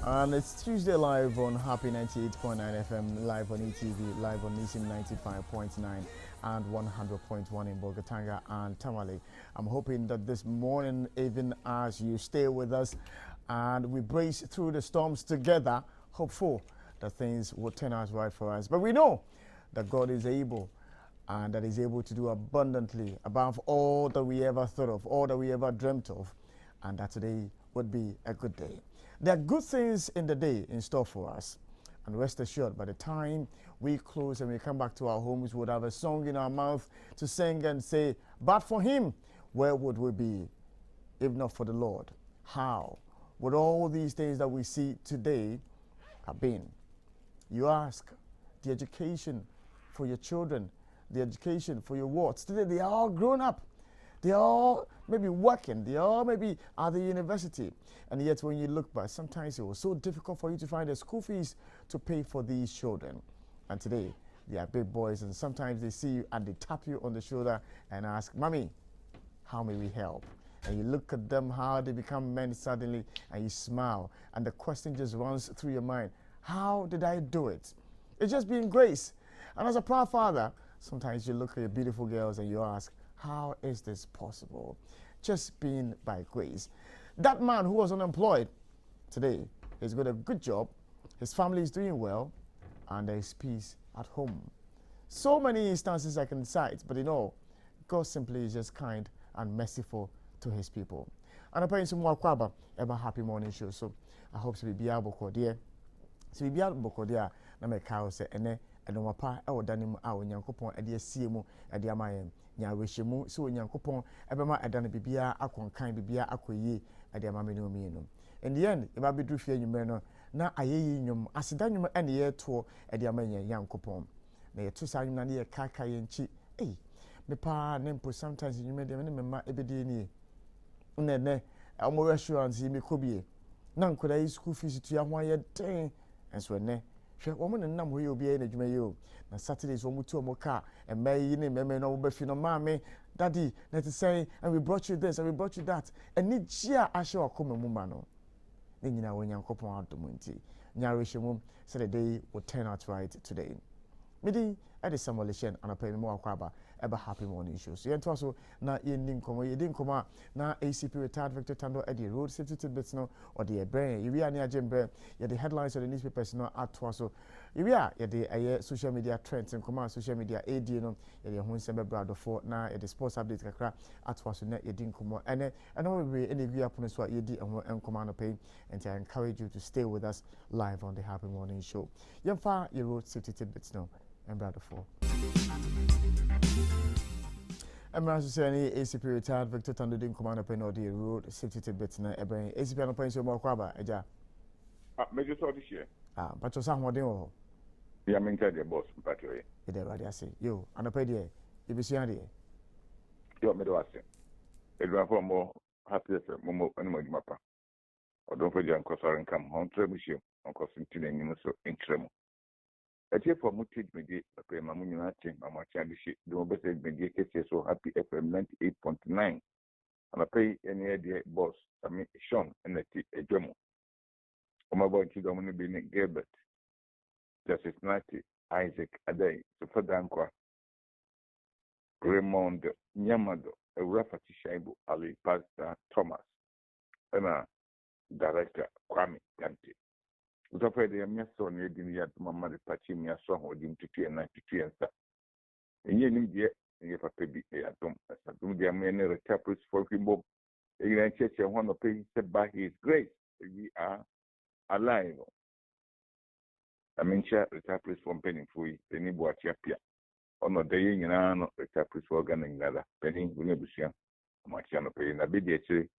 And it's Tuesday live on Happy 98.9 FM, live on ETV, live on Nisim 95.9 and 100.1 in Bogatanga and Tamale. I'm hoping that this morning, even as you stay with us and we brace through the storms together, hopeful that things will turn out right for us. But we know that God is able and that He's able to do abundantly above all that we ever thought of, all that we ever dreamt of, and that today would be a good day. There are good things in the day in store for us. And rest assured, by the time we close and we come back to our homes, we would have a song in our mouth to sing and say, but for Him, where would we be if not for the Lord? How would all these things that we see today have been? You ask, the education for your children, the education for your wards, today they are all grown up. They are all maybe working, they all maybe at the university. And yet when you look back, sometimes it was so difficult for you to find the school fees to pay for these children. And today, they are big boys, and sometimes they see you and they tap you on the shoulder and ask, Mommy, how may we help? And you look at them, how they become men suddenly, and you smile. And the question just runs through your mind, how did I do it? It's just being grace. And as a proud father, sometimes you look at your beautiful girls and you ask, how is this possible? Just being by grace. That man who was unemployed, today he's got a good job, his family is doing well, and there is peace at home. So many instances I can cite, but God simply is just kind and merciful to His people. And I'm praying some more kwaba about happy morning show. So I hope to be able to dear. So be able to dear. Na me kawo se ene enomapa e wodanim a onyankopon ade asie mu ade amayen nya wehemu so onyankopon ebema edane bibia akonkan bibia akoyie ade amamene omienu. In the end e ba bedru fie nwumere no na ayeyi nwum aseda nwum ene ye to ade amanye yankopon na ye to sa nwum na ye kaka ye nchi me pa nempo sometimes nwumere de me mema ebedi ni nne omo restaurants yi me kobie na nkoda yi school fees tu ya ho ye den enso ne hwe womo ne nam hoye obi na dwuma ye o na Saturdays womo tu omo car and may ni meme no wo bafi no maame daddy let us say and we brought you this and we brought you that and ni gia ahye wakoma mu ma no ne nyina wonyankopon adom nti nyare hwemu so the day will turn out right today. Midi edi simulation anapa mi mo akwaba eba happy morning show. So yento so na yendin komo na ACP retired Victor Tando edi road safety tidbits no or the brain you are near Jembre the headlines of the newspapers no atwa so you are the social media trends and command social media AD no the ho nsem brado for na the sports update kakra atwa so na yedin komo and we any view upon so yedi and command pay and I encourage you to stay with us live on the happy morning show. Yemfa your road safety tidbits no and brother for. I'm also saying ACP retired Victor Tando didn't command up in the road safety tidbits na ebren ACP no point so more kwaba eja major so this year but you some modern o ya menka the boss battery e dey ready say yo anopa dey e be so ade yo me do ase edwa for more happy mo animo di mapa odon for jan kosare nkam hon trebushim on kosinti na nyim so enkremo ati for mutage media papa ma munyu ati mama cha bishi do bese media kese so happy FM 98.9 ana pay any the boss ami Sean enati edwemo o ma bo nti do mo be ni Gilbert Justice Nati Isaac Adai so fadankwa Raymond Nyamado Rafati Shaibu Ali Pastor Thomas and Director Kwame Kante. Utafede ya miaso ni edini ya mama de pachi miaso ho dim tutu na tutu ensa. Enye nim die enye papa bi ya dom asa dum dia me ne recapitulates for kimbo. Enye cheche ho no pay said by His grace we are alive. Amincha recapitulates from penny fui eni bo atia pia. Ono de ye nyina no recapitulates for organ ngada penny bunye busia. Amatia no pay na be die chire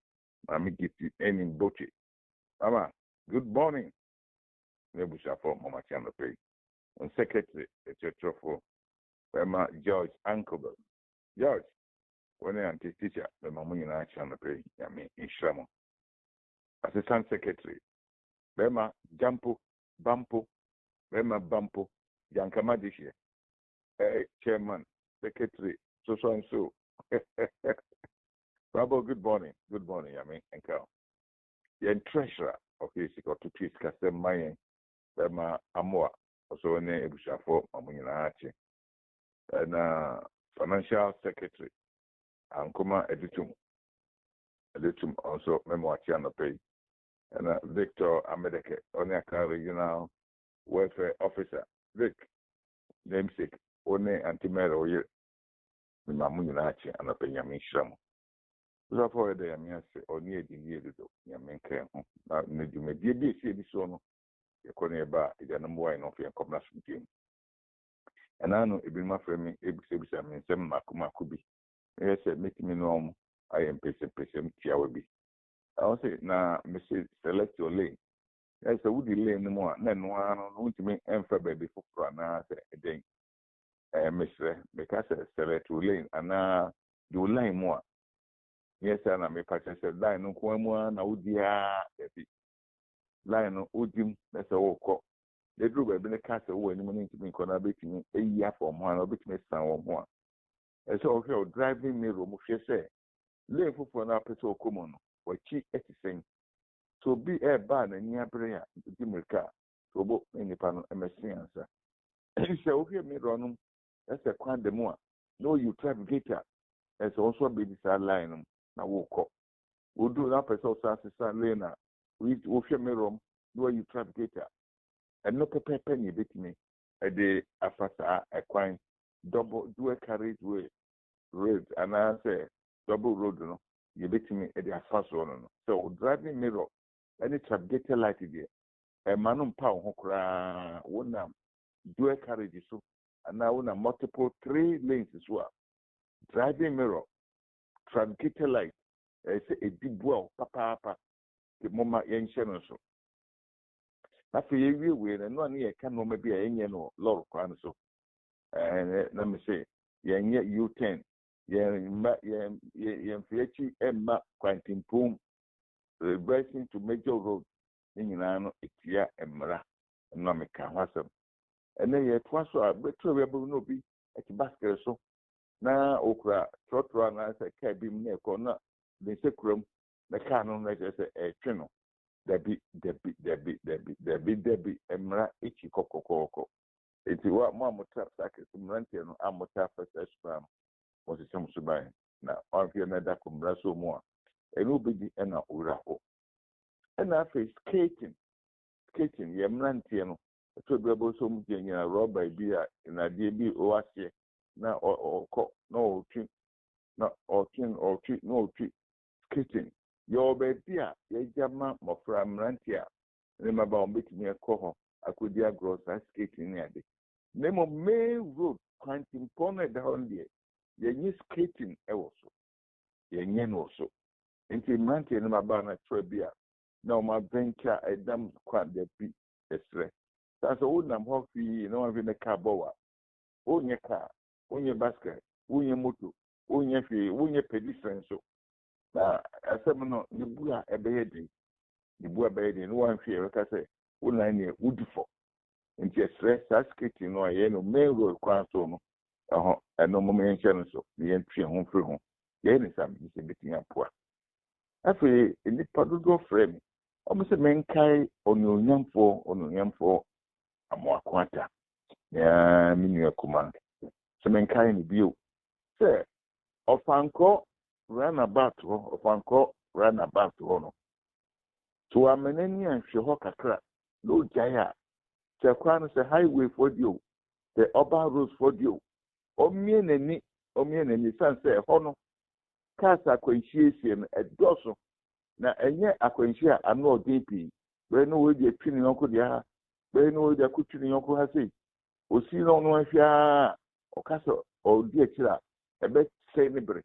mami giti eni boche. Mama, good morning. Nebucha for Mama Channel Pay. And Secretary, the Church for Emma George Ankobel. George, when I am teacher, the Mamuna Channel Pay, I mean, in Shramo. Assistant Secretary, Bema Jampo, Bampo, Bema Bampo, Yankama this year. Chairman, Secretary, so and so. Bravo, good morning. Good morning, I mean, and Carl. The treasurer, okay sika to twist kasem mayen bema amoa also ne ebushafo amunyina ache na financial secretary ankoma editum also memo achi anopay and Victor Amedeke Onyaka regional welfare officer Vic namesake one antimero ye mamunyina ache anopay nyamishram so for the yamiase oni edinye do nyamenka ho na nedumedie bi esi bi so no yakone ba ida number 1 of your commercial team and anu ebinma frame ebisa me nsem makomako bi yes make me know I am person tiawe bi I want say na me say select your lane yes would the lane no more na no anu no ntimi emfa baby foforo na say den mesre because select your lane ana do line more yes na me pass say line no ko mu na udia ebi line no udim na say wo ko the group be ne cast wo ani mo ntimi ko na betimi eyi afọ mo na betimi san wo mo a so okay driving mirror mo hwe say lane foforo na pese okomo no wachi etisen so be a ban na ni abre ya di mirka so bo nipa no emesin ansa say okay mirror no that's a kwan de mo a no you navigator as also be this line na wo ko we do that person so lane na we hwe mirror no you navigator and no pepe ni betimi e de afasa a kwan double dual carriageway road and I say double road no you betimi e dey fast one no so driving mirror any traffic light there e manum pa ho kra wona dual carriage so and now wona multiple 3 lanes as well driving mirror traffic light say e dibuo papa the mama yenhye no so after you we no na ye ka no ma bi enye no lord kwan so and let me say yenye U10 Fiachi Emma Quantin Pum reversing to major road in Yano Itia Emra Nomica Wasam. And then yet was so a better rebel no be at the basket so now okra trot run as a cabin near corner the sacrum the canon like as a channel Debbie Emra Ichi Coco. It's what Mamma Trap Sackers from Rantian Amota first farm. Was it some subai na onfie na da kumbra so mu a enu bidi na uraho na face skating ye mrantie no to bebo so mu genya rubber bi a na de bi o ase na okọ na otwi na otwi na otwi skating yo be bi a ye jama mofra mrantie a ne maba on betimi ekọ ho akodi agro sa skating ne ade nemo main road quantum pone down there yenye skating also yenye no so nti mante no maba na trabia na o ma venture edam kwan de bi esre so wo nam ho fi no wan fi ne car bowa onye car onye basket onye moto onye fi onye pedestrian so na asem no ni bu a ebeyedi no wan fi e ka say wo na ne udufo nti esre skating no ye no main road kwan so no eno mo menhye no so ye ntwe ho firi ho ye ni sam ni se betinya poa afi ni padodo frame o mo se menkai ononyamfo amoakwata ya minu akuma se menkai ni bio se ofanko runabout no to amenani anhwe ho kakra no jaya se kwa no se highway for dio the urban roads for dio omienani sanse hono kasa akwanhiesie no edoso na enye akwanhia ano odp we no we dey twini yonko dia we no we dey kutwini yonko ha sei osi no no ahia okasa odi akira ebe sei ne bre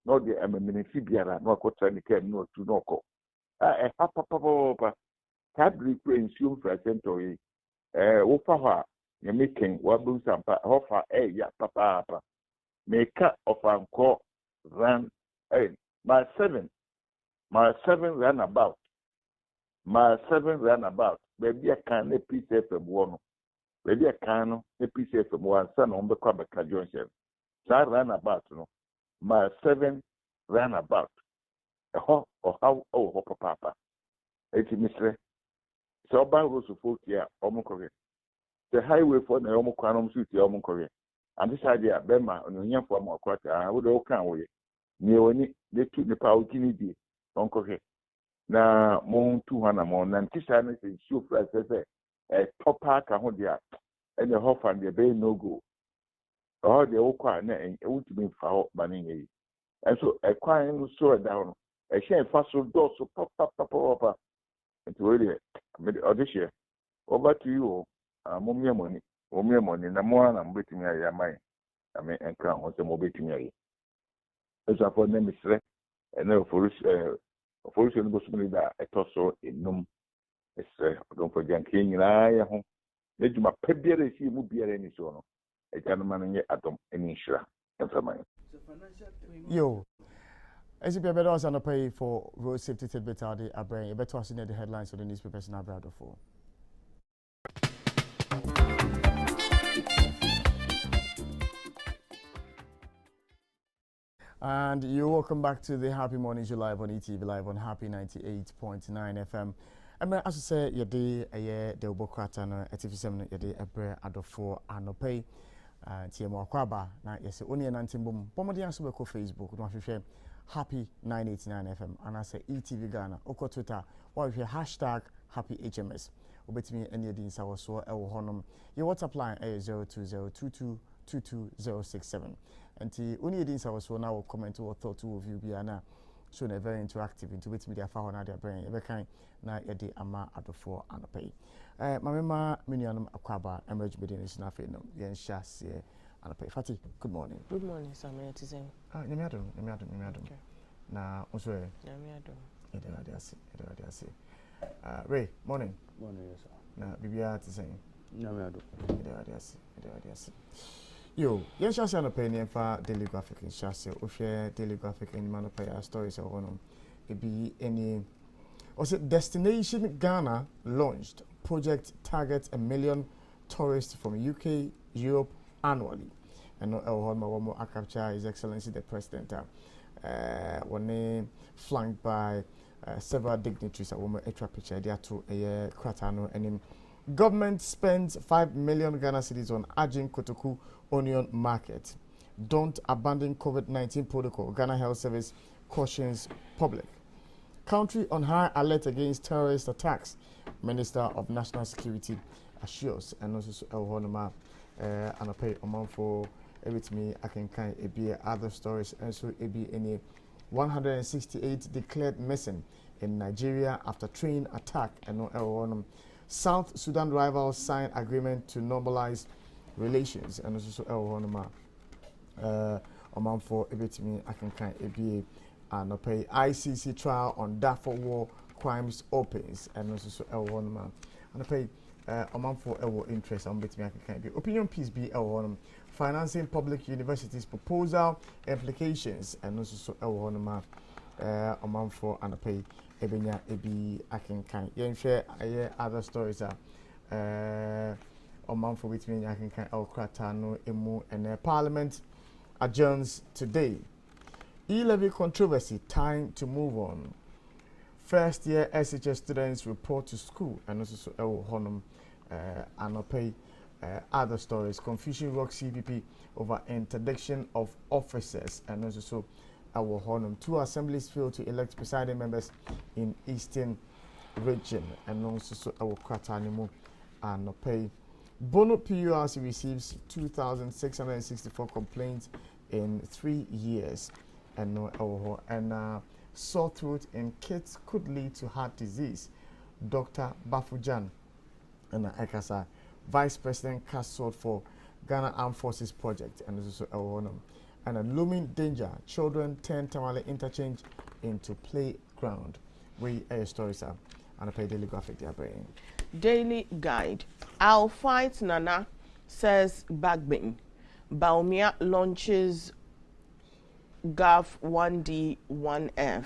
no de amaminifi biara no akotra ne kan no tu no ko papa tabri kwensium fra center yi wo fa ha ye making wabu sampa hofa ya papa make of anko run my seven runabout baby I can a piece of one baby I can a piece of one son on the Quabaca Junction that runabout no my 7 runabout or how papa it's mystery So ban rules of 40 years, almost correct. The highway for the almost quantum suit, almost correct. And this idea, Bema, on your form of quarter, I would all count with it. Near they took the power guinea be, Uncle. Na mon 200 more, Nantisha is so fresh as a top park, and the hof and the bay no go. All the old quiet, and it would be for banning. And so a quiet no slow down. A shame fast so door so pop. And to really made this year. Over to you, Mumia money, and more I'm waiting here, my. I mean, and crown on some mobility me. As I for name is and no for solution goes to that a torso in num. It's don't forget king and I home. Let you my pebble see mu be any so. A gentleman yet atom any sure. Yo, as if you better also pay for road safety tidbit out the brain, you better also the headlines of the newspapers now, brother. For and you're welcome back to the Happy Morning Show live on ETV, live on Happy 98.9 FM. And as I say, your day a year, the Bokrata, at TV7, your day a bread out of 4 and no pay. TMO Kwaba, now yes, only an antimbum. Pomodian Subako Facebook, don't share Happy 989 FM, and I say ETV Ghana, Oko Twitter, or if you hashtag Happy HMS. Obet me any of these I was so honum. Your WhatsApp line is 02022222067. And the only things I was so now comment or thought two of you be now so very interactive into which media found out their brain. Every kind now a day ama at the 4 and pay. Mamma Minianum Aquaba, emerge within his nothing. Yen Shas and pay. Fatty, good morning. Good morning, Samuel. To say, Yamiadum. Now, also, Yamiadum. Ray, morning. Morning, yes, sir. Now, Bibia to say, Yamiadum. Yo, yen Shas and a penny for daily graphic in Shas, or share daily graphic in Manapaya stories or one. It be any. Was it Destination Ghana launched? Project targets 1 million tourists from UK, Europe annually. And one more capture His Excellency the President. One flanked by several dignitaries. One extra picture there to a Kratano and government spends 5 million Ghana cedis on Ajin Kotoku onion market. Don't abandon COVID-19 protocol. Ghana Health Service cautions public. Country on high alert against terrorist attacks. Minister of National Security assures, and also Honoma and I pay a month for everything. I can kind of be other stories, and so it be any 168 declared missing in Nigeria after train attack, and South Sudan rivals sign agreement to normalize relations, and also Honoma a month for everything. I can kind of be and pay ICC trial on Darfur war crimes opens, and also L1 and pay a month for our interest on between can be opinion piece be L1 financing public universities proposal implications, and also L1 a month for and pay ebenya ebi akin kan yen share other stories a month for between akin kan El Kratano emu and parliament adjourns today. E-levy controversy, time to move on. First year SHS students report to school, and also Honum and pay other stories. Confusion rocks CVP over interdiction of officers, and also Honum. 2 assemblies failed to elect presiding members in Eastern region, and also Kratanimu and pay. Bono PURC receives 2,664 complaints in 3 years. And sore throat in kids could lead to heart disease. Dr. Bafujan and Ekasa, Vice President cast sword for Ghana Armed Forces Project, and also and a looming danger. Children turn Tamale interchange into playground. We stories are and I play daily graphic they are bringing. Daily guide. I'll fight Nana, says Bagbin. Baumia launches Gov 1D 1F.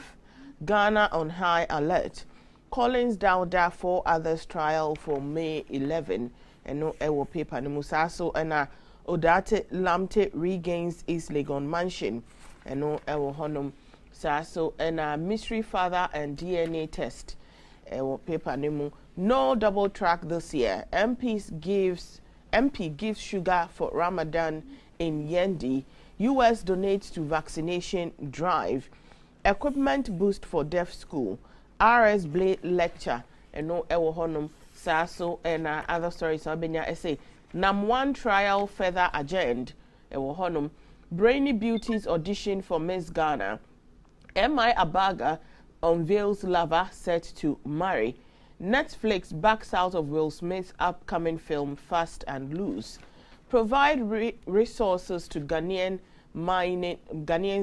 Ghana on high alert. Collins Dauda 4 others trial for May 11. And no ewo paper no musaso and Odate Lamte regains East Legon mansion. And no ewo honum saso and mystery father and DNA test. paper name. No double track this year. MP gives sugar for Ramadan in Yendi. US donates to vaccination drive. Equipment boost for deaf school. RS Blade lecture. And no ewo honum saso and other stories. Abenya essay. Nam1 trial further agenda. Ewo honum. Brainy Beauties audition for Miss Ghana. M.I. Abaga unveils lover set to marry. Netflix backs out of Will Smith's upcoming film Fast and Loose. Provide resources to Ghanaians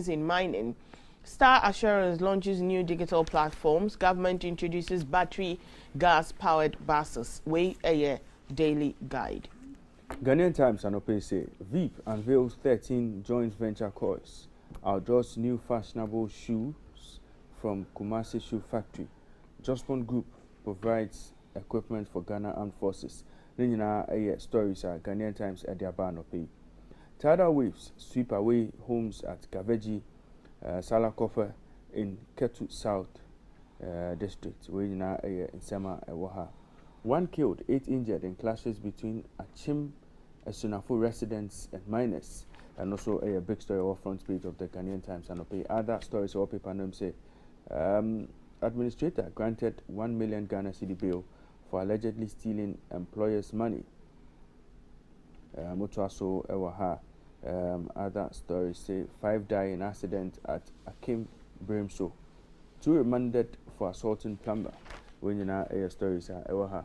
in mining. Star Assurance launches new digital platforms. Government introduces battery gas-powered buses. Way a daily guide. Ghanaian Times and Open say Veep unveils 13 joint venture coils. Outdoors new fashionable shoes from Kumasi Shoe Factory. Jospon Group provides equipment for Ghana Armed Forces. Nina stories are Ghanaian Times at their ban pay. Tidal waves sweep away homes at Gaveji, Salakofa in Ketu South district. We now in Sema Ewaha. 1 killed, 8 injured in clashes between Achim, Sunafo residents and miners. And also a big story off front page of the Ghanaian Times and pay. Other stories or paper name say administrator granted 1 million Ghana cedi bail for allegedly stealing employers' money. Mutuaso Ewaha. Other stories say 5 die in accident at Akim Brimso. 2 remanded for assaulting plumber. When you know stories are Ewaha.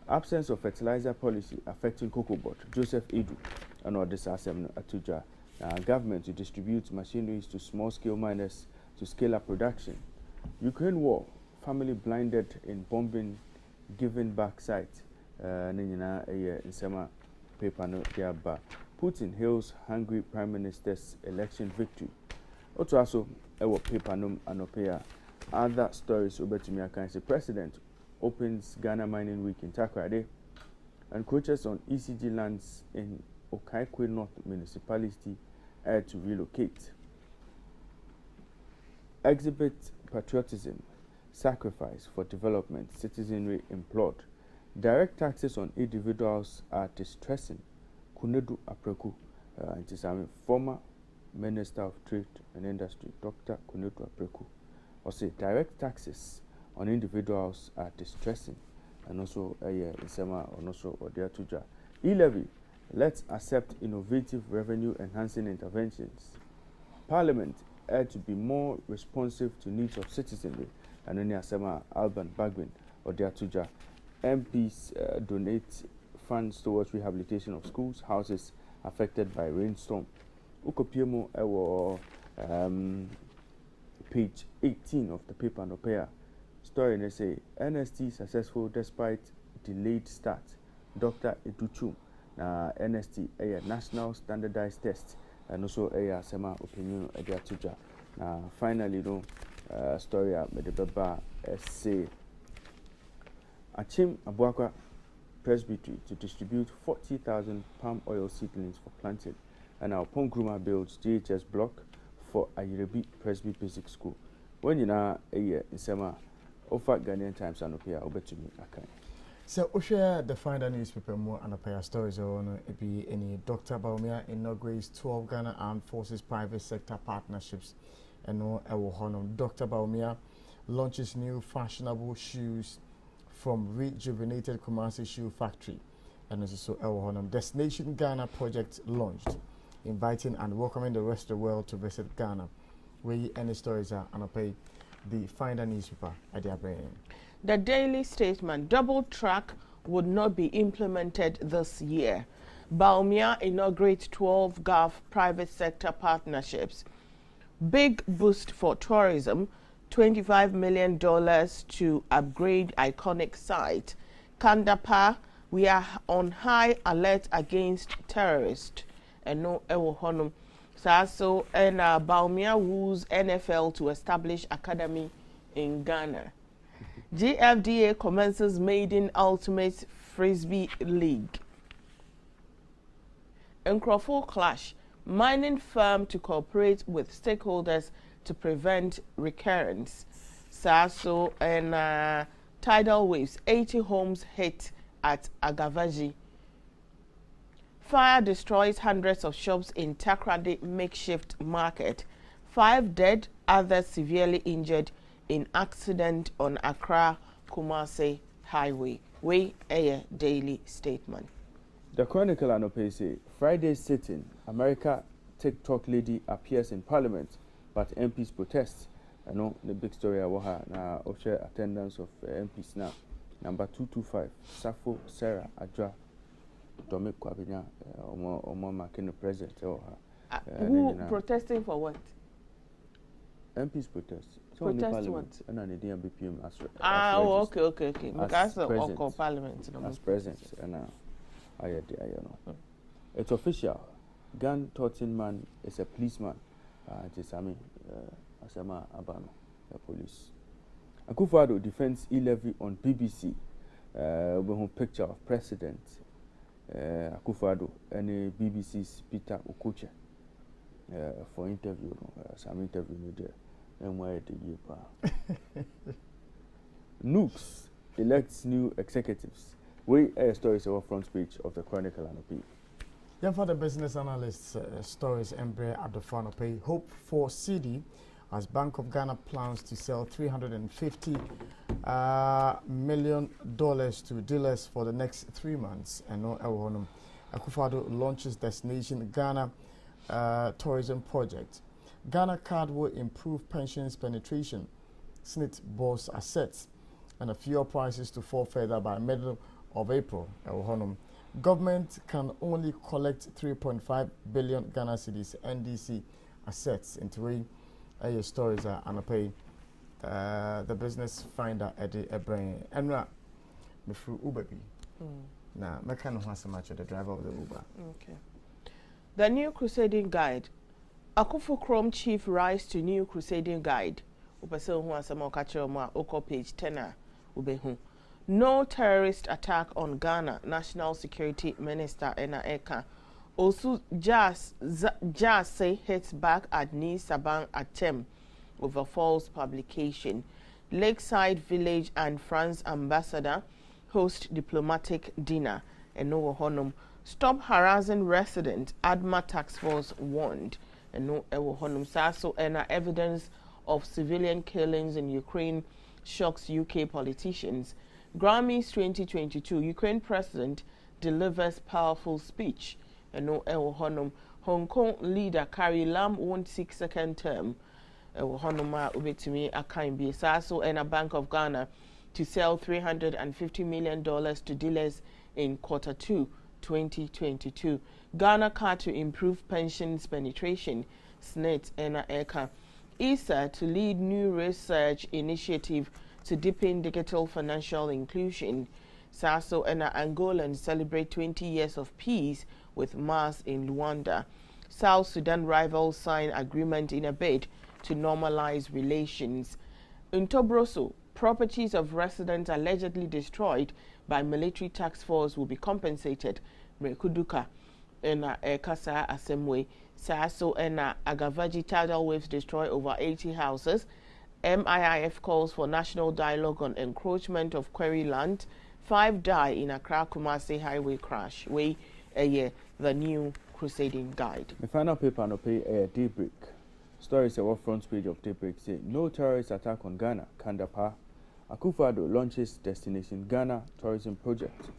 Absence of fertilizer policy affecting cocoa bot. Joseph Edu and all this assembly Atuja. Government to distribute machineries to small-scale miners to scale up production. Ukraine war. Family blinded in bombing giving back site. Nina in summer paper no diaba. Putin hails hungry prime minister's election victory. Also ewo paper no anopea. Other stories over to me I say president opens Ghana Mining Week in Takoradi, and coaches on ECG lands in Okaikwe North Municipality are to relocate. Exhibit patriotism, sacrifice for development, citizenry implored. Direct taxes on individuals are distressing. Kunedu Apreku, it is a former Minister of Trade and Industry, Dr. Kunedu Apreku, or say direct taxes on individuals are distressing, and also Isema or also Odia Tuja. E-levy, let's accept innovative revenue enhancing interventions. Parliament had to be more responsive to needs of citizenry, and then Isema Alban Bagwin Odia Tuja. MPs donate funds towards rehabilitation of schools, houses affected by rainstorm. Ukopiemo page 18 of the paper no pair. Story they say NST successful despite delayed start. Dr. Educhum na NST a national standardized test and also a sema opinion tuja. Na finally no story made the baba say Achim Abuakwa Presbytery to distribute 40,000 palm oil seedlings for planting, and our Pongruma builds GHS block for Ayirebi Presby Basic School. When you know a year in summer, offer Ghanaian Times and Opia over to me. So, we share the final newspaper more and a stories on it be any Dr. Baumia inaugurates 12 Ghana Armed Forces private sector partnerships, and no Ewohonum. Dr. Baumia launches new fashionable shoes from rejuvenated Kumasi Shoe Factory, and also Ewohonum. Destination Ghana project launched, inviting and welcoming the rest of the world to visit Ghana. Where any stories are and pay the final newspaper at their brain. The Daily Statement, double track would not be implemented this year. Baumia inaugurates 12 Gulf private sector partnerships. Big boost for tourism, $25 million to upgrade iconic site. Kandapa, we are on high alert against terrorists. And no Ewohonum. So and Baumia woos NFL to establish academy in Ghana. GFDA commences maiden ultimate frisbee league. Nkrofo clash. Mining firm to cooperate with stakeholders to prevent recurrence. So and Tidal waves, 80 homes hit at Agavaji. Fire destroys hundreds of shops in Takrady makeshift market. 5 dead, others severely injured in accident on Accra Kumasi Highway. We a daily statement. The Chronicle and say Friday sitting, America TikTok lady appears in Parliament, but MPs protest. I know the big story I have now. Share attendance of MPs now. Number 225, Safo Sarah Adra. Dominic Kwabinya, Omo Makino president. Who protesting for what? MPs protest. Protest what? And an idea BPM as okay. Because of Parliament. As president, and I know. It's official. Gun toting man is a policeman. Jisami Asama Abano, the police. Akufo-Addo defends e-levy on BBC. We have picture of President Akufo-Addo and BBC's Peter Okoche for interview. Some interview there. And why the year? Nooks elects new executives. We stories our front page of the Chronicle and Opinion. Then for the business analysts, stories Embre at the front of page. Hope for CD as Bank of Ghana plans to sell $350 million to dealers for the next 3 months. And no Elwonum. Akufo-Addo launches Destination Ghana tourism project. Ghana card will improve pensions penetration. SNIT boasts assets and a fuel prices to fall further by middle of April. Government can only collect 3.5 billion Ghana cedis NDC assets into a stories are pay the business finder at the brain and through Uber. Now, I can't know so much of the driver of the Uber. Okay. The new crusading guide. Akufo Chrome chief rise to new crusading guide. Upese hu asema okachiro mo oko page 10 ubehu. No terrorist attack on Ghana, National Security Minister Ena Eka. Also, Jas say hits back at Ni Sabang attempt over false publication. Lakeside Village and France ambassador host diplomatic dinner. Eno Honum. Stop harassing resident. Adma tax force warned. Eno Honum Saso Ena evidence of civilian killings in Ukraine shocks UK politicians. Grammys 2022, Ukraine president delivers powerful speech. Eno Honum. Hong Kong leader Carrie Lam won't seek second term. Honoma ubetumi akaimbi Saso Ena Bank of Ghana to sell $350 million to dealers in Q2 2022. Ghana card to improve pensions penetration. SNIT Ena Eka. ISA to lead new research initiative to deepen digital financial inclusion. Saso Ena Angolans celebrate 20 years of peace with mass in Luanda. South Sudan rivals sign agreement in a bid to normalize relations. In Tobroso, properties of residents allegedly destroyed by military task force will be compensated. Mrekuduka Ena Ekasa Asemwe. Saso Ena Agavaji tidal waves destroy over 80 houses. MIIF calls for national dialogue on encroachment of quarry land. 5 die in Accra Kumasi Highway crash. The new crusading guide. The final paper no pay Daybreak. Stories our front page of Daybreak say no terrorist attack on Ghana. Kandapa. Akufo-Addo launches Destination Ghana tourism project.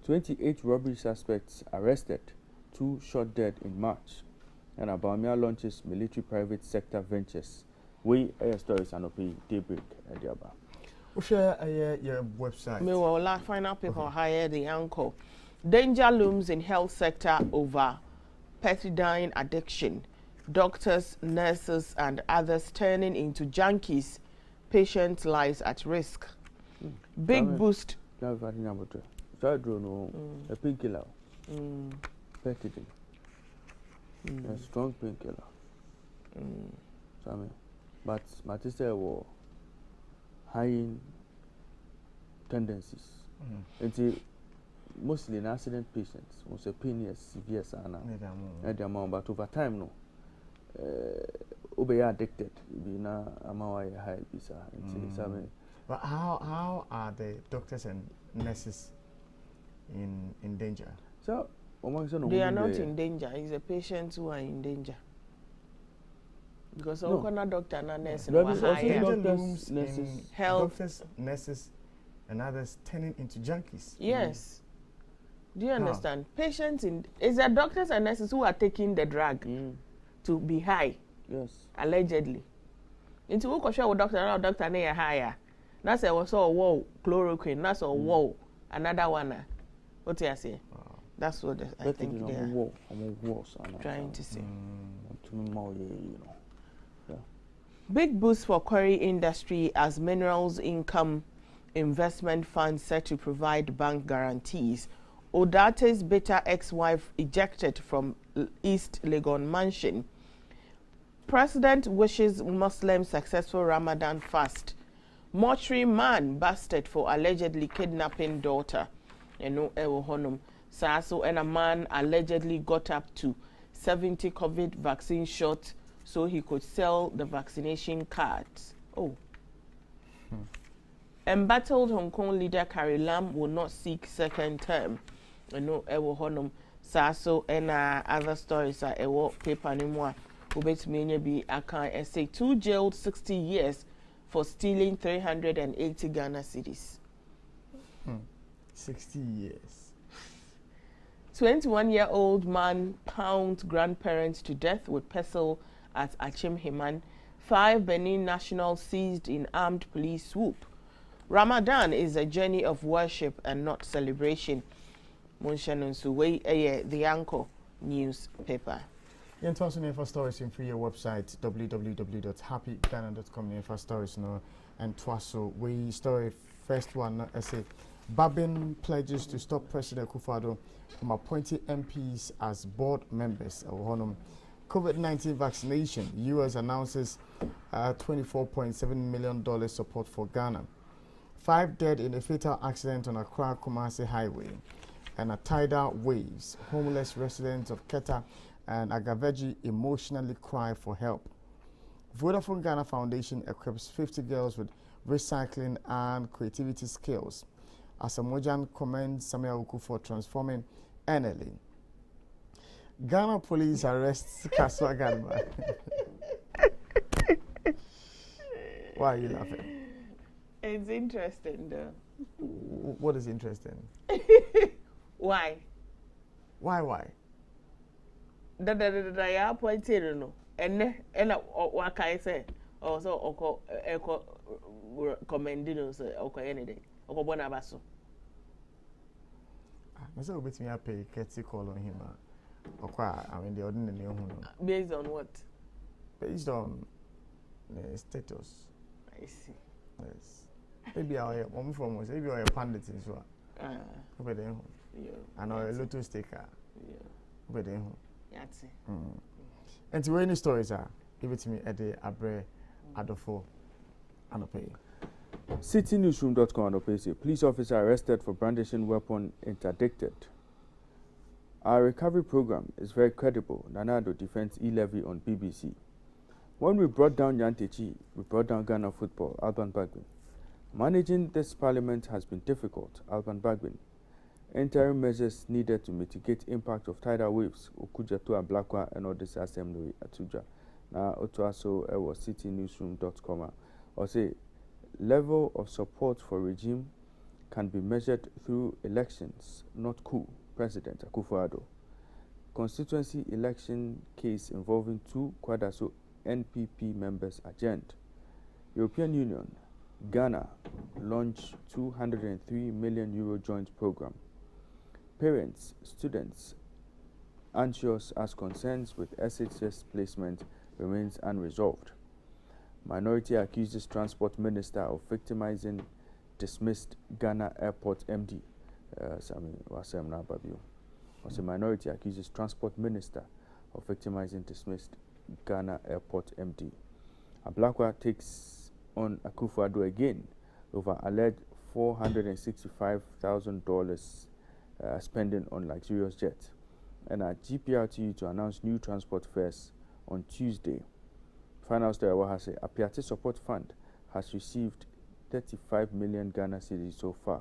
28 robbery suspects arrested. 2 shot dead in March. And Abamia launches military private sector ventures. We air stories and pay Daybreak at the Aba. We share your website. Me will final paper hire the uncle. Danger looms in health sector over pethidine addiction. Doctors, nurses, and others turning into junkies. Patients' lives at risk. Big boost. A painkiller. Pethidine. A strong painkiller. But my sister was high tendencies. Mostly in accident patients, was a pain is severe sana. But over time no. Obey addicted, be na amawa high bisa. But how are the doctors and nurses in danger? So, they are not in danger. It's the patients who are in danger. Because all kind of doctor and nurse There were is also hired. doctors, nurses, Health. Doctors, nurses, and others turning into junkies. Yes. Do you understand? Patients it's the doctors and nurses who are taking the drug to be high. Yes. Allegedly. Into who can show doctor near higher. That's a was all whoa chloroquine. That's all whoa another one. What do you say? That's what I think they are trying to say. Big boost for quarry industry as minerals income investment fund set to provide bank guarantees. Odate's bitter ex-wife ejected from East Legon mansion. President wishes Muslim successful Ramadan fast. Mortuary man busted for allegedly kidnapping daughter. And a man allegedly got up to 70 COVID vaccine shots so he could sell the vaccination cards. Embattled Hong Kong leader Carrie Lam will not seek second term. Saso and other stories are paper anymore. Ubetumi I can say 2 jailed 60 years for stealing 380 Ghana cedis. 60 years. 21-year-old man pounds grandparents to death with pestle at Achim Himan. 5 Benin nationals seized in armed police swoop. Ramadan is a journey of worship and not celebration. Monshanon Suwei, the Anchor newspaper. You can also for stories in free your website www.happyghana.com for stories and Twaso we story first one I say Babin pledges to stop President Akufo-Addo from appointing MPs as board members of COVID-19 vaccination. US announces $24.7 million support for Ghana. 5 dead in a fatal accident on Accra Kumasi Highway. And a tidal waves. Homeless residents of Keta and Agaveji emotionally cry for help. Vodafone Ghana Foundation equips 50 girls with recycling and creativity skills. Asamojan commends Samuel Uku for transforming NLA. Ghana police arrests Kaswa Gadba. Why are you laughing? It's interesting though. What is interesting? Why? Why? Ya appointed no. And what can I say? Also, commending us or anything. Or Bonabaso. I said, "Bet me I pay courtesy call on him." I mean, the ordinary Based on what? Based on status. I see. Yes. Maybe I am from us. Maybe I am pandit in so. Over there. And I little sticker. Over there. Yatsi. And to any stories are give it to me at the Abre Adofo Anope. CityNewsroom.com Anope. Police officer arrested for brandishing weapon interdicted. Our recovery program is very credible. Nanado defends e-levy on BBC. When we brought down Yantechi, we brought down Ghana football, Alban Bagbin. Managing this parliament has been difficult, Alban Bagbin. Interim measures needed to mitigate impact of tidal waves, Okujato and Blakwa and Odyssey Assembly Atuja. Now, Otuaso was CityNewsroom.com. Or say, level of support for regime can be measured through elections, not coup. President Akufo-Addo. Constituency election case involving 2 Kwadaso NPP members adjourned. European Union, Ghana launched €203 million joint program. Parents, students anxious as concerns with SHS placement remains unresolved. Minority accuses Transport Minister of victimizing dismissed Ghana Airport MD. Minority accuses Transport Minister of victimizing dismissed Ghana Airport MD. Ablakwa takes on Akufo-Addo again over alleged $465,000 spending on luxurious jets. And GPRTU to announce new transport fares on Tuesday. Final story, a Piatti Support Fund has received 35 million Ghana cedis so far.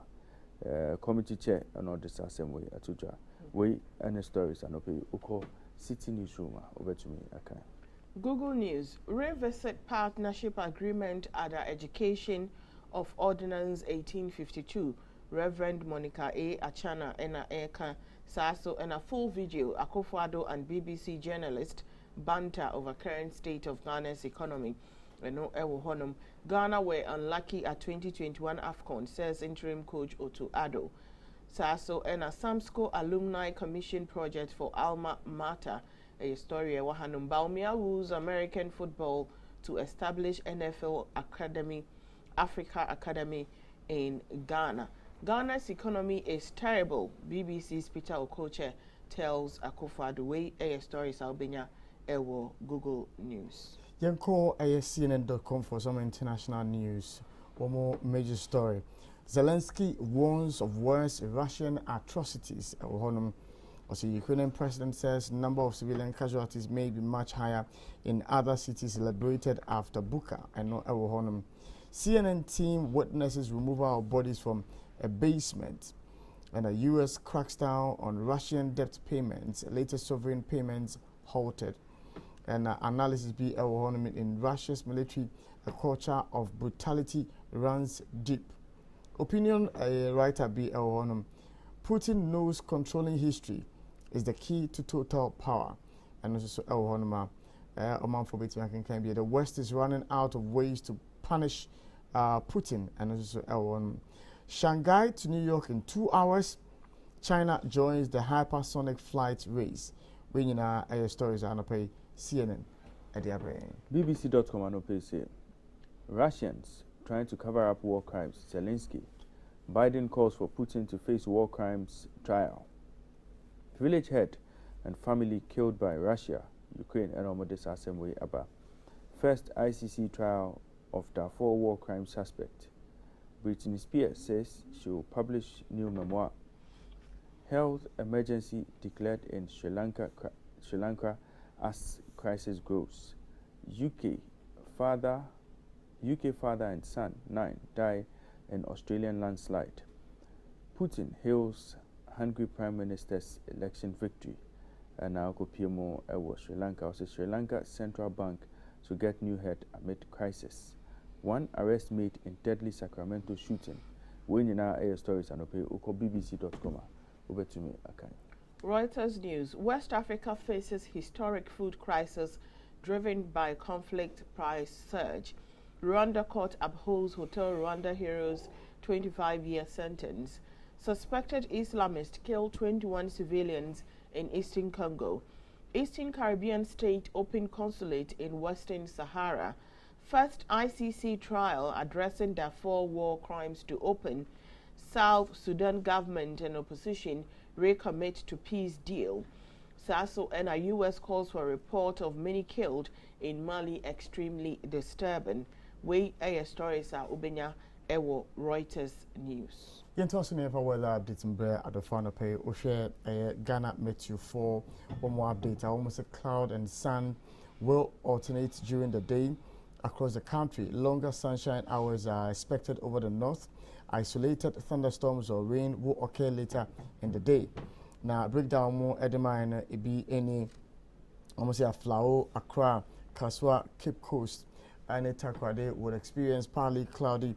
Committee chair and all this assembly atuja. We and stories and open uko city newsroom over to me. Okay. Google News, revisit partnership agreement at the education of Ordinance 1852. Reverend Monica A. Achana Ena Eka Saso and a full video, Akufo-Addo and BBC journalist banter over current state of Ghana's economy. Ghana were unlucky at 2021 AFCON, says interim coach Otto-Addo. Saso and a Samsco Alumni Commission project for Alma Mater. A story Wahanum Baumia rules American football to establish NFL Academy, Africa Academy in Ghana. Ghana's economy is terrible, BBC's Peter Okoche tells Akufo-Addo. A story Albania Ewo Google News. Yanko CNN.com for some international news. One more major story. Zelensky warns of worse Russian atrocities. Also, Ukrainian president says number of civilian casualties may be much higher in other cities liberated after Bucha and not Ewohonum. CNN team witnesses removal of bodies from a basement, and a U.S. cracks down on Russian debt payments. Latest sovereign payments halted. And analysis be Ewohonum in Russia's military, a culture of brutality runs deep. Opinion writer be Ewohonum. Putin knows controlling history is the key to total power. And also Ewohonum, the West is running out of ways to punish Putin. And also Ewohonum. Shanghai to New York in 2 hours. China joins the hypersonic flight race. When you know stories are pay CNN at the brain. BBC.com and OPay say Russians trying to cover up war crimes. Zelensky. Biden calls for Putin to face war crimes trial. Village head and family killed by Russia, Ukraine and Omodis Assembly Abba. First ICC trial of Darfur war crime suspect. Britney Spears says she will publish new memoir. Health emergency declared in Sri Lanka as crisis grows. UK father and son 9 die in Australian landslide. Putin hails hungry Prime Minister's election victory. And now PMO Sri Lanka. Also Sri Lanka Central Bank to get new head amid crisis. One arrest made in deadly Sacramento shooting. When you now air stories and BBC.com. Over to me, Akai. Reuters News. West Africa faces historic food crisis driven by conflict price surge. Rwanda court upholds Hotel Rwanda heroes' 25-year sentence. Suspected Islamist killed 21 civilians in Eastern Congo. Eastern Caribbean state open consulate in Western Sahara. First ICC trial addressing Darfur war crimes to open. South Sudan government and opposition recommit to peace deal. SASO and a U.S. calls for a report of many killed in Mali extremely disturbing. We air stories are Ubenya Ewo Reuters News. Yentosu never weather updates in Brer at the final pay. We share Ghana Meteo for one more update. Almost a cloud and sun will alternate during the day across the country. Longer sunshine hours are expected over the north. Isolated thunderstorms or rain will occur later in the day. Now, breakdown more Edema and it be any almost a Flao, Accra, Kaswa, Cape Coast, and Takrade would experience partly cloudy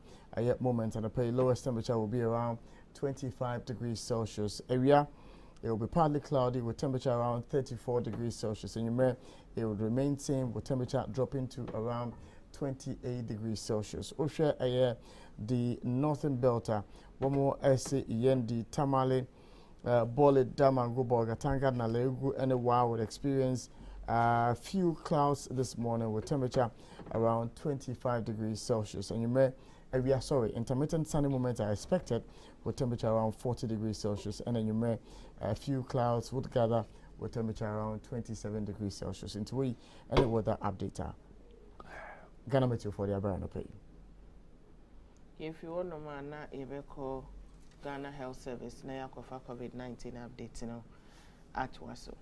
moments, and the lowest temperature will be around 25 degrees Celsius. Area it will be partly cloudy with temperature around 34 degrees Celsius. And you may it would remain same with temperature dropping to around 28 degrees Celsius. Osha the northern belter, one more essay Yendi Tamale, Bole Damango Borgatanga Nalegu and a while would experience a few clouds this morning with temperature around 25 degrees Celsius. And you may intermittent sunny moments are expected with temperature around 40 degrees Celsius. And then you may a few clouds would gather with temperature around 27 degrees Celsius. Into we any weather update. Ghana Meteo for the Abraham pay. If you want to know, you call Ghana Health Service na for COVID-19 updates at Waso.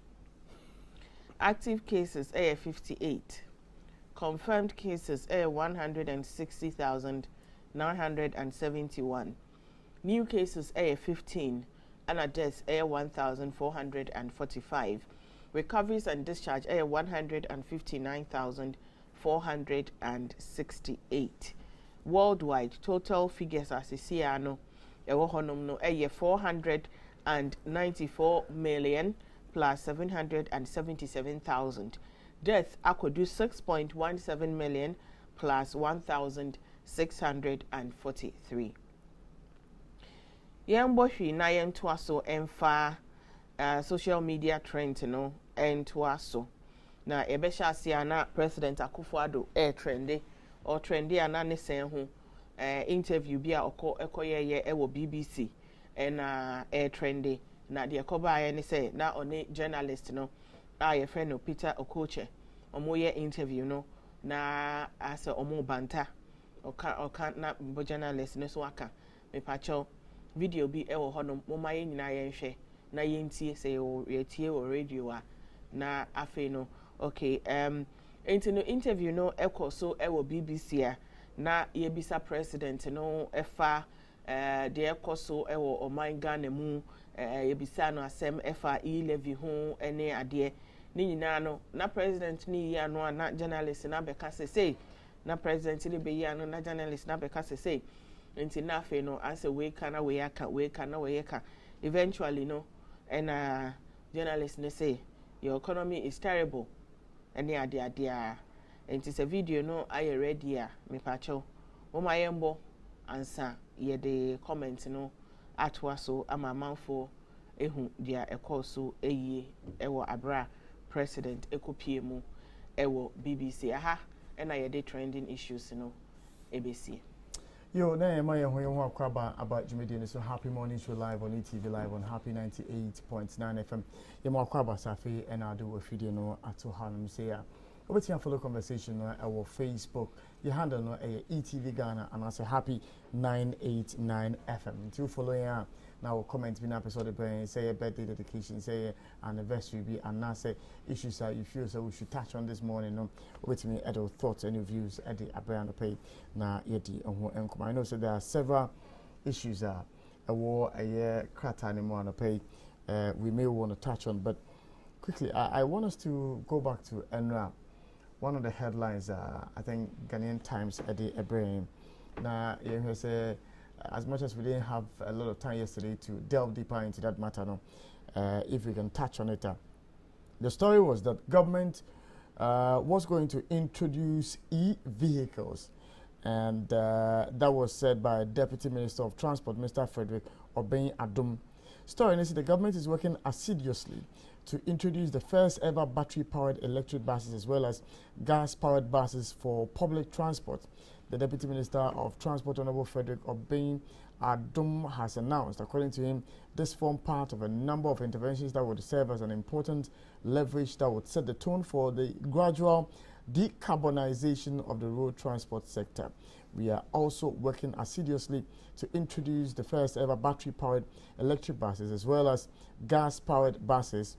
Active cases 58. Confirmed cases 160,000 971. New cases 15 and deaths 1,445. Recoveries and discharge 159,468. Worldwide total figures as see ano 494 million plus 777,000. Death akodu 6.17 million plus 1,643. Yɛmbɔ hwee na yɛntoa so ɛmfa social media trend no ɛntoa so na yɛbɛhyɛ ase na President Akufo-Addo trendy ana ne sɛn ho interview bi a ɛkɔyɛyɛ ɛwɔ BBC ɛna trendy na deɛ ɛkɔbaeɛ ne sɛ na ɔne journalist no a yɛfrɛ no Peter Okoche ɔmo yɛ interview no na asɛ ɔmo banta ɔka na mbɔ journalist no so aka mepakyɛw video bi ɛwɔ hɔ no moma yɛ nyinaa yɛnhwɛ na yɛntie sɛ yɛtie wɔ radio a na afei no okay enti no interview no ɛkɔ so ɛwɔ BBC a na yɛbisa president no ɛfa deɛ ɛkɔ so ɛwɔ ɔman Ghana mu yɛbisa no asɛm ɛfa e-levy ho ɛne adeɛ ne nyinaa no na president ne yi ano a na journalist na bɛka sɛ na president ne bɛyi ano na journalist na bɛka sɛ nti na afei no asɛ weika na weyaka weika na weyaka eventually no ɛna journalist ne say your economy is terrible ɛne ade a nti sɛ video no ayɛ ready a mepakyɛw moma yɛmbɔ ansa yɛde comment no atoa so ama amanfo ehu dia ɛkɔ so ɛyie ɛwɔ abra president ekopie mu ɛwɔ BBC aha ɛna yɛde trending issues no ɛbɛsie. Yo, na ema ye ho akwaba about Jumedi so Happy Morning Show live on ETV live on Happy 98.9 FM. Ye mo akwaba safi and I do a video no ato hanum say ya. Obeti follow conversation no our Facebook. Your handle no ETV Ghana and I say Happy 989 FM. To follow ya now comment be na episode be say a birthday dedication say anniversary be and now say issues that you feel so we should touch on this morning no obeti me adult thoughts and your views at the abrand pay na yedi on enkom. I know so there are several issues a war a year krata ni mo pay we may want to touch on, but quickly I want us to go back to Enra. One of the headlines I think Ghanaian Times at the Abraham now you say as much as we didn't have a lot of time yesterday to delve deeper into that matter, no, if we can touch on it. The story was that government was going to introduce e-vehicles, and that was said by Deputy Minister of Transport, Mr. Frederick Obeng Adum. Story is the government is working assiduously to introduce the first ever battery-powered electric buses as well as gas-powered buses for public transport. The Deputy Minister of Transport, Honorable Frederick Obeng Adum, has announced, according to him, this formed part of a number of interventions that would serve as an important leverage that would set the tone for the gradual decarbonization of the road transport sector. We are also working assiduously to introduce the first ever battery-powered electric buses as well as gas-powered buses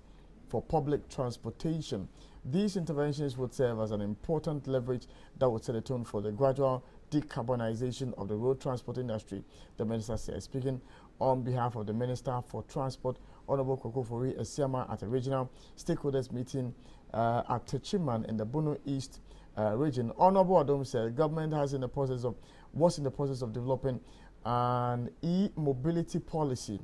for public transportation. These interventions would serve as an important leverage that would set a tone for the gradual decarbonization of the road transport industry, the minister said. Speaking on behalf of the Minister for Transport, Honorable Kokofori Esiama, at a regional stakeholders meeting at Techiman in the Bono East region, Honorable Adom said government was in the process of developing an e-mobility policy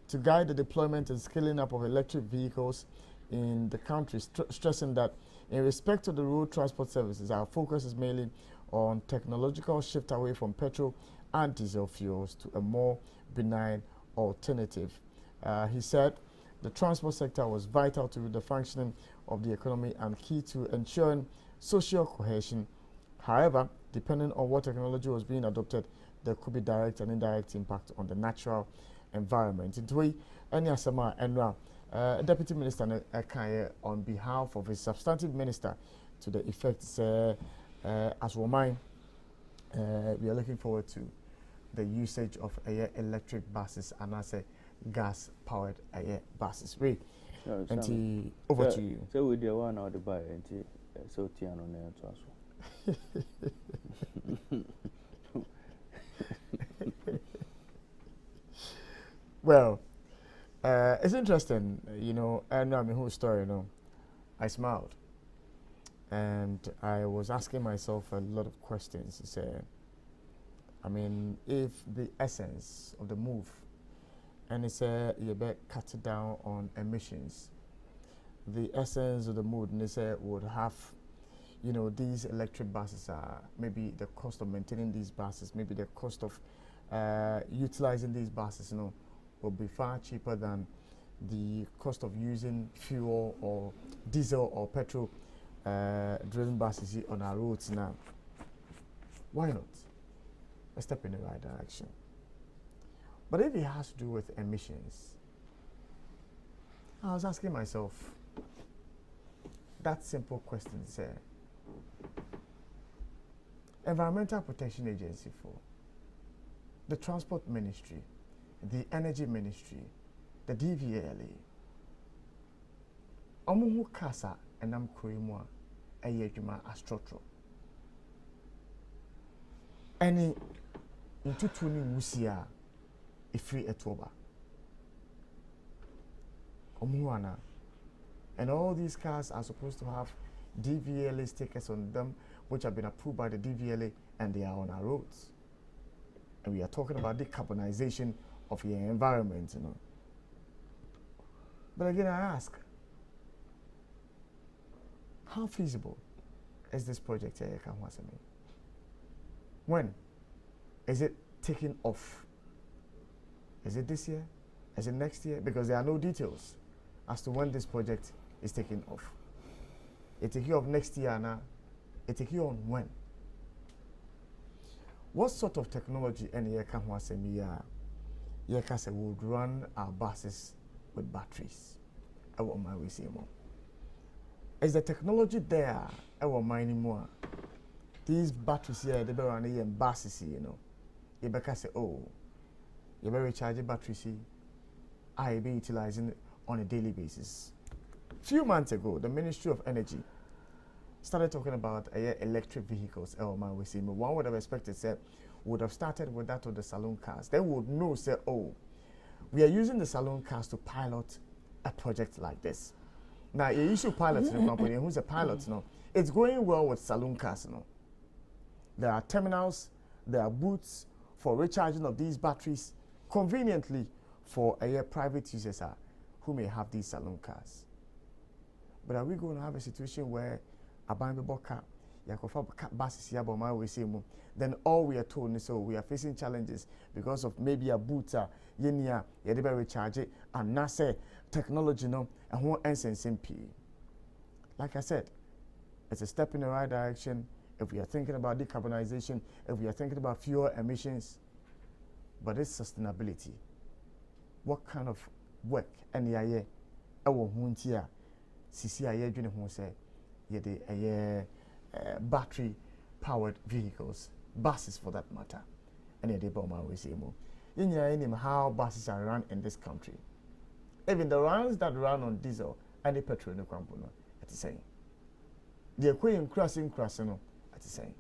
to guide the deployment and scaling up of electric vehicles in the country, stressing that in respect to the road transport services, our focus is mainly on technological shift away from petrol and diesel fuels to a more benign alternative. He said the transport sector was vital to the functioning of the economy and key to ensuring social cohesion. However, depending on what technology was being adopted, there could be direct and indirect impact on the natural environment. Into any asama enra Deputy Minister Akaye on behalf of his substantive minister to the effect as Romain, we are looking forward to the usage of electric buses and as a gas-powered buses. Wait, over to you. So we do one out the buy and so Tiano to us. Well, it's interesting, you know, and I mean, whole story, you know, I smiled. And I was asking myself a lot of questions. Say, I mean, if the essence of the move, and it's you better cut down on emissions, the essence of the move, and it's would have, you know, these electric buses are maybe the cost of maintaining these buses, maybe the cost of utilizing these buses, you know, will be far cheaper than the cost of using fuel or diesel or petrol driven buses on our roads now. Why not? A step in the right direction. But if it has to do with emissions, I was asking myself that simple question, say, Environmental Protection Agency for the Transport Ministry, the Energy Ministry, the DVLA, Omuhu Kasa and I'm Kurimwa, Ayejuma Astrotro. Any into tuning Musia, a free etoba. Omuana. And all these cars are supposed to have DVLA stickers on them, which have been approved by the DVLA, and they are on our roads. And we are talking about decarbonization of your environment, you know. But again, I ask, how feasible is this project here? When is it taking off? Is it this year? Is it next year? Because there are no details as to when this project is taking off. It take you off next year now. It take you on when? What sort of technology any year can one say me would run our buses with batteries? I want my way see more. Is the technology there? I want mine more. These batteries here, they be running in buses, you know. You better say, oh, you better recharge batteries. I be utilizing it on a daily basis. Few months ago, the Ministry of Energy started talking about electric vehicles. One would have expected, would have started with that of the saloon cars. They would know, oh, we are using the saloon cars to pilot a project like this. Now, you issue pilots in the company, who's a pilot, no? It's going well with saloon cars, no? There are terminals, there are booths for recharging of these batteries, conveniently for private users who may have these saloon cars. But are we going to have a situation where then all we are told is we are facing challenges because of maybe a booter, yenia, yediba recharge it, and NASA technology no, and who ends in SMP. Like I said, it's a step in the right direction if we are thinking about decarbonization, if we are thinking about fewer emissions, but it's sustainability. What kind of work any aye our huntia sisi aye dwene ho say ye battery powered vehicles, buses for that matter, and they bomb we say more. You how buses are run in this country. Even the runs that run on diesel and the petrol no company at the same. The equation crossing no at the same.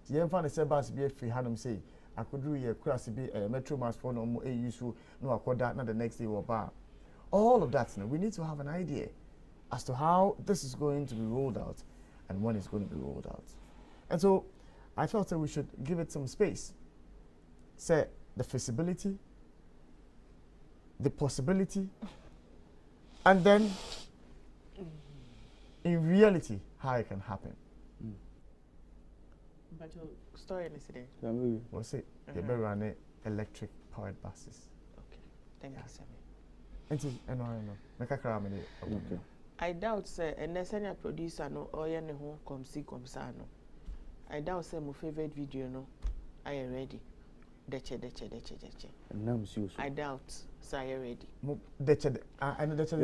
The infant say bus be free hanum say I could do a cross be a metro mass for no more useful no accord that not the next day or bar. All of that, we need to have an idea as to how this is going to be rolled out and when it's going to be rolled out. And so I felt that we should give it some space. Say the feasibility, the possibility, and then in reality how it can happen. But your story is there. What's it? They better run electric powered buses. Okay. Thank you, Sammy. Okay. I doubt say a senior producer no or any home come see come no. I doubt say my favorite video no. I am ready. Deche. I doubt say I am ready. Deche. I know deche.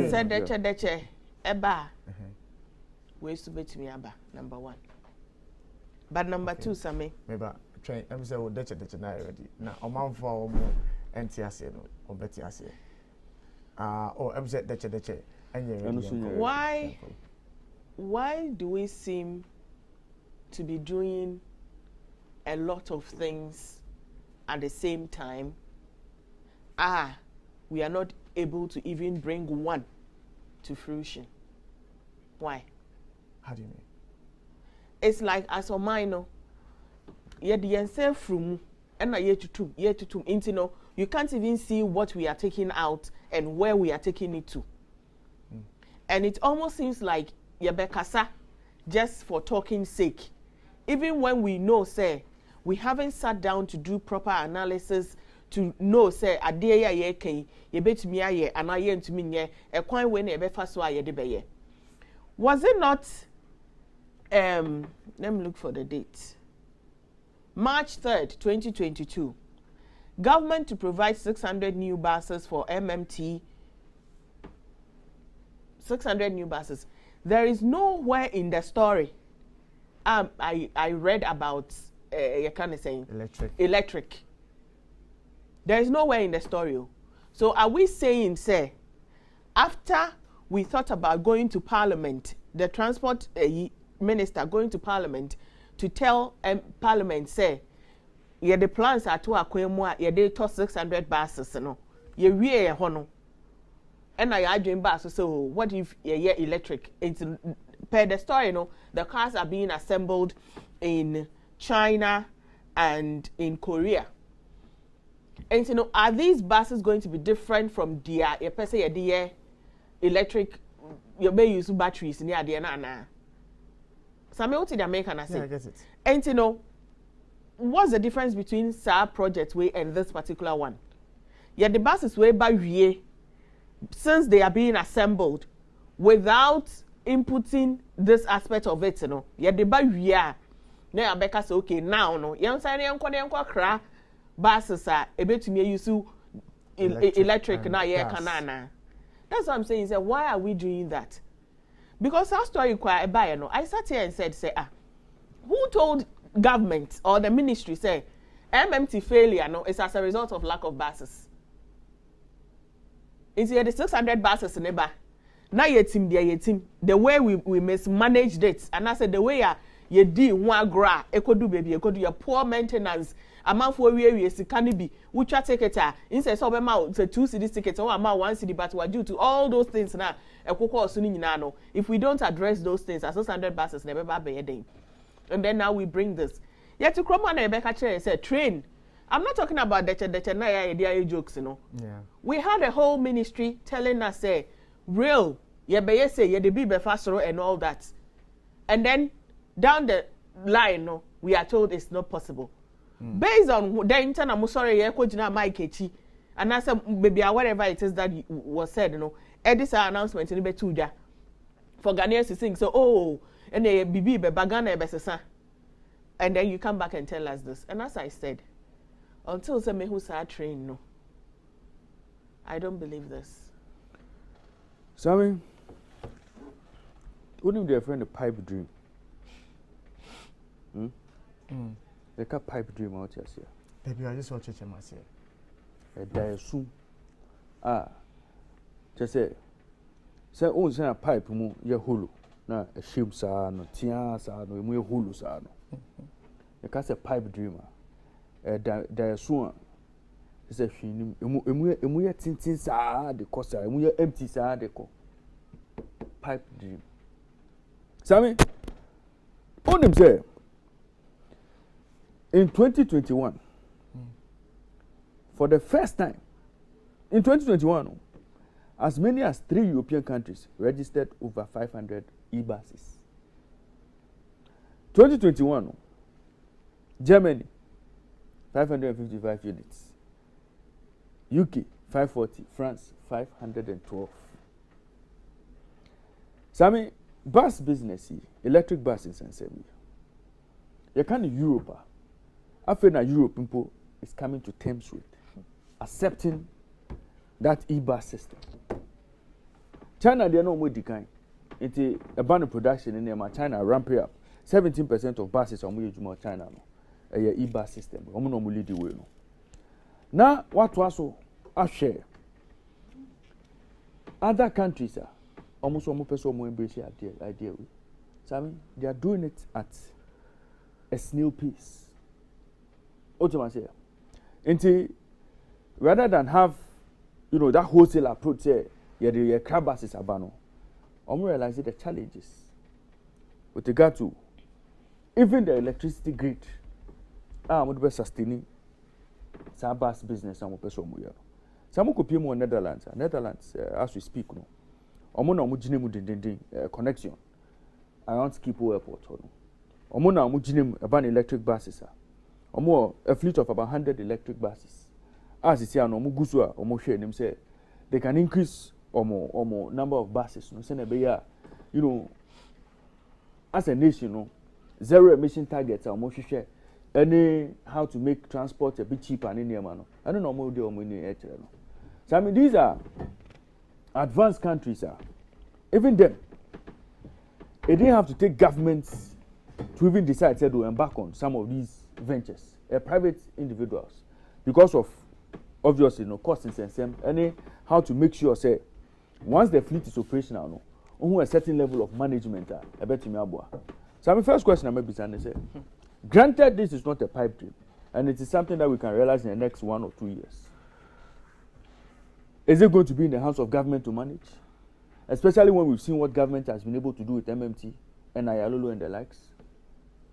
Said deche. Eba. Ways to bet me aba number 1. But number 2, Sammy. Maybe train. I'm say oh deche na ready. Na o man for NTS no o beti ase. I'm say deche. Why do we seem to be doing a lot of things at the same time we are not able to even bring one to fruition. Why? How do you mean? It's like as a minor, yet the answer from and a year to two, into no, you can't even see what we are taking out and where we are taking it to. And it almost seems like Yabekasa just for talking's sake. Even when we know, say, we haven't sat down to do proper analysis to know, say, a day ye kay, ye bet me aye, and I yen to me ye, a coin when a befa so aye de beye. Was it not, let me look for the date. March 3rd, 2022. Government to provide 600 new buses for MMT. 600 new buses. There is nowhere in the story. I read about you kind of saying electric. There is nowhere in the story. So are we saying, say, after we thought about going to Parliament, the transport minister going to Parliament to tell Parliament, say, yeah, the plans are to acquire yeah, they toss 600 buses, no, yeah, we are hono. And I dream bus, so what if yeah, electric? It's per the story, you know, the cars are being assembled in China and in Korea. And you know, are these buses going to be different from their electric? You may use batteries near the na. So what did American say? Yeah, I get it. And you know, what's the difference between SAR project way and this particular one? Yeah, the buses way by we, since they are being assembled without inputting this aspect of it, you know. Yeah, the by we are. Now Becca say okay now no. You say na kra buses are a bit to me use electric na yeah kanana. That's what I'm saying. Is why are we doing that? Because our story require a buyer. No, I sat here and said, say, who told government or the ministry say MMT failure? No, it's as a result of lack of buses. It's here the 600 buses in the bar. Now your team, dear team. The way we mismanaged it, and I said the way you did one gra, echo do baby, echo do your poor maintenance. A man for we can be which are ticket instead of amount the 2 city tickets or amount 1 city, but we're due to all those things now. If we don't address those things, as 600 buses never be a day. And then now we bring this. Yet to come on Rebecca Chair said train. I'm not talking about the jokes, you know. Yeah. We had a whole ministry telling us say real say the be faster and all that. And then down the line, no, we are told it's not possible. Based on the internal, I'm sorry, my kechi, and I said, baby, whatever it is that was said, you know, this announcement in the betuda for Ghanaians to sing. So, oh, and they be bagana besesa, and then you come back and tell us this. And as I said, until some who are trained, no, I don't believe this. Sammy, wouldn't your friend a pipe dream? They can pipe dream out here. Baby, I just watch it myself. A die soon. Just say, oh, send a pipe, your hulu. Na a ship sa no, tia sa no, mu hulu sa no. You can say pipe dreamer. A die soon. It's a shim, emu tintin sa the costa, emu empty sa the co. Pipe dream. Sammy, on him say. In 2021, for the first time, in 2021, as many as 3 European countries registered over 500 e-buses. 2021, Germany, 555 units. UK, 540. France, 512. Sammy, bus business, electric buses and semi. You can't Europe. I feel that Europe people is coming to terms with accepting that e-bus system. China, they are no more decline. It's a ban production in there. China ramping up. 17% of buses are moving to China. A e-bus system. We no more lead the way. Now, what was I share? Other countries are almost more embrace the idea. So I mean, they are doing it at a snail pace. Ultimately, rather than have you know, that wholesale approach, the crab buses are bano. I'm realizing the challenges with regard to even the electricity grid. I'm going to be sustaining some bus business. I'm going to be some could pay more Netherlands. Netherlands, as we speak, no. I'm going to connection around Schiphol Airport. I'm going to about electric buses. I'm a fleet of about 100 electric buses. As you see, I'm going to share them say they can increase or more number of buses. No, send a you know, as a nation, no, zero emission targets are more share. Any how to make transport a bit cheaper and any man. I don't know more do money. So I mean these are advanced countries. Even them, they didn't have to take governments to even decide to embark on some of these ventures. Private individuals, because of obviously costs and same. Any how to make sure say once the fleet is operational, a certain level of management. I bet you me abua. So my first question I may be saying say. Granted, this is not a pipe dream, and it is something that we can realize in the next 1 or 2 years. Is it going to be in the hands of government to manage? Especially when we've seen what government has been able to do with MMT, NILolo and the likes.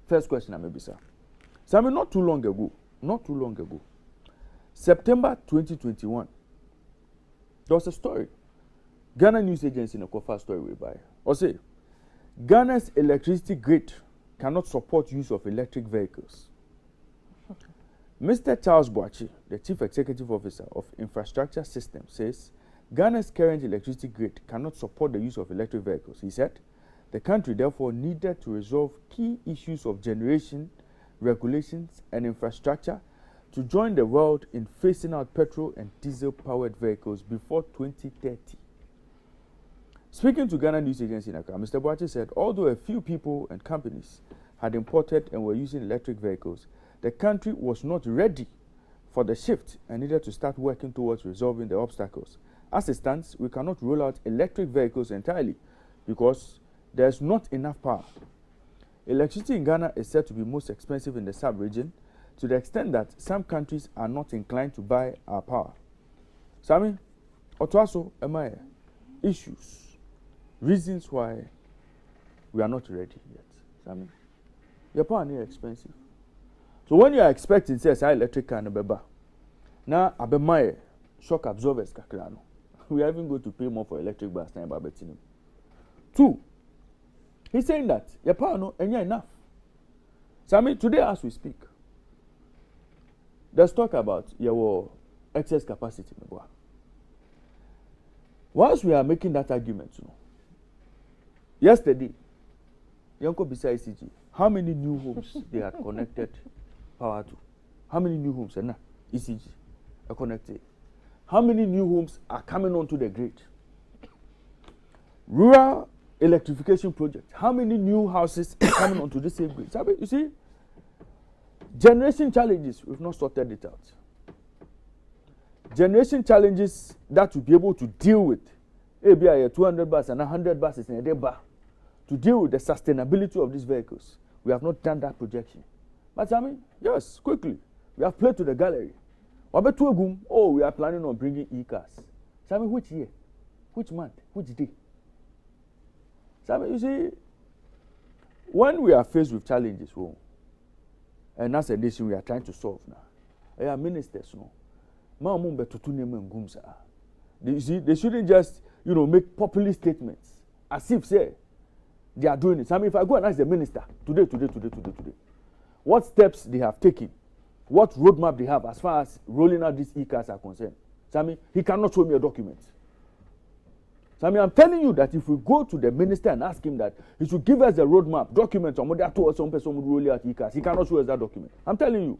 First question, I may be, sir. So I mean, not too long ago, September 2021, there was a story. Ghana News Agency in a cover story we buy. Or say, Ghana's electricity grid cannot support use of electric vehicles. Mr. Charles Boachi, the Chief Executive Officer of Infrastructure Systems, says Ghana's current electricity grid cannot support the use of electric vehicles. He said the country therefore needed to resolve key issues of generation, regulations, and infrastructure to join the world in phasing out petrol and diesel-powered vehicles before 2030. Speaking to Ghana News Agency in Accra, Mr. Boachi said, although a few people and companies had imported and were using electric vehicles, the country was not ready for the shift and needed to start working towards resolving the obstacles. As it stands, we cannot roll out electric vehicles entirely because there's not enough power. Electricity in Ghana is said to be most expensive in the sub-region to the extent that some countries are not inclined to buy our power. Sami, Otuaso, Emaya, issues. Reasons why we are not ready yet. Sami, your power is expensive. So when you are expecting, say, electric car, now abemaye shock absorbers kakrano, we are even going to pay more for electric bus than Babetino. 2, he's saying that your power no enough. Sami, today as we speak, let's talk about your excess capacity. Once we are making that argument, yesterday, Yanko beside ECG, how many new homes they are connected power to? How many new homes are ECG are connected? How many new homes are coming onto the grid? Rural electrification project. How many new houses are coming onto the same grid? You see, generation challenges, we've not sorted it out. Generation challenges that we'll be able to deal with. ABI 200 buses and 100 buses in a day bar. To deal with the sustainability of these vehicles. We have not done that projection. But I mean, yes, quickly. We have played to the gallery. Oh, we are planning on bringing e-cars. So I mean, which year? Which month? Which day? So I mean, you see, when we are faced with challenges, and as a nation we are trying to solve now, our ministers, you see, they shouldn't just, make populist statements as if, say, they are doing it. So I mean, if I go and ask the minister today, what steps they have taken, what roadmap they have as far as rolling out these e-cars are concerned, so I mean, he cannot show me a document. So I mean, I'm telling you that if we go to the minister and ask him that he should give us a roadmap, document, or some person would roll out e-cars, he cannot show us that document. I'm telling you.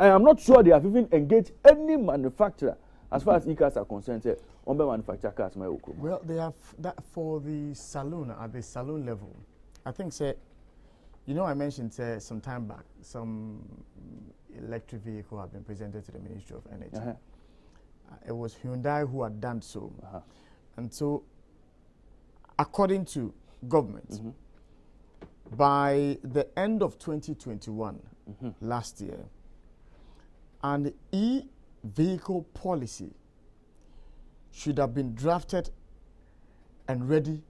I am not sure they have even engaged any manufacturer as far as e-cars are concerned. Say, manufacture cars, well, they have that for the saloon, at the saloon level. I think, say, I mentioned some time back, some electric vehicle have been presented to the Ministry of Energy. It was Hyundai who had done so. And so, according to government, by the end of 2021, last year, an e-vehicle policy should have been drafted and ready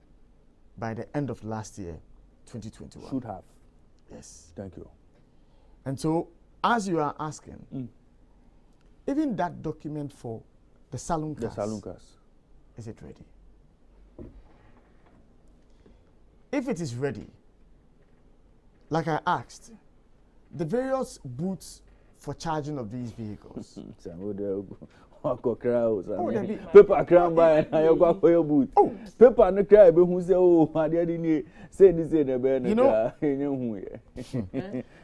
by the end of last year, 2021. Should have. Yes. Thank you. And so, as you are asking, even that document for the saloon cars, is it ready? If it is ready, like I asked, the various booths for charging of these vehicles. Paper crown by I go for your boot. Oh, paper no cry be who say oh I didn't say this in the bed. You know,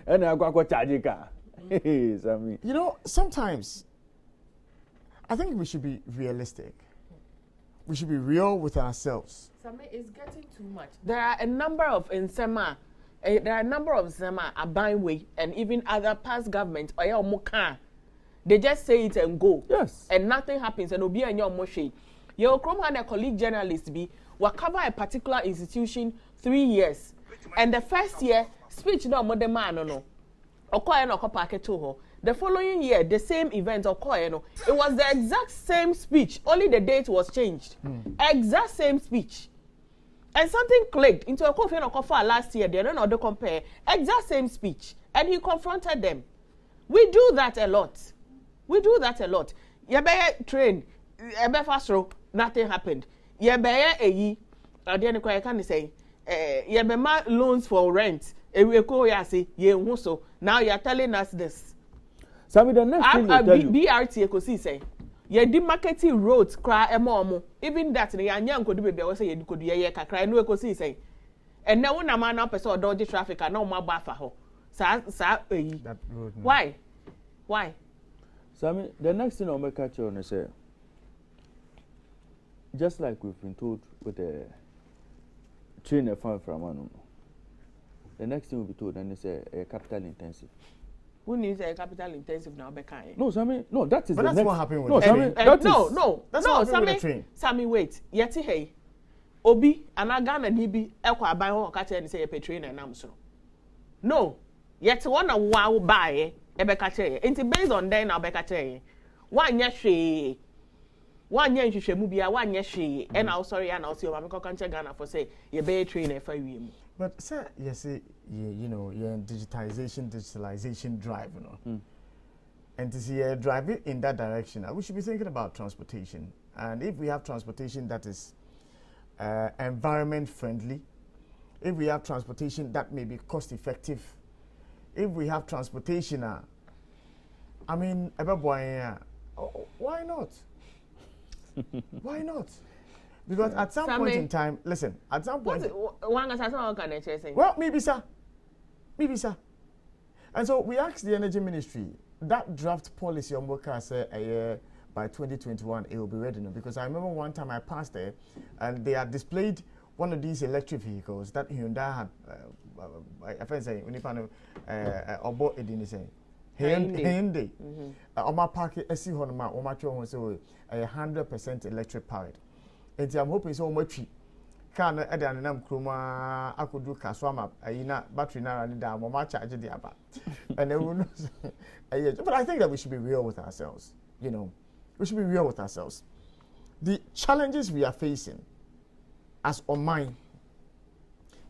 and I go charge car. You know, sometimes I think we should be realistic. We should be real with ourselves. Sami, it's getting too much. There are a number of Nsema, Abanwe, and even other past governments or Moka. They just say it and go. Yes. And nothing happens. And Obi and your Moshe. Your Chrome had a colleague journalist be will cover a particular institution 3 years. And the first year, speech no more the man no. Okoye no kopake to ho. The following year, the same event Okoye no. It was the exact same speech. Only the date was changed. Exact same speech. And something clicked into a coffee no kofa last year. They don't know to compare. Exact same speech. And he confronted them. We do that a lot. We do that a lot. Yebeye train, yebe fast road, nothing happened. Yebeye eyi, then I can say, yebe ma loans for rent. Eweko ya say ye so. Now you are telling us this. Sami the next thing they tell you. BRT ekosi say, ye di marketing roads cry emo. Even that ne anya nkodu bebe we say ye kodu ye kakra no ekosi say. And now na man na person dodge traffic and no ma ba fa ho. Sa eyi. That road. Why? Why? Sami, the next thing I'll make catch on is just like we've been told with the train a farm from one. The next thing we'll be told and it's a capital intensive. Who needs a capital intensive now? No, Sami, no, that is but the that's next. what happened with no, the Sami, train. That's what happened with the train. Sami, wait. Yeti hey. Obi, anagana nibi, ekwa abai ho kache ni say ye train and amso. No. Yeti wana wow buy ebe kache. Inti based on then now be kache. One year she. 1 year nhwehwemu bia one year she. And I'll sorry and I'll see o me kanche Ghana for say ye be train e fa wiem. But sir, you know, you're in digitalization drive, you know. And to see driving in that direction, we should be thinking about transportation. And if we have transportation that is environment friendly, if we have transportation that may be cost effective, if we have transportation, I mean, why not? Why not? Because at some point in time, listen, at some point... Well, maybe, sir. And so we asked the Energy Ministry, that draft policy on workers say by 2021 it will be ready now. Because I remember one time I passed there and they had displayed one of these electric vehicles that Hyundai had, I find saying, Obo Edini saying, Hyundai. Oma Park, Esi Honma, Oma Chon, so 100% electric powered. And I'm hoping so much. Can add nam kroma akudu kaswama ayina battery na run down mama charge the aba and then we'll but I think that we should be real with ourselves. You know, we should be real with ourselves. The challenges we are facing as on mine,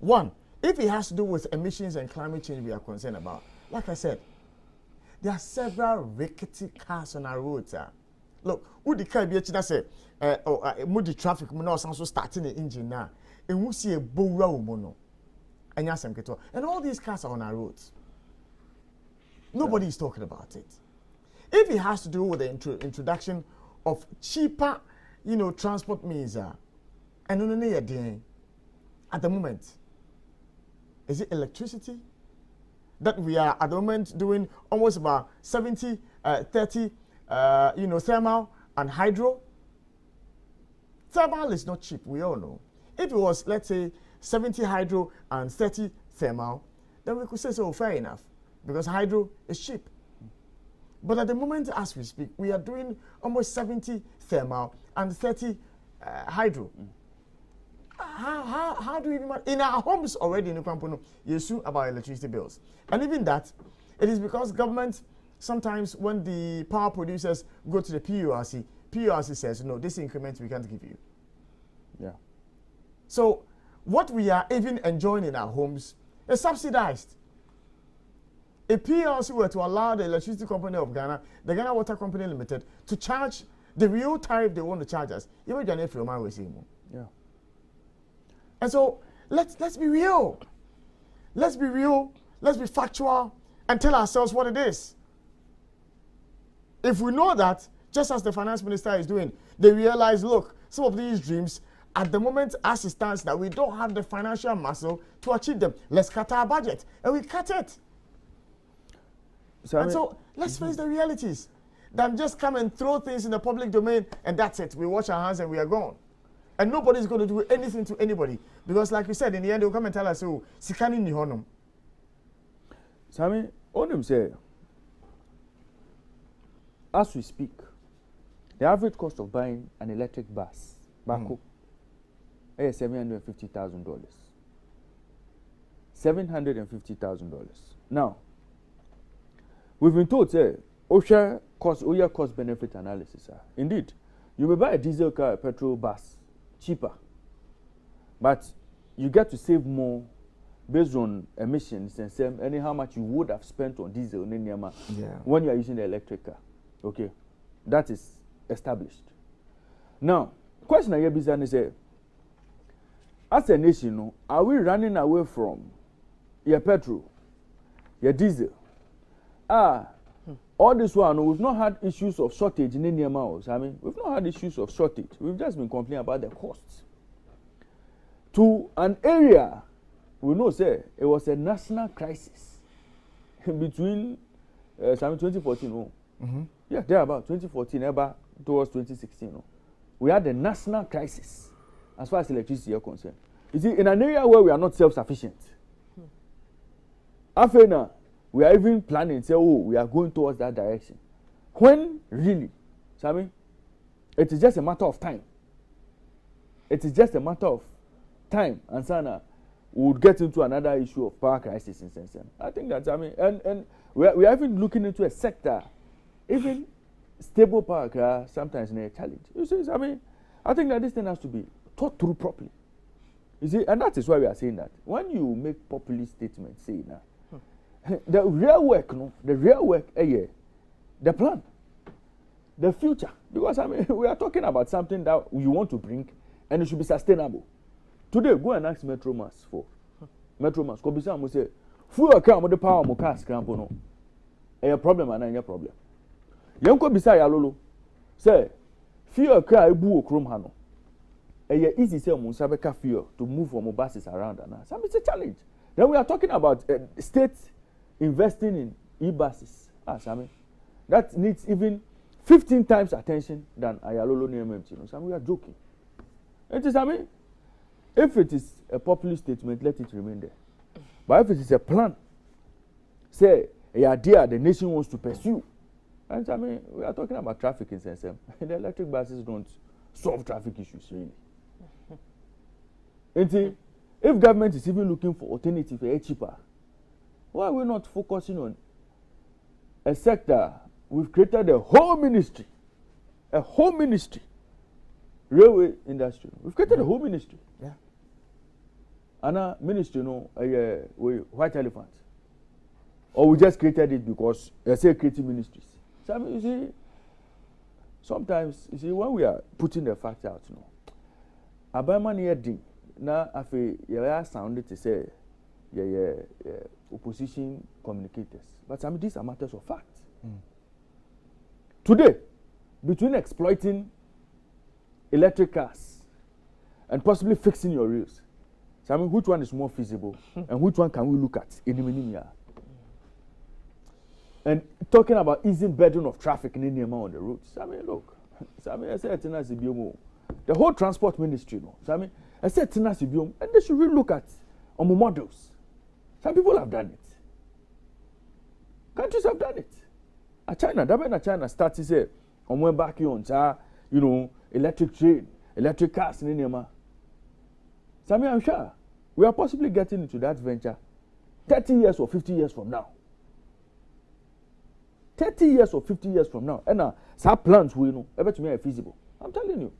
one, if it has to do with emissions and climate change we are concerned about, like I said, there are several rickety cars on our roads. Look, who the car be say mudi traffic mo na so starting the engine now. And we see a bowra mono. And all these cars are on our roads. Nobody is talking about it. If it has to do with the introduction of cheaper, you know, transport means, and at the moment, is it electricity? That we are at the moment doing almost about 70, 30, you know, thermal and hydro. Thermal is not cheap, we all know. If it was, let's say, 70 hydro and 30 thermal, then we could say, so fair enough, because hydro is cheap. But at the moment, as we speak, we are doing almost 70 thermal and 30 hydro. How do we even in our homes already in Ukwampono, you assume about electricity bills. And even that, it is because government, sometimes when the power producers go to the PRC says, no, this increment we can't give you. Yeah. So what we are even enjoying in our homes is subsidized. If PLC were to allow the Electricity Company of Ghana, the Ghana Water Company Limited, to charge the real tariff they want to charge us, you will if your man was yeah. And so let's be real. Let's be real. Let's be factual and tell ourselves what it is. If we know that, just as the finance minister is doing, they realize, look, some of these dreams, at the moment, as it stands, that we don't have the financial muscle to achieve them. Let's cut our budget, and we cut it. So let's face the realities. Than just come and throw things in the public domain, and that's it. We wash our hands and we are gone. And nobody's going to do anything to anybody. Because like you said, in the end, they'll come and tell us, oh, Sikani Nihonum. Sammy, all them say, as we speak, the average cost of buying an electric bus back home is $750,000. $750,000. Now, we've been told, say, OSHA cost benefit analysis. Indeed, you may buy a diesel car, a petrol bus, cheaper, but you get to save more based on emissions and how much you would have spent on diesel when you are using the electric car. Okay, that is established. Now, question I have is, as a nation, are we running away from your petrol, your diesel? All this one, we've not had issues of shortage in any amounts. I mean, we've not had issues of shortage. We've just been complaining about the costs. To an area, we know, say, it was a national crisis between 2014. Yeah, there about 2014, about towards 2016. We had a national crisis as far as electricity is concerned. You see, in an area where we are not self-sufficient, after now, we are even planning, say, oh, we are going towards that direction. When really, Sammy, it is just a matter of time. It is just a matter of time, and Sana we would get into another issue of power crisis in Sensen. I think that, I mean, and we are even looking into a sector, even stable power sometimes in a challenge. You see, I mean, I think that this thing has to be thought through properly. You see, and that is why we are saying that. When you make populist statements, say now, the real work, the plan, the future. Because I mean, we are talking about something that you want to bring, and it should be sustainable. Today, go and ask Metromas for Metromas. Ko bisa mo say, fuel car mo the power mo car scramble no. A problem and any problem. Yen ko bisa ya lolo. Say, fuel car ebu okrom ha no. Easy say mo sabe ka fuel to move from buses around and so it's a challenge. Then we are talking about states investing in e-buses. Sammy, that needs even 15 times attention than Ayalolo NMMT. So we are joking. It is, I mean, if it is a populist statement, let it remain there. But if it is a plan, say, a idea the nation wants to pursue, and I mean, we are talking about traffic in Sensem. The electric buses don't solve traffic issues, really. And if government is even looking for alternative for cheaper, why are we not focusing on a sector? We've created a whole ministry, railway industry. We've created a whole ministry. Yeah. And a ministry, white elephant. Or we just created it because they say creative ministries. So I mean, you see, sometimes you see when we are putting the facts out, Abaiman here ding. Now, after you sounded to say, opposition communicators. But I mean, these are matters of fact. Today, between exploiting electric cars and possibly fixing your rails, so I mean, which one is more feasible and which one can we look at in the minimum? And talking about easing burden of traffic in any amount on the roads. So I mean, look, so I mean, I said the whole transport ministry, so I mean, I said and they should really look at models. Some people have done it. Countries have done it. China starts to say, went back on, electric train, electric cars in India. So I mean, I'm sure we are possibly getting into that venture 30 years or 50 years from now. 30 years or 50 years from now, and some plans we know, everything is feasible. I'm telling you.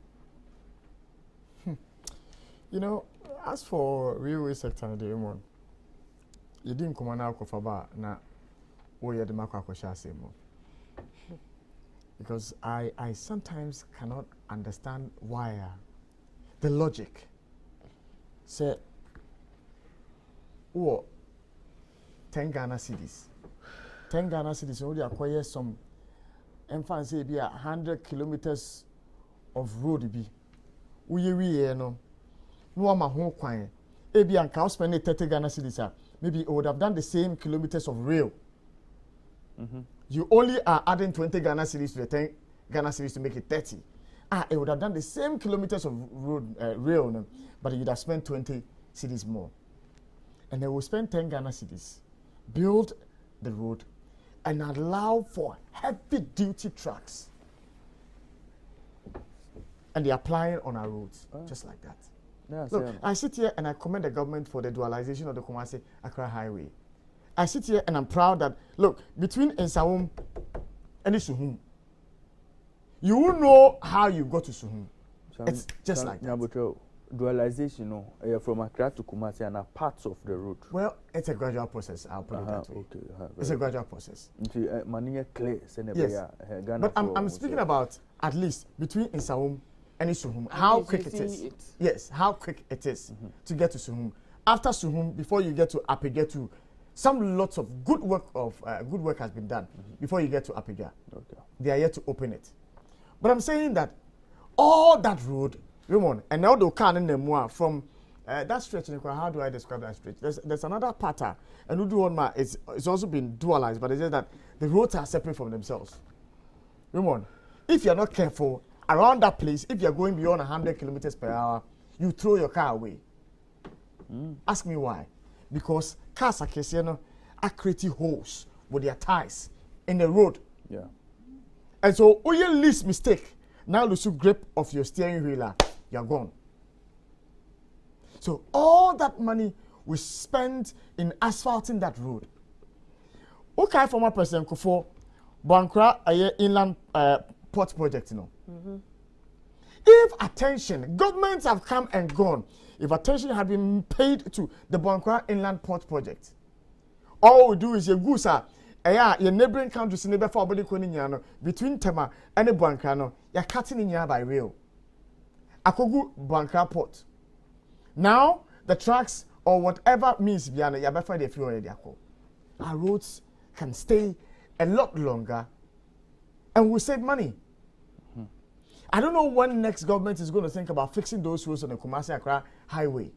You know, as for railway sector, you didn't come on out of about now. Where the macro because I sometimes cannot understand why the logic say 10 Ghana cities 10 Ghana cities only acquire some and say be 100 kilometers of road be we no ama ho kwan e be anka spend 30 Ghana cities maybe it would have done the same kilometers of rail. You only are adding 20 Ghana cedis to the 10 Ghana cedis to make it 30. It would have done the same kilometers of road rail, no? But you'd have spent 20 cedis more. And they will spend 10 Ghana cedis, build the road, and allow for heavy duty trucks. And they're applying on our roads, just like that. Yeah, Look, I sit here and I commend the government for the dualization of the Kumasi-Accra Highway. I sit here and I'm proud that, look, between Nsawam and Suhum, you will know how you got to Suhum. It's just like that. Dualization, from Accra to Kumasi and parts of the route. Well, it's a gradual process, I'll put it that way. Okay, it's a gradual process. Yes. But I'm speaking about at least between Nsawam and Suhum, how quick it is. Yes, how quick it is to get to Suhum. After Suhum, before you get to Apigetu, some lots of good work has been done before you get to Apija. Okay. They are yet to open it. But I'm saying that all that road, Raymond, and now the car in the from that stretch, how do I describe that stretch? There's another pattern, and it's also been dualized, but it's just that the roads are separate from themselves. Raymond, if you're not careful around that place, if you're going beyond 100 kilometers per hour, you throw your car away. Ask me why. Because cars are creating holes with their tires in the road. Yeah. And so, your least mistake, now lose grip of your steering wheel, you're gone. So, all that money we spend in asphalting that road. Okay, former President Kufo, Bankra, inland port project, If attention, governments have come and gone. If attention had been paid to the Bankra Inland Port Project, all we do is your goods your neighboring countries in the before between Tema and the Bankra, you're cutting in by rail. Akogu Bankra Port. Now, the trucks or whatever means beyond your before they feel already. Our roads can stay a lot longer and we save money. I don't know when next government is going to think about fixing those roads on the Kumasi-Accra Highway.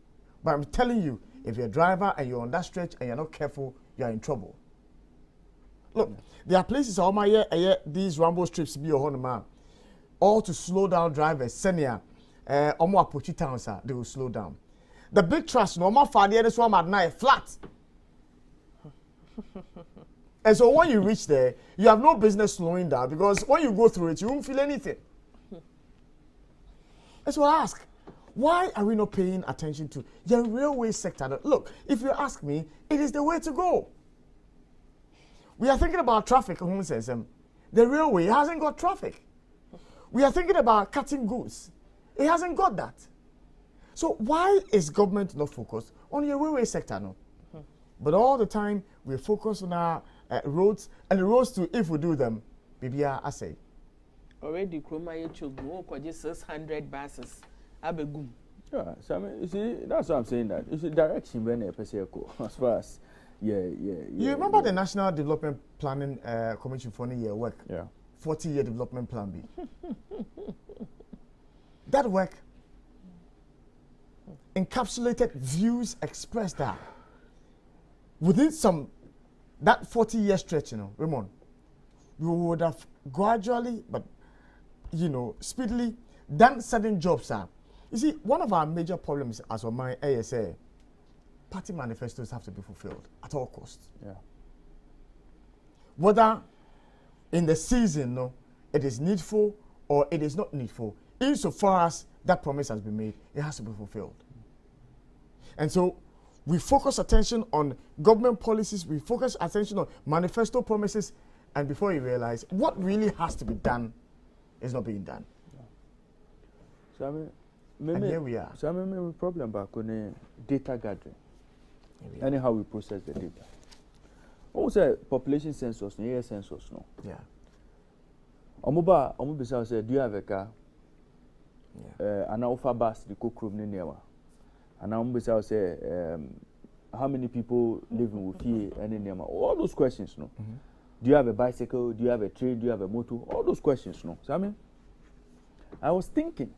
But I'm telling you, if you're a driver and you're on that stretch and you're not careful, you're in trouble. Look, there are places all my year these Rambo strips be all to slow down drivers. Senior, Omo Apochi towns, they will slow down. The big trucks, normal for the other one at night, flat. And so when you reach there, you have no business slowing down because when you go through it, you won't feel anything. So I ask, why are we not paying attention to the railway sector? Look, if you ask me, it is the way to go. We are thinking about traffic. The railway hasn't got traffic. We are thinking about cutting goods. It hasn't got that. So why is government not focused on the railway sector? No? But all the time, we focus on our roads, and the roads too, if we do them, BBR, I say. Already, Kroma Yechogu, just 600 buses. Abegum. Yeah, so I mean, you see, that's what I'm saying. That you see, direction when a PSECO as far as You remember the National Development Planning Commission for year work? Yeah. 40-year development plan B. That work encapsulated views expressed that within that 40-year stretch, Raymond, we would have gradually, but speedily done certain jobs. You see, one of our major problems as of my ASA, party manifestos have to be fulfilled at all costs. Yeah. Whether in the season, it is needful or it is not needful, insofar as that promise has been made, it has to be fulfilled. And so we focus attention on government policies, we focus attention on manifesto promises, And before you realize, what really has to be done is not being done. So I mean, and here we are. So I mean, problem back on data gathering. Anyhow, we process the data. Also, population census, year census, no. Yeah. Omuba say, do you have a car? Yeah. An alpha bus, the cook room in Newa. And Omuba say, how many people living with you and in Nema? All those questions, no. Do you have a bicycle? Do you have a train? Do you have a motor? All those questions, no. So I mean, I was thinking.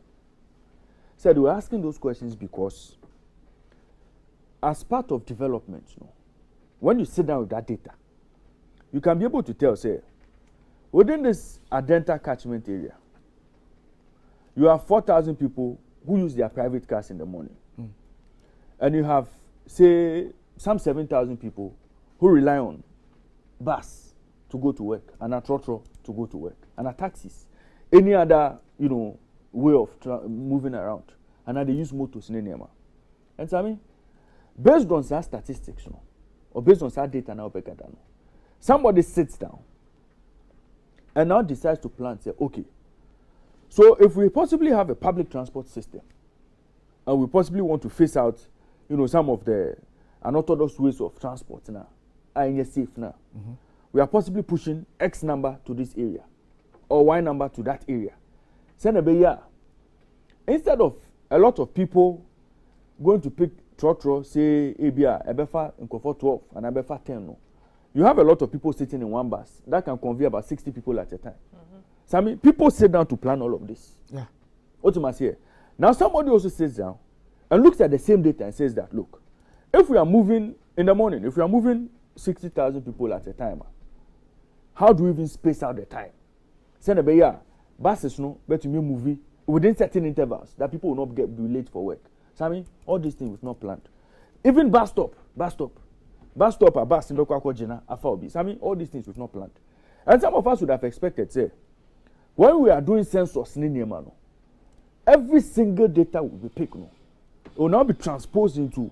Said we're asking those questions because, as part of development, no, when you sit down with that data, you can be able to tell, say, within this Adenta catchment area, you have 4,000 people who use their private cars in the morning. And you have, say, some 7,000 people who rely on bus to go to work, and a trotro to go to work, and a taxis. Any other, way of moving around. And now they use motors in Nema. And so I mean, based on that statistics, or based on that data now, somebody sits down and now decides to plan, say, okay, so if we possibly have a public transport system and we possibly want to phase out, some of the unorthodox ways of transport now, and safe now, we are possibly pushing X number to this area or Y number to that area. Instead of a lot of people going to pick trotro, say ABA, Ebefa, and 12 and Ebefa 10, no. You have a lot of people sitting in one bus that can convey about 60 people at a time. So I mean, people sit down to plan all of this. Yeah. What you must hear. Now somebody also sits down and looks at the same data and says that, look, if we are moving in the morning, if we are moving 60,000 people at a time, how do we even space out the time? Send a bear, buses, no, but you movie within certain intervals that people will not be late for work. So I mean, all these things was not planned. Even bus stop, a bus in Lokako Jena, Afaobi. So I mean, all these things was not planned. And some of us would have expected, say, when we are doing census in Niemano, every single data will be picked, no. It will now be transposed into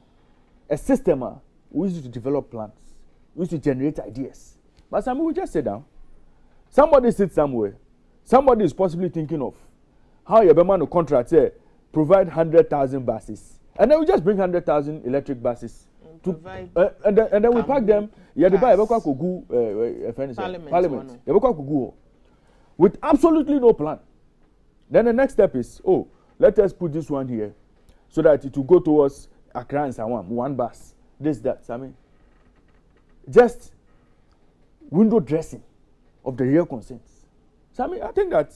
a system we use to develop plans, we use to generate ideas. But I mean, we just sit down. Somebody sits somewhere. Somebody is possibly thinking of how your man contract say provide 100,000 buses, and then we just bring 100,000 electric buses to provide, and then we pack them. Yeah, they buy Parliament. With absolutely no plan. Then the next step is, let us put this one here, so that it will go towards Accra and Sawam, one bus. This, that. So I mean, just window dressing of the real concerns. So I mean, I think that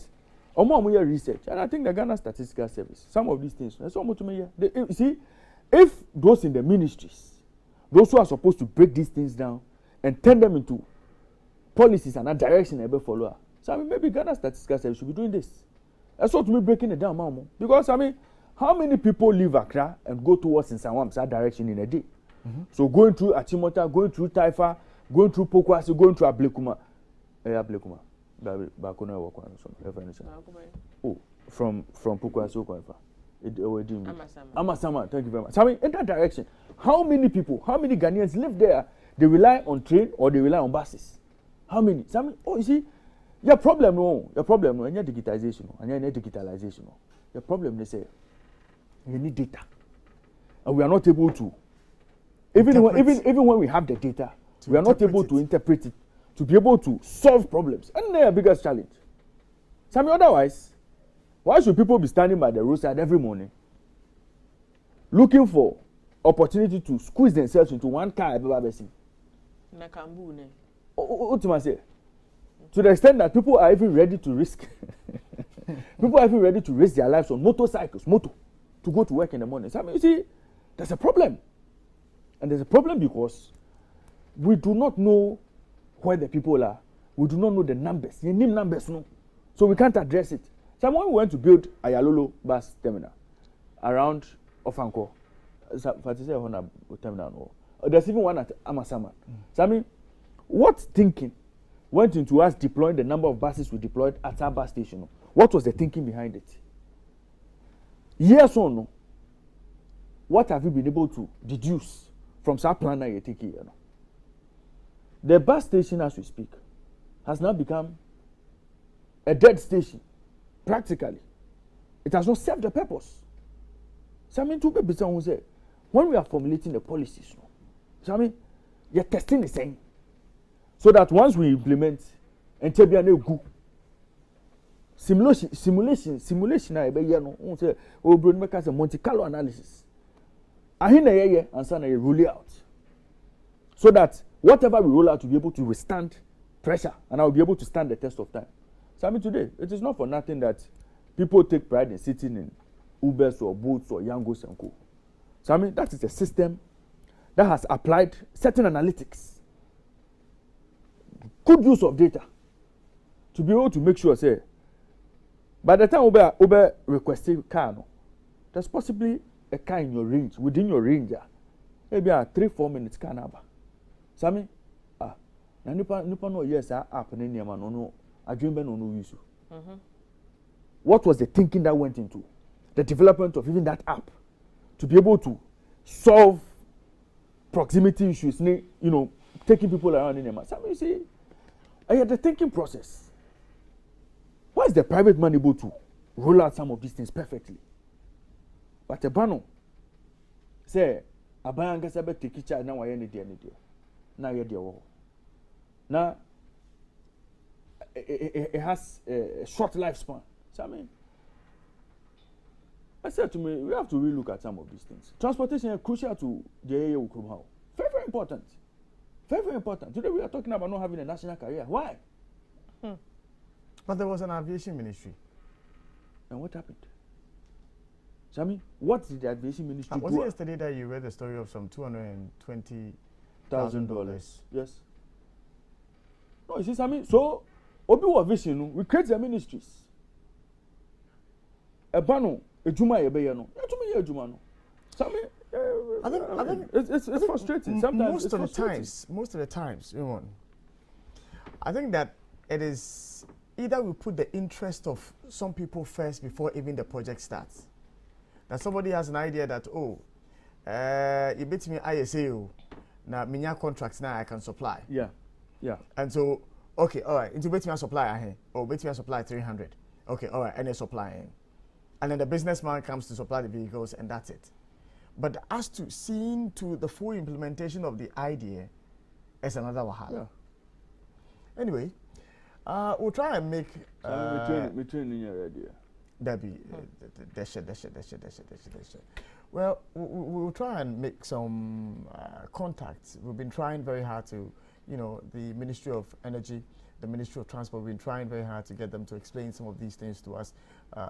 Omo research, and I think the Ghana Statistical Service, some of these things, that's almost to me. You see, if those in the ministries, those who are supposed to break these things down and turn them into policies and a direction ever follow, so I mean, maybe Ghana Statistical Service should be doing this. That's what to me breaking it down, Mamo. Because I mean, how many people leave Accra and go towards Nsawam that direction in a day? So going through Achimota, going through Taifa, going through Pokwasi, going through Ablekuma. From Pukwasi, Amasama, thank you very much. So I mean, in that direction, how many people, how many Ghanaians live there? They rely on train or they rely on buses. How many? So I mean, you see, your problem, and your digitization, and your digitalization. Your problem, they say, you need data, and we are not able to. Even when we have the data, we are not able to interpret it, to be able to solve problems. And their biggest challenge. So I mean, otherwise, why should people be standing by the roadside every morning looking for opportunity to squeeze themselves into one car ever seen? Ultimately, to the extent that people are even ready to risk their lives on motorcycles, to go to work in the morning. So I mean, you see, there's a problem. And there's a problem because we do not know where the people are. We do not know the numbers. You name numbers, no. So we can't address it. So when we went to build Ayalolo bus terminal around Ofanko, there's even one at Amasama. So I mean, what thinking went into us deploying the number of buses we deployed at our bus station? What was the thinking behind it? Yes or no? What have you been able to deduce from that plan that you're taking? The bus station, as we speak, has now become a dead station, practically. It has not served the purpose. So I mean, to be someone say, when we are formulating the policies, so I mean, you're testing the same, so that once we implement, and tell you good simulation. I be no, say, oh, bro, make us a Monte Carlo analysis. I hear and say you roll it out, so that whatever we roll out to be able to withstand pressure, and I will be able to stand the test of time. So I mean, today it is not for nothing that people take pride in sitting in Ubers or boats or Yangos and co. So I mean, that is a system that has applied certain analytics, good use of data, to be able to make sure, say, by the time Uber requesting car, no, there's possibly a car in your range, within your range, maybe a 3-4 minutes car number. So I mean, na nipa no yes app na niam no adwembe no use. What was the thinking that went into the development of even that app to be able to solve proximity issues, taking people around in them? So you see, I had the thinking process. Why is the private man able to roll out some of these things perfectly? But the bano say, Abayanga sabe take charge now. Why now you're there. Now it has a short lifespan. So I mean, I said to me, we have to really look at some of these things. Transportation is crucial to the area we come out. Very, very important. Very, very important. Today we are talking about not having a national career. Why? But there was an aviation ministry. And what happened? So I mean, what did the aviation ministry do? Was it yesterday that you read the story of some $220,000? Yes. No, you see, I mean, so Obi wa vision, we create the ministries. Ebano, ejuma yebe no. Ejuma no. So I mean, I think it's frustrating. Sometimes most of the times, I think that it is either we put the interest of some people first before even the project starts. That somebody has an idea that you bet me ISA now minya contracts now I can supply. Yeah. And so okay, all right, into bet me a supply here. Oh, bet me a supply 300. Okay, all right, and a supply. And then the businessman comes to supply the vehicles, and that's it. But as to seeing to the full implementation of the idea is another wahala. Yeah. Anyway, we'll try and make between your idea. Debbie, well, we'll try and make some contacts. We've been trying very hard to, the Ministry of Energy, the Ministry of Transport, we've been trying very hard to get them to explain some of these things to us.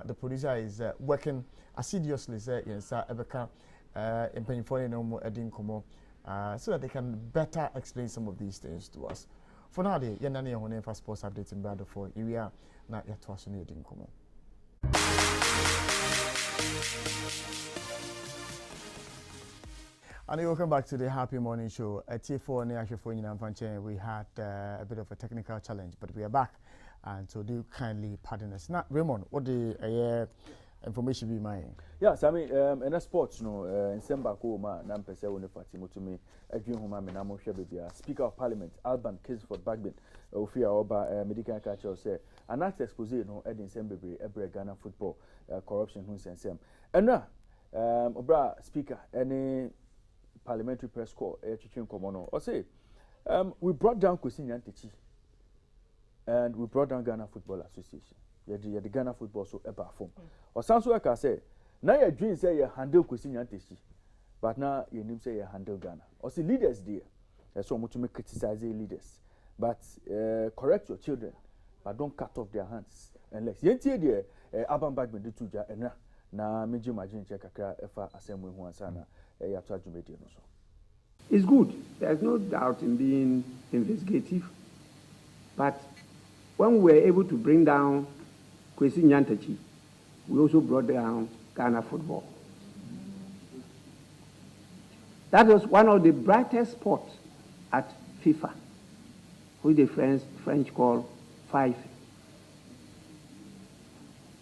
The producer is working assiduously, so that they can better explain some of these things to us. For now, the Yanani sports updates in Brother for Iria, not yet to us. And welcome back to the Happy Morning Show. At T4 we had a bit of a technical challenge, but we are back, and so do kindly pardon us. Now, Raymond, what the information be mine? Yes, I mean, in sports, in Sembako, Nampesa, when the Fatimo to me, Edwin Homa, Menamo Shabia, Speaker of Parliament, Alban Kingsford Bagbin, Ofia Oba, medical catcher, say, an act expose, Edin Sembebre, Ebre Ghana football, corruption, who sends them. And now, Obra, Speaker, any parliamentary press corps, Komono, or say, we brought down Kwesi Nyantakyi, and we brought down Ghana Football Association. You the Ghana Football so ever form. Or sounds like I say, now your dream say you handle Kwesi Nyantakyi, but now your name say you handle Ghana. Or see leaders there, that's what to criticize the leaders, but correct your children, but don't cut off their hands. Unless yentie there, Alban Bagbin do tuja and na meji imagine check akra efa assembly hu ansana ya to adwumedi no so. It's good. There's no doubt in being investigative. But when we were able to bring down Kwesi Nyantakyi, we also brought down Ghana football. That was one of the brightest spots at FIFA, which the French call Five.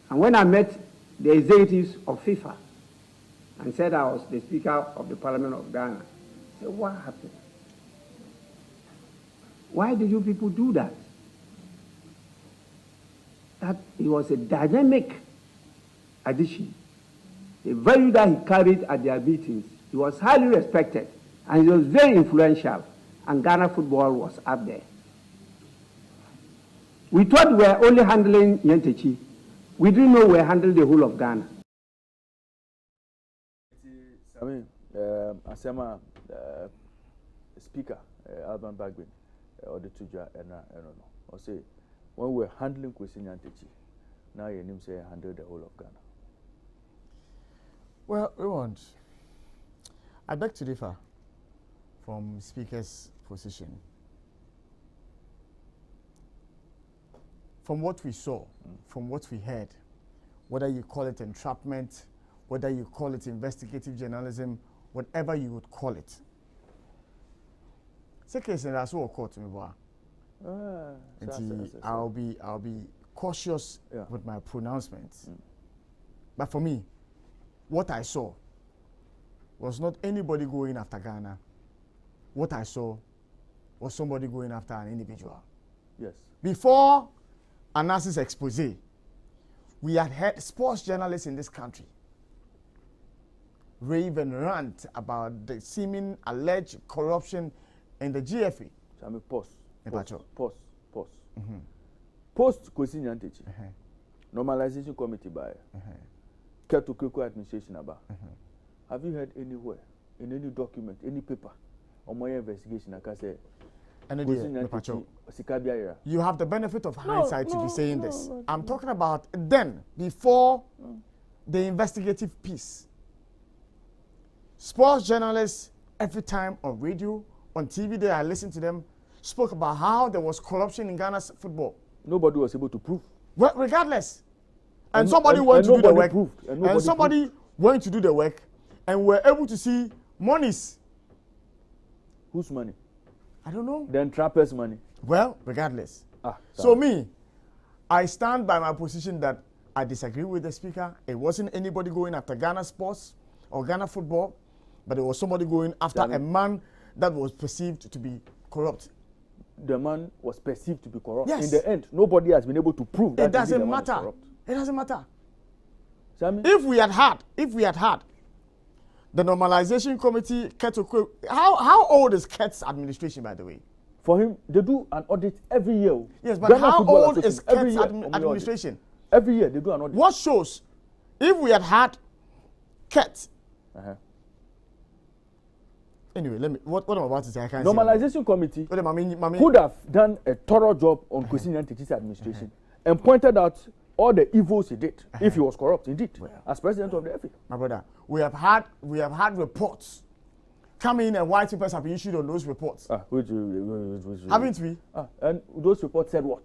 And when I met the executives of FIFA and said I was the Speaker of the Parliament of Ghana, I said, what happened? Why do you people do that? that he was a dynamic addition. The value that he carried at their meetings, he was highly respected, and he was very influential, and Ghana football was up there. We thought we were only handling Nyantechi. We didn't know we were handling the whole of Ghana. I mean, Asema speaker, Alban Bagbin, or the Tuja, and I don't know. Or say, when we're handling Kwesi Nyantechi, now your name say handle the whole of Ghana. Well, we want. I beg to differ from Speaker's position. From what we saw, from what we heard, whether you call it entrapment, whether you call it investigative journalism, whatever you would call it. Second, that's what court me boy. I'll be cautious with my pronouncements. But for me, what I saw was not anybody going after Ghana. What I saw was somebody going after an individual. Yes. Before Anas's expose, we had heard sports journalists in this country rave and rant about the seeming alleged corruption in the GFA. So I mean, pause. Mm-hmm. Post Kwesi Nyantechi. Normalization committee by Ketu Keko administration about. Have you heard anywhere, in any document, any paper, on my investigation, I can say, you have the benefit of hindsight to be saying this. I'm talking about then, before the investigative piece. Sports journalists, every time on radio, on TV, there I listened to them, spoke about how there was corruption in Ghana's football. Nobody was able to prove. Well, regardless. And somebody went to do the work. And somebody went to do the work and were able to see monies. Whose money? I don't know. The entrappers' money. Well, regardless. So me, I stand by my position that I disagree with the speaker. It wasn't anybody going after Ghana sports or Ghana football, but it was somebody going after a man that was perceived to be corrupt. The man was perceived to be corrupt. Yes. In the end, nobody has been able to prove that. It doesn't matter. It doesn't matter. Sammy? If we had had the normalization committee, how old is Ket's administration, by the way? For him, they do an audit every year. Yes, but how old is Ket's administration? Every year they do an audit. What shows? If we had Ket. Anyway, what I'm about to say, I can't normalization committee could have done a thorough job on Kwesi Nyantechi's administration and pointed out all the evils he did if he was corrupt, indeed, as president of the FA. My brother, we have had reports coming and white papers have been issued on those reports. Which haven't we? And those reports said what?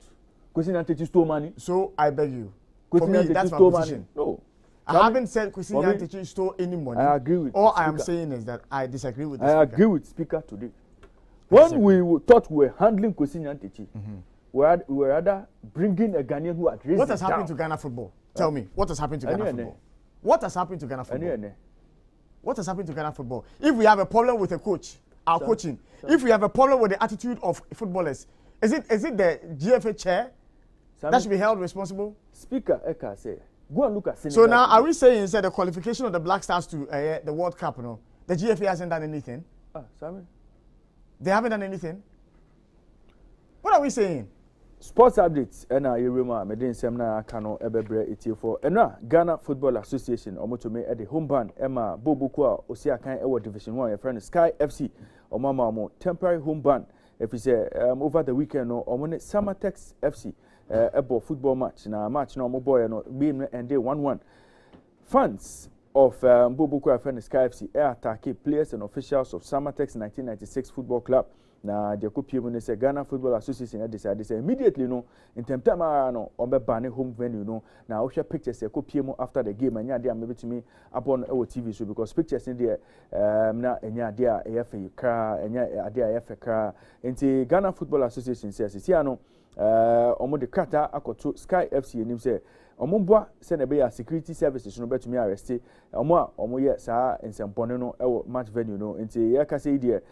Kwesi Nyantechi stole money. So I beg you. For me, that's my position. No. I haven't said Kwesi Nyantechi stole any money. I agree with all I am saying is that I disagree with the speaker. I agree with speaker today. When we thought we were handling Kwesi Nyantechi, we were rather bringing a Ghanaian who had raised. What has happened to Ghana football? Tell me. What has happened to Ghana football? What has happened to Ghana football? What has happened to Ghana football? If we have a problem with a coach, our coaching, if we have a problem with the attitude of footballers, is it the GFA chair that should be held responsible? Speaker Eka say, go and look at Senegal. So now, are we saying instead the qualification of the Black Stars to the World Cup, the GFA hasn't done anything? Sammy. They haven't done anything? What are we saying? Sports updates and Yerima Medin Semna Kano Ebebre ET4 and Ghana Football Association Omotome at the home band Emma Bobukwa Osiakan Ewa Division 1 your friend Sky FC Omama temporary home band if you say over the weekend or Omone Summertex FC ebo football match na match no boy no being and day 1-1 fans of Bobukwa friend Sky FC attack players and officials of Summertex 1996 Football Club. Na the Kopie say Ghana Football Association decided say immediately no in temtama no ombe ban home venue no na we share pictures say Kopie after the game anya dey maybe to me upon our TV so because pictures in there na anya dey efe kra anya dey efe kra enti Ghana Football Association says see no omo de krata akoto Sky FC enim say omo boa say na be security services no betumi arrest omo ye saa nsempone no e match venue no enti ye ka say there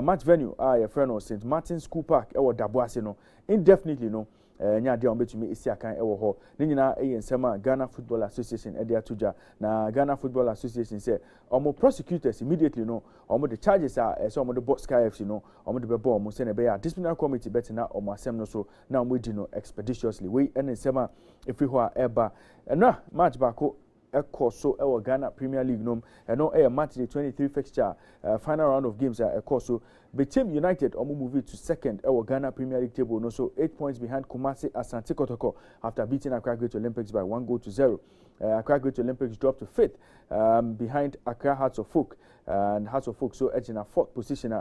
match venue your friend of St. Martin's School Park, or Dabuase, no, indefinitely, no, nya de on betumi esi akan ewo ho ne nyina nsema Ghana Football Association ede atuja na Ghana Football Association say omo prosecutors immediately no omo the charges are so omo the box Sky FC no omo the bebo omo say na be disciplinary committee betina omo asem no so na omo di no expeditiously we nsema efi ho a eba na match bako Eko so ewo Ghana Premier League nom eno match the 23 fixture final round of games Eko so Betim United omo move to second ewo Ghana Premier League table no so 8 points behind Kumasi Asante Kotoko after beating Accra Great Olympics by 1-0. Accra Great Olympics dropped to 5th behind Accra Hearts of Folk and Hearts of Folk so edge in a 4th position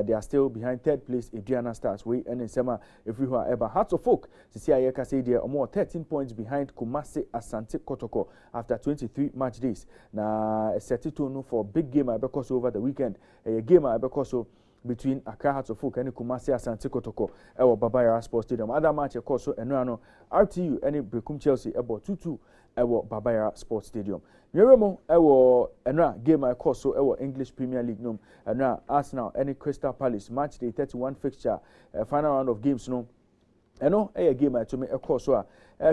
they are still behind 3rd place Adriana Stars we and in sema if we are ever Hearts of Folk see ayeka say they are more 13 points behind Kumasi Asante Kotoko after 23 match days na set it to no for big game because over the weekend a game because so between Accra Hearts of Folk and Kumasi Asante Kotoko ewo Babayara Sports Stadium other match of course so eno RTU and Bekum Chelsea about 2-2 ewo Babayara Sports Stadium Nyeremo ewo eno game of course so ewo English Premier League nom eno Arsenal and Crystal Palace match day 31 fixture final round of games no eno game to me course so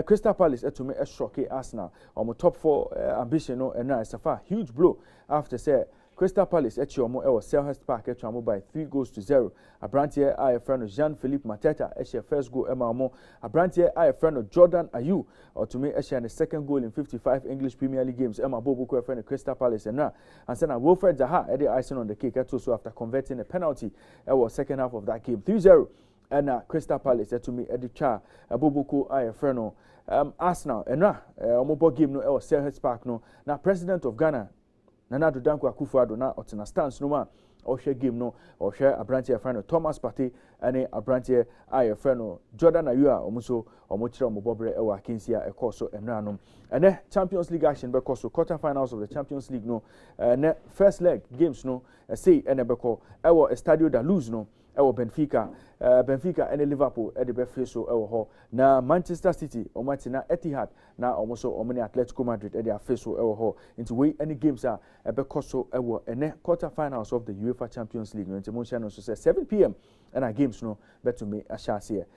Crystal Palace to me shock Arsenal on top 4 ambition no eno is a huge blow after say Crystal Palace Echiomo ewo Selhurst Park Echiomo by 3-0. Abrantie a friend of Jean-Philippe Mateta Eshe first goal Emamo. Abrantie a friend of Jordan Ayew or to me Eshe the second goal in 55 English Premier League games. Emma Bobuku a friend of Crystal Palace and then Wilfred Zaha Eddie icing on the cake also after converting a penalty ewo second half of that game 3-0. And Crystal Palace to me Eddie Cha Bobuku a friend of Arsenal and omobo game no ewo Selhurst Park no. Now President of Ghana Nana Danko Akufo-Addo na otina stance no ma ohwe game no ohwe Abrantie friend Thomas Partey ane Abrantie aye friend Jordan Ayew a omuso omokire omobobre ewa akensia ekoso enranom ene Champions League action bekoso quarter finals of the Champions League no ne first leg games no say ene beko ewo Estadio da Luz no ewo Benfica and Liverpool at the best so ewo na Manchester City omatina Etihad na omoso omani Atletico Madrid at their face so ewo into way any games are ebekoso ewo ene quarter finals of the UEFA Champions League no motion no so say 7 p.m. and our games no bet to me a chance here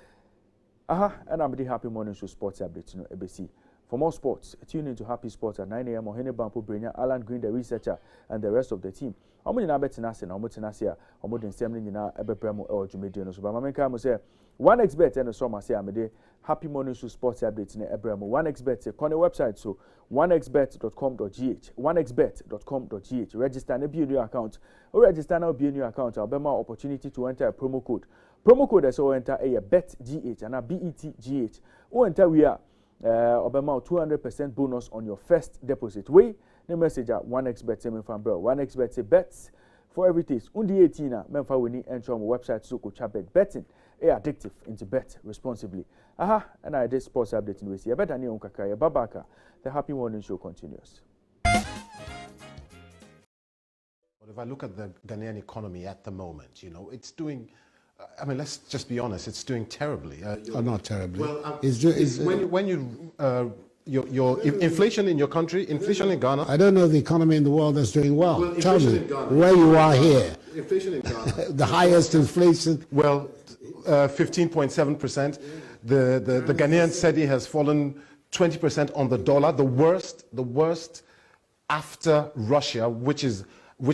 and I'm the Happy Morning Show sports update no ebesi. For more sports, tune in to Happy Sports at 9 a.m. on Henry Bampo Brenya, Alan Green, the researcher, and the rest of the team. I'm going to be tenacity, I'm going to be I'm going to be so but my can say 1xbet and so I say I'm a Happy Morning Show sports update in Ebremo 1xbet on the website so 1xbet.com.gh 1xbet.com.gh register and be a new account or register now be a new account I'll be more opportunity to enter a promo code as so enter a BETGH and a BETGH or enter we are about 200% bonus on your first deposit. We the message at 1xbet same fan bro. 1xbet say bets for every taste. Undi 18 na memfa we need enter on website so ko chabet betting addictive into bet responsibly. And I did sports update in we see better on kakaya babaka. The Happy Morning Show continues. But if I look at the Ghanaian economy at the moment, it's doing. I mean, let's just be honest. It's doing terribly. Not terribly. Well, your inflation in your country, inflation in Ghana. I don't know the economy in the world that's doing well. Tell me where you are here. Inflation in Ghana. The highest inflation. Well, 15.7%. The Ghanaian cedi has fallen 20% on the dollar. The worst after Russia, which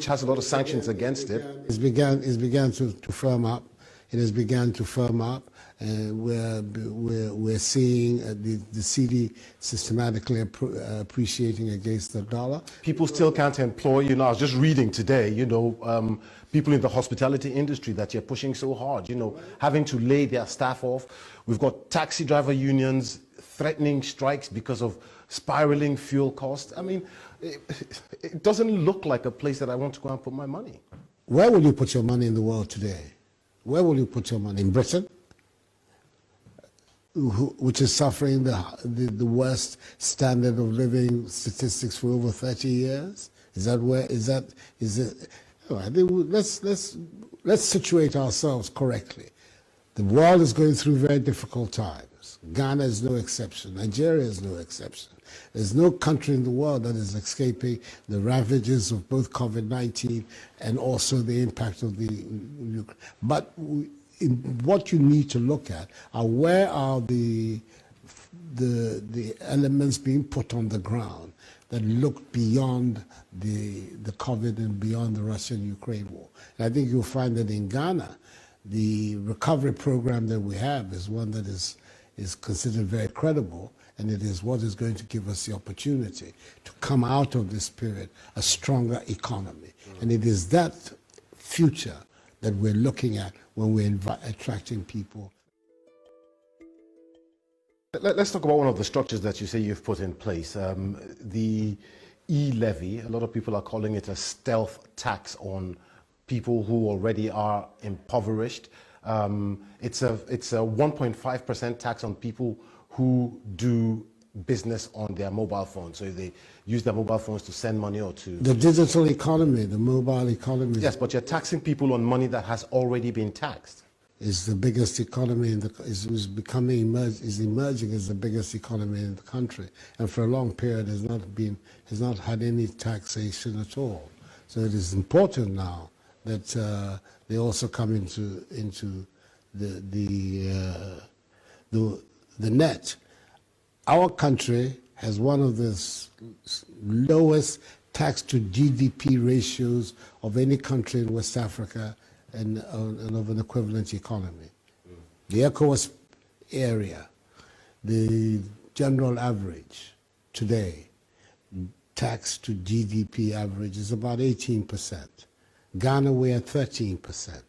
has a lot of sanctions against it. It's began to firm up. It has begun to firm up, and we're seeing the cedi systematically appreciating against the dollar. People still can't employ. I was just reading today. People in the hospitality industry that you're pushing so hard. Having to lay their staff off. We've got taxi driver unions threatening strikes because of spiraling fuel costs. I mean, it doesn't look like a place that I want to go and put my money. Where will you put your money in the world today? Where will you put your money? In Britain, which is suffering the worst standard of living statistics for over 30 years? Is it? Oh, I think let's situate ourselves correctly. The world is going through very difficult times. Ghana is no exception. Nigeria is no exception. There's no country in the world that is escaping the ravages of both COVID-19 and also the impact of the Ukraine. But what you need to look at are where are the elements being put on the ground that look beyond the COVID and beyond the Russian-Ukraine war. And I think you'll find that in Ghana, the recovery program that we have is one that is considered very credible, and it is what is going to give us the opportunity to come out of this period a stronger economy. And it is that future that we're looking at when we're attracting people. Let's talk about one of the structures that you say you've put in place. The e-levy, a lot of people are calling it a stealth tax on people who already are impoverished. It's a 1.5% tax on people who do business on their mobile phones. So they use their mobile phones to send money or to... The digital economy, the mobile economy. Yes, but you're taxing people on money that has already been taxed. Is the biggest economy in the is emerging as the biggest economy in the country, and for a long period has not had any taxation at all. So it is important now that they also come into the net. Our country has one of the lowest tax to GDP ratios of any country in West Africa and of an equivalent economy. The ECOWAS area, the general average today, tax to GDP average is about 18%. Ghana, we're at 13%.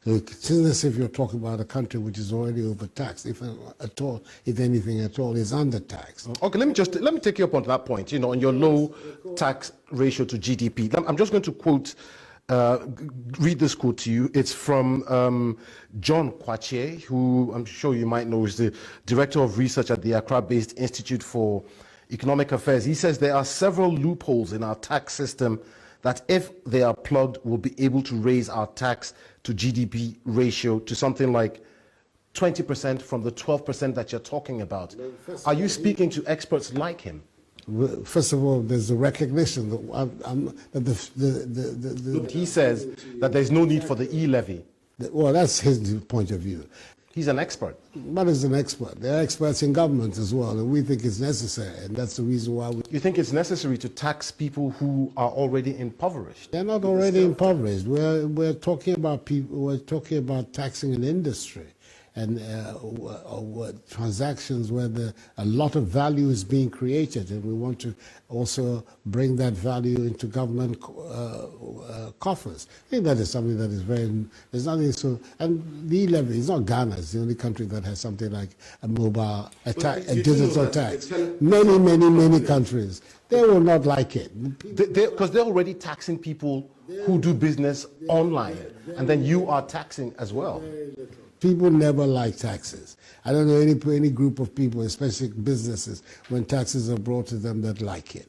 So it's as if you're talking about a country which is already overtaxed, if anything at all, is undertaxed. Okay, let me take you up on that point. You know, on your low tax ratio to GDP. I'm just going to quote. Read this quote to you. It's from John Kwache, who I'm sure you might know is the Director of Research at the Accra-based Institute for Economic Affairs. He says there are several loopholes in our tax system that, if they are plugged, will be able to raise our tax to GDP ratio to something like 20% from the 12% that you're talking about. Are you speaking to experts like him? First of all, there's a recognition that he says that there's no need for the e-levy. Well, that's his point of view. He's an expert. But he's an expert. There are experts in government as well, and we think it's necessary, and that's the reason why we... You think it's necessary to tax people who are already impoverished? They're not already impoverished. We're talking about people. We're talking about taxing an industry and transactions where a lot of value is being created, and we want to also bring that value into government coffers. I think that is something that is very, there's nothing so, and the levy, it's not Ghana, it's the only country that has something like a mobile, a digital tax. Many countries, they will not like it. Because they're already taxing people who do business online, and then you are taxing as well. People never like taxes. I don't know any group of people, especially businesses, when taxes are brought to them that like it.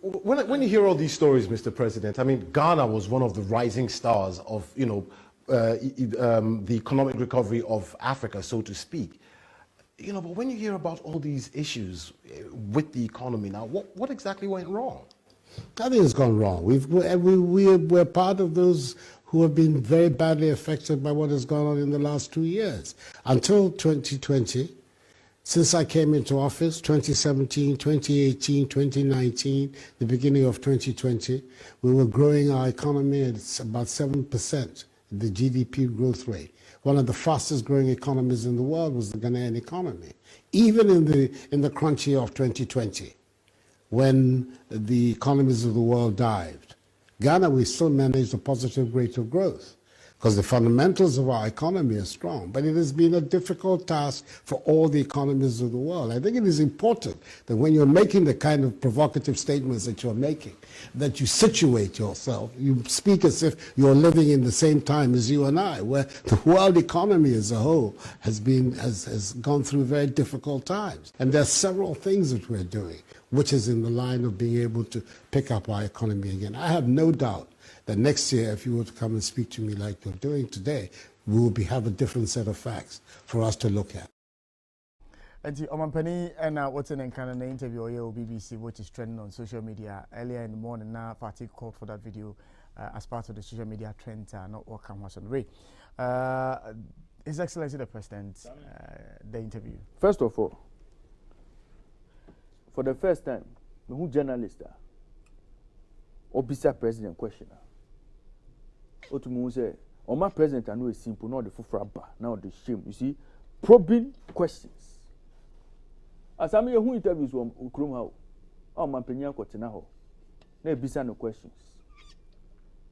When you hear all these stories, Mr. President, I mean, Ghana was one of the rising stars of, the economic recovery of Africa, so to speak. You know, but when you hear about all these issues with the economy now, what exactly went wrong? Nothing has gone wrong. We're part of those who have been very badly affected by what has gone on in the last 2 years. Until 2020, since I came into office, 2017, 2018, 2019, the beginning of 2020, we were growing our economy at about 7%, the GDP growth rate. One of the fastest growing economies in the world was the Ghanaian economy, even in the crunch year of 2020, when the economies of the world dived. Ghana, we still managed a positive rate of growth because the fundamentals of our economy are strong. But it has been a difficult task for all the economies of the world. I think it is important that when you're making the kind of provocative statements that you're making, that you situate yourself, you speak as if you're living in the same time as you and I, where the world economy as a whole has gone through very difficult times. And there are several things that we're doing, which is in the line of being able to pick up our economy again. I have no doubt that next year, if you were to come and speak to me like you're doing today, we will have a different set of facts for us to look at. And Omampani and what's in kind of interview here on BBC, which is trending on social media earlier in the morning. Now, party called for that video as part of the social media trend. Not what comes on the way. His Excellency the President, the interview. First of all, for the first time, who journalist obisa president question. Otumu say, my president I know is simple, not the fufraba, now the shame. You see, probing questions. As I mean, who interviews Ukrum how? Oh, my penya kotina ho. Na bisa no questions.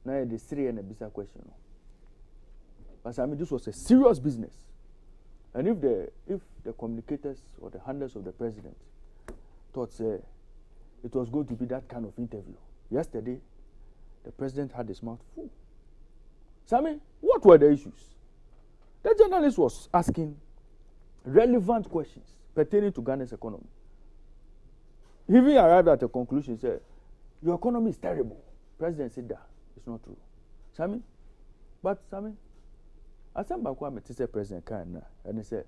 Na the three and bisa question. As I mean, this was a serious business. And if the communicators or the handlers of the president thought it was going to be that kind of interview, yesterday the president had his mouth full. Sammy, what were the issues? The journalist was asking relevant questions pertaining to Ghana's economy. He even arrived at a conclusion, said, your economy is terrible. President said that. It's not true. Sammy, I said, President Khan, and he said,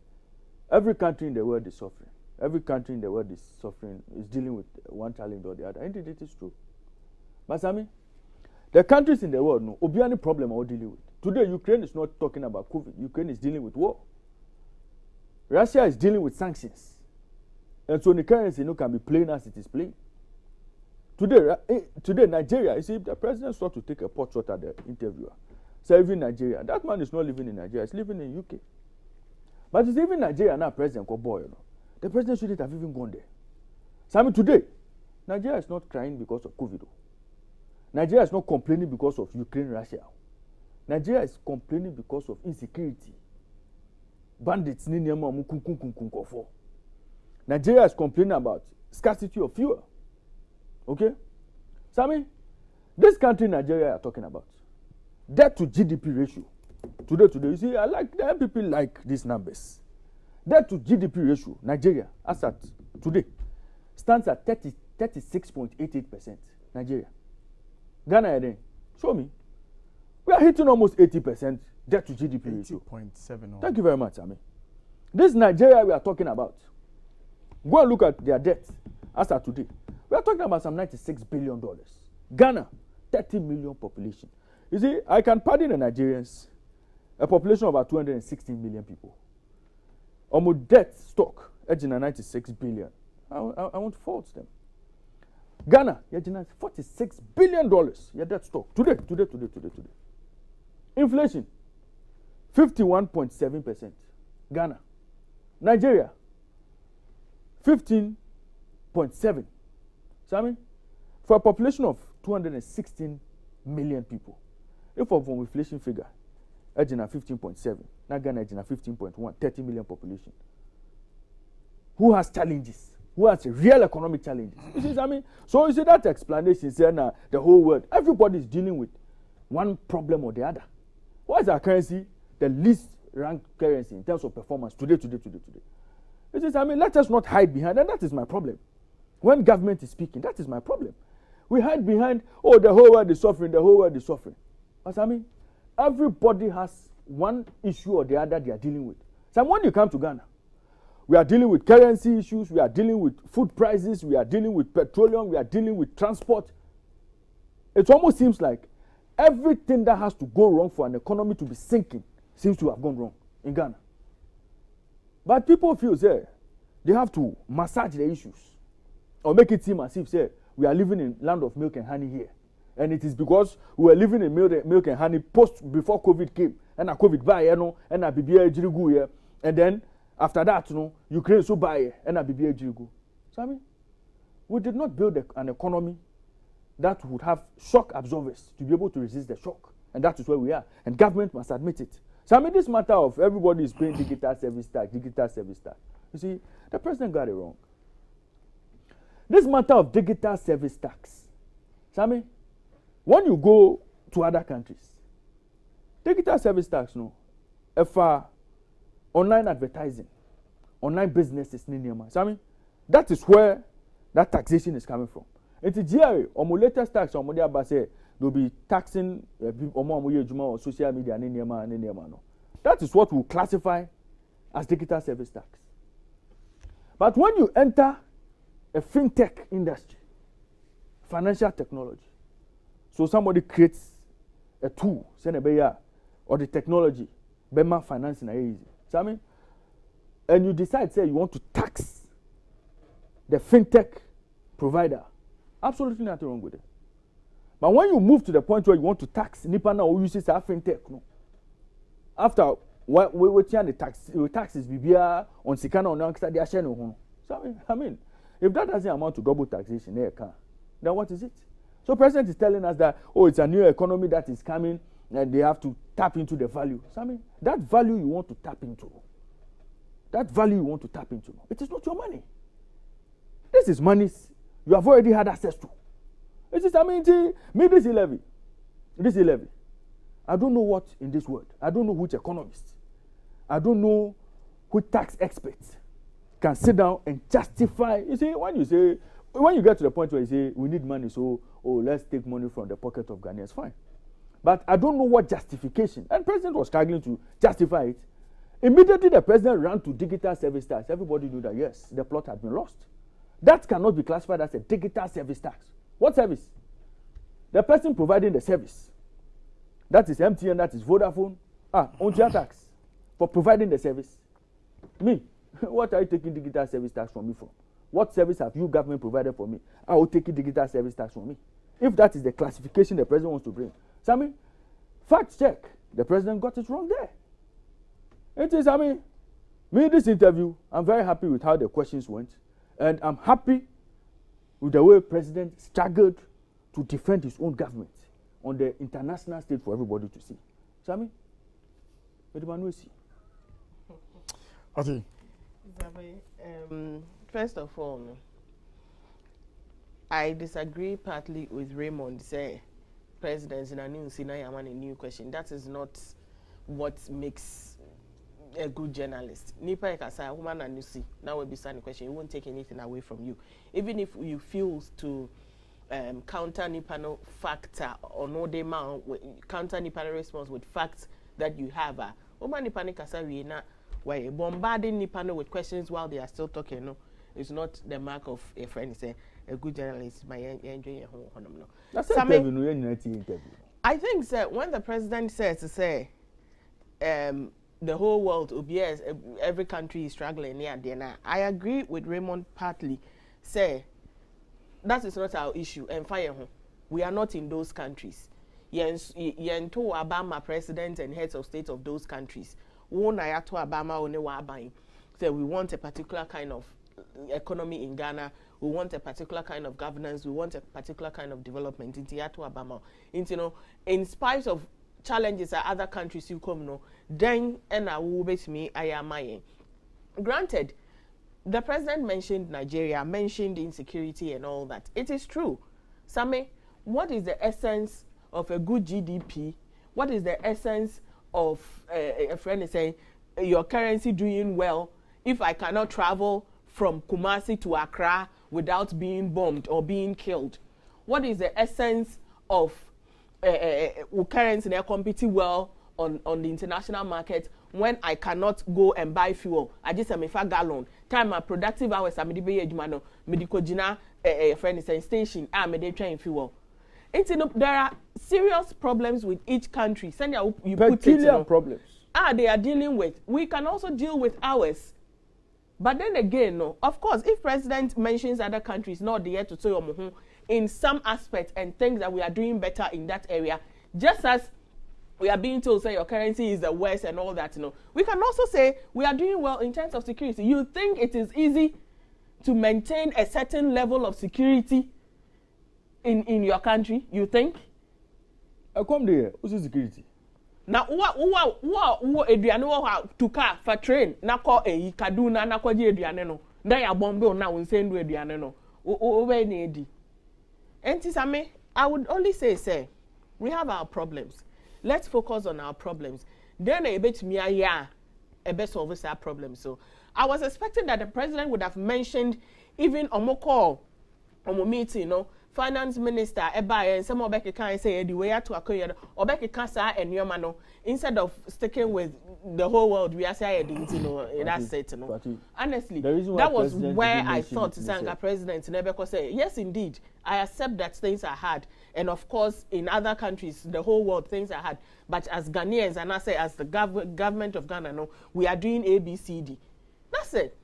every country in the world is suffering. Every country in the world is suffering, is dealing with one challenge or the other. Indeed, it is true. But Sammy, the countries in the world know any problem are dealing with. Today, Ukraine is not talking about COVID. Ukraine is dealing with war. Russia is dealing with sanctions. And so the currency can be plain as it is plain. Today, Nigeria, you see, the president sought to take a pot shot at the interviewer. So even Nigeria, that man is not living in Nigeria, he's living in UK. But it's even Nigeria now, President Kobo, the president shouldn't have even gone there. So I mean, today, Nigeria is not crying because of COVID. Nigeria is not complaining because of Ukraine, Russia. Nigeria is complaining because of insecurity. Bandits, Nigeria is complaining about scarcity of fuel. Okay? So I mean, this country, Nigeria, are talking about debt to GDP ratio. Today, you see, I like the people like these numbers. Debt to GDP ratio, Nigeria, as at today, stands at 36.88%. Nigeria. Ghana, then, show me. We are hitting almost 80% debt to GDP ratio. 80.7. Thank you very much, Ami. This Nigeria we are talking about. Go and look at their debt as at today. We are talking about some $96 billion. Ghana, 30 million population. You see, I can pardon the Nigerians, a population of about 216 million people. Almost debt stock, 96 billion. I won't fault them. Ghana, $46 billion. Your debt stock. Today. Inflation, 51.7%. Ghana. Nigeria, 15.7. So I mean, for a population of 216 million people, if from inflation figure, Ghana 15.7, now Ghana 15.1, 30 million population. Who has challenges? Who has real economic challenges? You see, I mean, so you see that explanation saying the whole world, everybody is dealing with one problem or the other. Why is our currency the least ranked currency in terms of performance today? You see, I mean, let us not hide behind, and that is my problem. When government is speaking, that is my problem. We hide behind, the whole world is suffering, But I mean, everybody has one issue or the other they are dealing with. So when you come to Ghana, we are dealing with currency issues, we are dealing with food prices, we are dealing with petroleum, we are dealing with transport. It almost seems like everything that has to go wrong for an economy to be sinking seems to have gone wrong in Ghana. But people feel, they have to massage the issues or make it seem as if, we are living in land of milk and honey here. And it is because we were living in milk and honey before COVID came. And a COVID buy, and a BBA Jirigu here. And then after that, Ukraine so buy, and a BBA Jirigu. So I mean, we did not build an economy that would have shock absorbers to be able to resist the shock. And that is where we are. And government must admit it. So I mean, this matter of everybody is paying digital service tax. You see, the president got it wrong. This matter of digital service tax. So I mean, when you go to other countries, digital service tax, if online advertising, online businesses, so I mean, that is where that taxation is coming from. It's the GRA, or my latest tax, or my say they'll be taxing or social media, no. That is what we classify as digital service tax. But when you enter a fintech industry, financial technology, so somebody creates a tool, or the technology Bema financing are easy. So I mean, and you decide say you want to tax the fintech provider, absolutely nothing wrong with it. But when you move to the point where you want to tax nipa na who uses our fintech, no, after we change the taxes bibia on sikana on the ashare no. So I mean, if that doesn't amount to double taxation, then what is it? So president is telling us that it's a new economy that is coming and they have to tap into the value. So I mean, that value you want to tap into, it is not your money. This is money you have already had access to. It is, I mean, this levy. I don't know what in this world. I don't know which economist. I don't know which tax experts can sit down and justify. You see, when you get to the point where you say we need money, so let's take money from the pocket of Ghanaians, fine. But I don't know what justification. And the president was struggling to justify it. Immediately the president ran to digital service tax. Everybody knew that yes, the plot had been lost. That cannot be classified as a digital service tax. What service? The person providing the service. That is MTN, that is Vodafone. Untitled tax for providing the service. Me, what are you taking digital service tax from me for? What service have you government provided for me? I will take digital service tax from me. If that is the classification the president wants to bring. So I mean, fact check. The president got it wrong there. It is, I mean, me this interview, I'm very happy with how the questions went. And I'm happy with the way the president struggled to defend his own government on the international stage for everybody to see. So I mean, Okay. First of all, I disagree partly with Raymond. Say, presidents in a new question. That is not what makes a good journalist. Nipa ekasa woman and you see now will be standing question. It won't take anything away from you, even if you feel to counter nipa no factor or no demand counter nipa response with facts that you have. Woman nipa ni kasa we na why bombarding nipa no with questions while they are still talking. No, it's not the mark of a friend. Say a good journalist. My enjoy your home. No, that's interview. I think that when the president says to say the whole world, yes, every country is struggling near there. I agree with Raymond partly. Say that is not our issue. And fire home, we are not in those countries. Yen to Obama president and heads of state of those countries. One ayato Obama one wabain. Say we want a particular kind of economy in Ghana. We want a particular kind of governance. We want a particular kind of development. Into yato Obama. Into in spite of challenges that other countries you come no, then and I will base me I am my. Granted, the president mentioned Nigeria, mentioned insecurity and all that. It is true. Same, what is the essence of a good GDP? What is the essence of a friend is saying your currency doing well if I cannot travel from Kumasi to Accra without being bombed or being killed? What is the essence of currency they compete well on the international market when I cannot go and buy fuel? I just am a gallon. Time my productive hours I be ejumano medical jina friend is saying station me train fuel. There are serious problems with each country. Send you put it problems. They are dealing with. We can also deal with ours. But then again, no. Of course, if president mentions other countries, not there to say in some aspects and things that we are doing better in that area, just as we are being told say your currency is the worst and all that, we can also say we are doing well in terms of security. You think it is easy to maintain a certain level of security in your country? You think? I come there. What's the security? Now, what Adriano to car for train? Na call a Kaduna, na call Adriano. They are bomb now and send Adriano. Over need. And I would only say, we have our problems. Let's focus on our problems. Then a bit me a best solve our problems. So I was expecting that the president would have mentioned even on more call, on more meeting, finance minister and some obeke can say the way to akoya obeke can say enwema instead of sticking with the whole world we are saying that's it honestly that was where I thought Sanga president Nebeko say yes indeed I accept that things are hard and of course in other countries the whole world things are hard but as Ghanaians and I say as the government of Ghana we are doing ABCD that's it.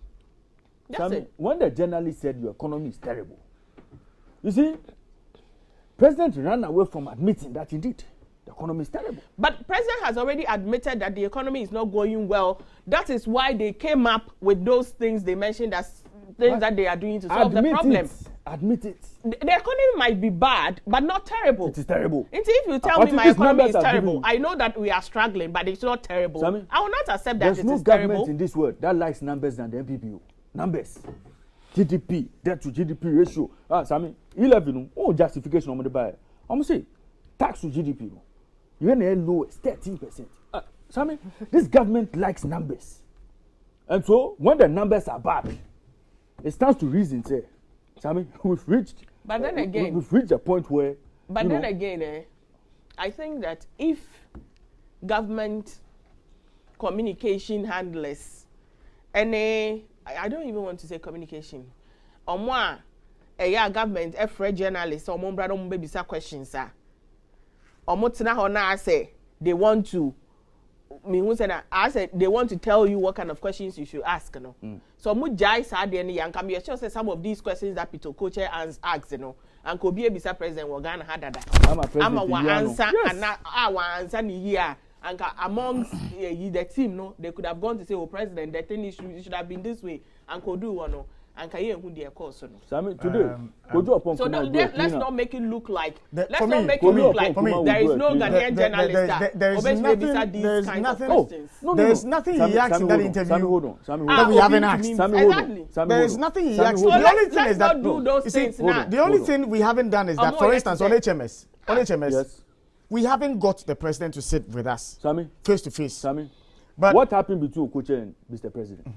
When the journalist said your economy is terrible, you see, President ran away from admitting that indeed the economy is terrible. But President has already admitted that the economy is not going well. That is why they came up with those things they mentioned as things that they are doing to solve the problem. Admit it. The economy might be bad, but not terrible. It is terrible. If you tell me my economy is terrible, I know that we are struggling, but it's not terrible. I will not accept that it is terrible. There's no government in this world that likes numbers than the MPPO. Numbers. GDP, debt to GDP ratio. Sami, 11, justification on the buy. I'm say, tax to GDP, you know, lowest 13%. Sami, this government likes numbers. And so, when the numbers are bad, it stands to reason, say, Sami, we've reached. But then again, we've reached a point where. But then again, I think that if government communication handlers, I don't even want to say communication. Omwa, government, journalists, or baby questions, sir. I say they want to. I said they want to tell you what kind of questions you should ask, So Mujai said and can be sure say some of these questions that Peter Koche asks, and could be a bisa president we're gonna have that. I'm a answer and not our answer here. And amongst the team, they could have gone to say, "Oh, President, the thing should have been this way," and could do one. And can you their course? Today, so let's not make it look like. There is no Ghanaian journalist there is nothing he asked in that interview that we haven't asked. There is nothing he asked. The only thing is that the only thing we haven't done is that, for instance, on HMS. We haven't got the president to sit with us face to face. But what happened between Okoche and Mr. President?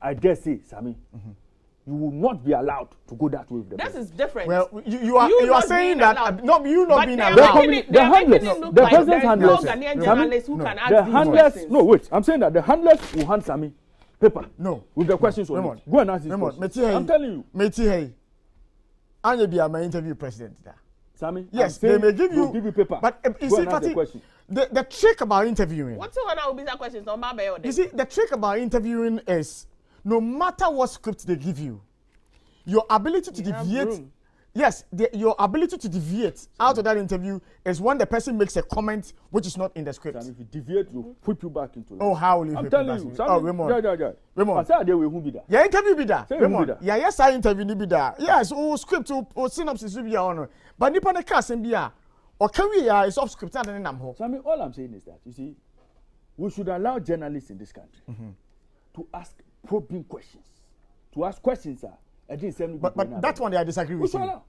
I dare say, you will not be allowed to go that way with the president. This is different. Well, you are saying that not being allowed. The handlers, the president's handlers, the handlers. No, wait. I'm saying that the handlers will hand Sami paper. No, with the questions on it. Go and ask this question. I'm telling you. Meti, I be my interview president there. Sami, yes, they may give you paper. But you see, the trick about interviewing. What's the one that will be that question? You see, the trick about interviewing is no matter what script they give you, your ability to deviate. Yes, your ability to deviate out of that interview is when the person makes a comment which is not in the script. And if you deviate, you put you back into life. Oh, how will you? I'm telling you. Oh, Raymond. I said they will who be that. Yeah, interview be that. Raymond. Yeah, yes, I interview be that. Yes, script or synopsis will be on. But nipa ne cast and be or can we is off script and then I'm home. So I mean, all I'm saying is that you see, we should allow journalists in this country to ask probing questions, to ask questions, sir. But that one, I disagree with you.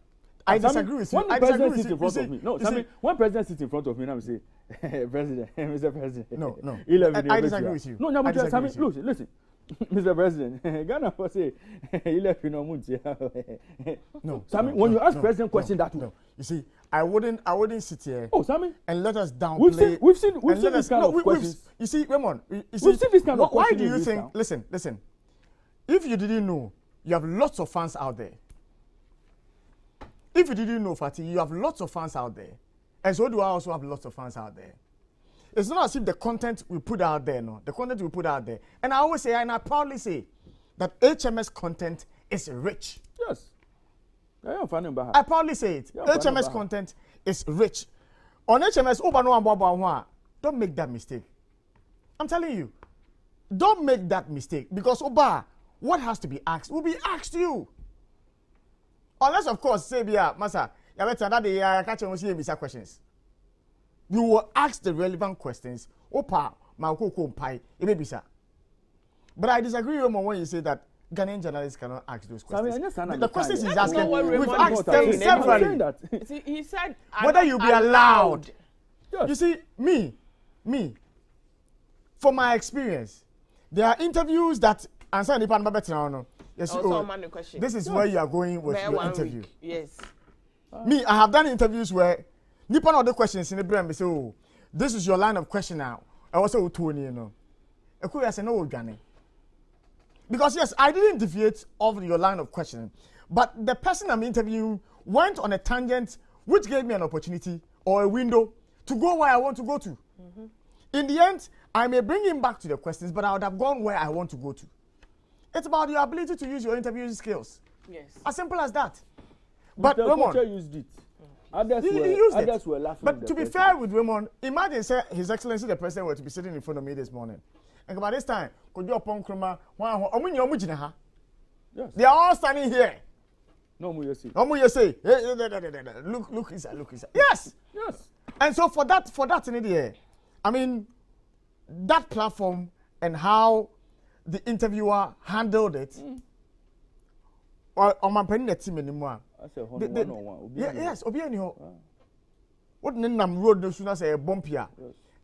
I disagree with you. When the president sits in front of me, when president sits in front of me, I say, President, Mr. President. No. 11. I disagree with you. No, but listen, Mr. President, Ghana for say 11 No, Sammy, when you ask president question that way. You see, I wouldn't sit here. Oh, Sammy, and let us downplay. We've seen this kind of questions. You see, Raymond, we've seen this kind of questions. Why do you think? Listen. If you didn't know, you have lots of fans out there. If you didn't know, Fatih, you have lots of fans out there. And so do I also have lots of fans out there. It's not as if the content we put out there, no. The content we put out there. And I always say, and I proudly say, that HMS content is rich. Yes. I proudly say it. HMS content is rich. On HMS, don't make that mistake. I'm telling you. Don't make that mistake. Because, what has to be asked will be asked to you. Unless, of course, say, Masa, questions. You will ask the relevant questions. But I disagree with when you say that Ghanaian journalists cannot ask those questions. The questions he's asking, we've asked them severally. He said, whether you be allowed. Yes. You see, me, from my experience, there are interviews that answer any part of yes, this is where you are going with your interview. Yes. Me, I have done interviews where nipa no the questions in the brain say, oh, this is your line of question now. I was so Tony, you know. I could say no, Gani. Because yes, I didn't deviate off your line of questioning, but the person I'm interviewing went on a tangent which gave me an opportunity or a window to go where I want to go to. In the end, I may bring him back to the questions, but I would have gone where I want to go to. It's about your ability to use your interviewing skills. Yes. As simple as that. But the Raymond, teacher used it. Others were laughing. But to be fair with Raymond, imagine say His Excellency the President were to be sitting in front of me this morning. And by this time, could you upon Kruma, Yes. they are all standing here. No more you say. Look inside. Yes. Yes. And so for that in the air, I mean, that platform and how the interviewer handled it, or my penny the team anymore. I said, one. Yes, Obi anyhow. What name road no sooner say bumpia.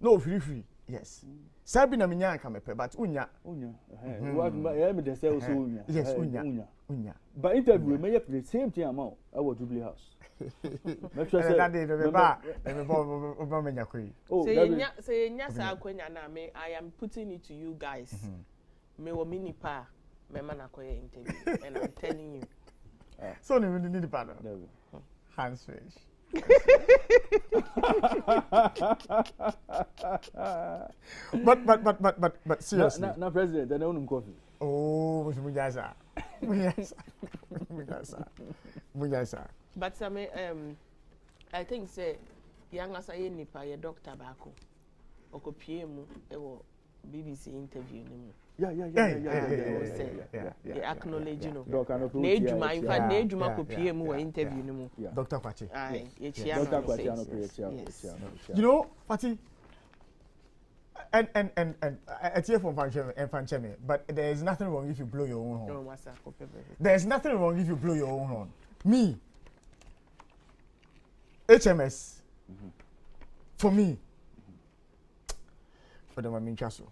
No free. Yes. Sabi na minya ka mepe, but unya. What me dey say also unya. Yes, unya. But interview me the same thing amount our Jubilee House. Make sure say that day the ba menya koi. Say nya sa akwanya na me I am putting it to you guys. Me wo mini pa me man akoye interview and I'm telling you. So you need the partner. Hands fish. but seriously. Now President, I don't coffee. Oh, Mujasa. But I think say young as I nipa ye doctor bako. Oko PM ewo BBC interview nimu. Yeah. Acknowledge you know. Nejuma in fact nejuma ko PM we interview nimu. Dr. Kwachi. Aye, Dr. Kwachi. You know, Fati, and I hear from Fanchemi, but there is nothing wrong if you blow your own horn. There is nothing wrong if you blow your own horn. Me, HMS, for me, for the Maminchaso.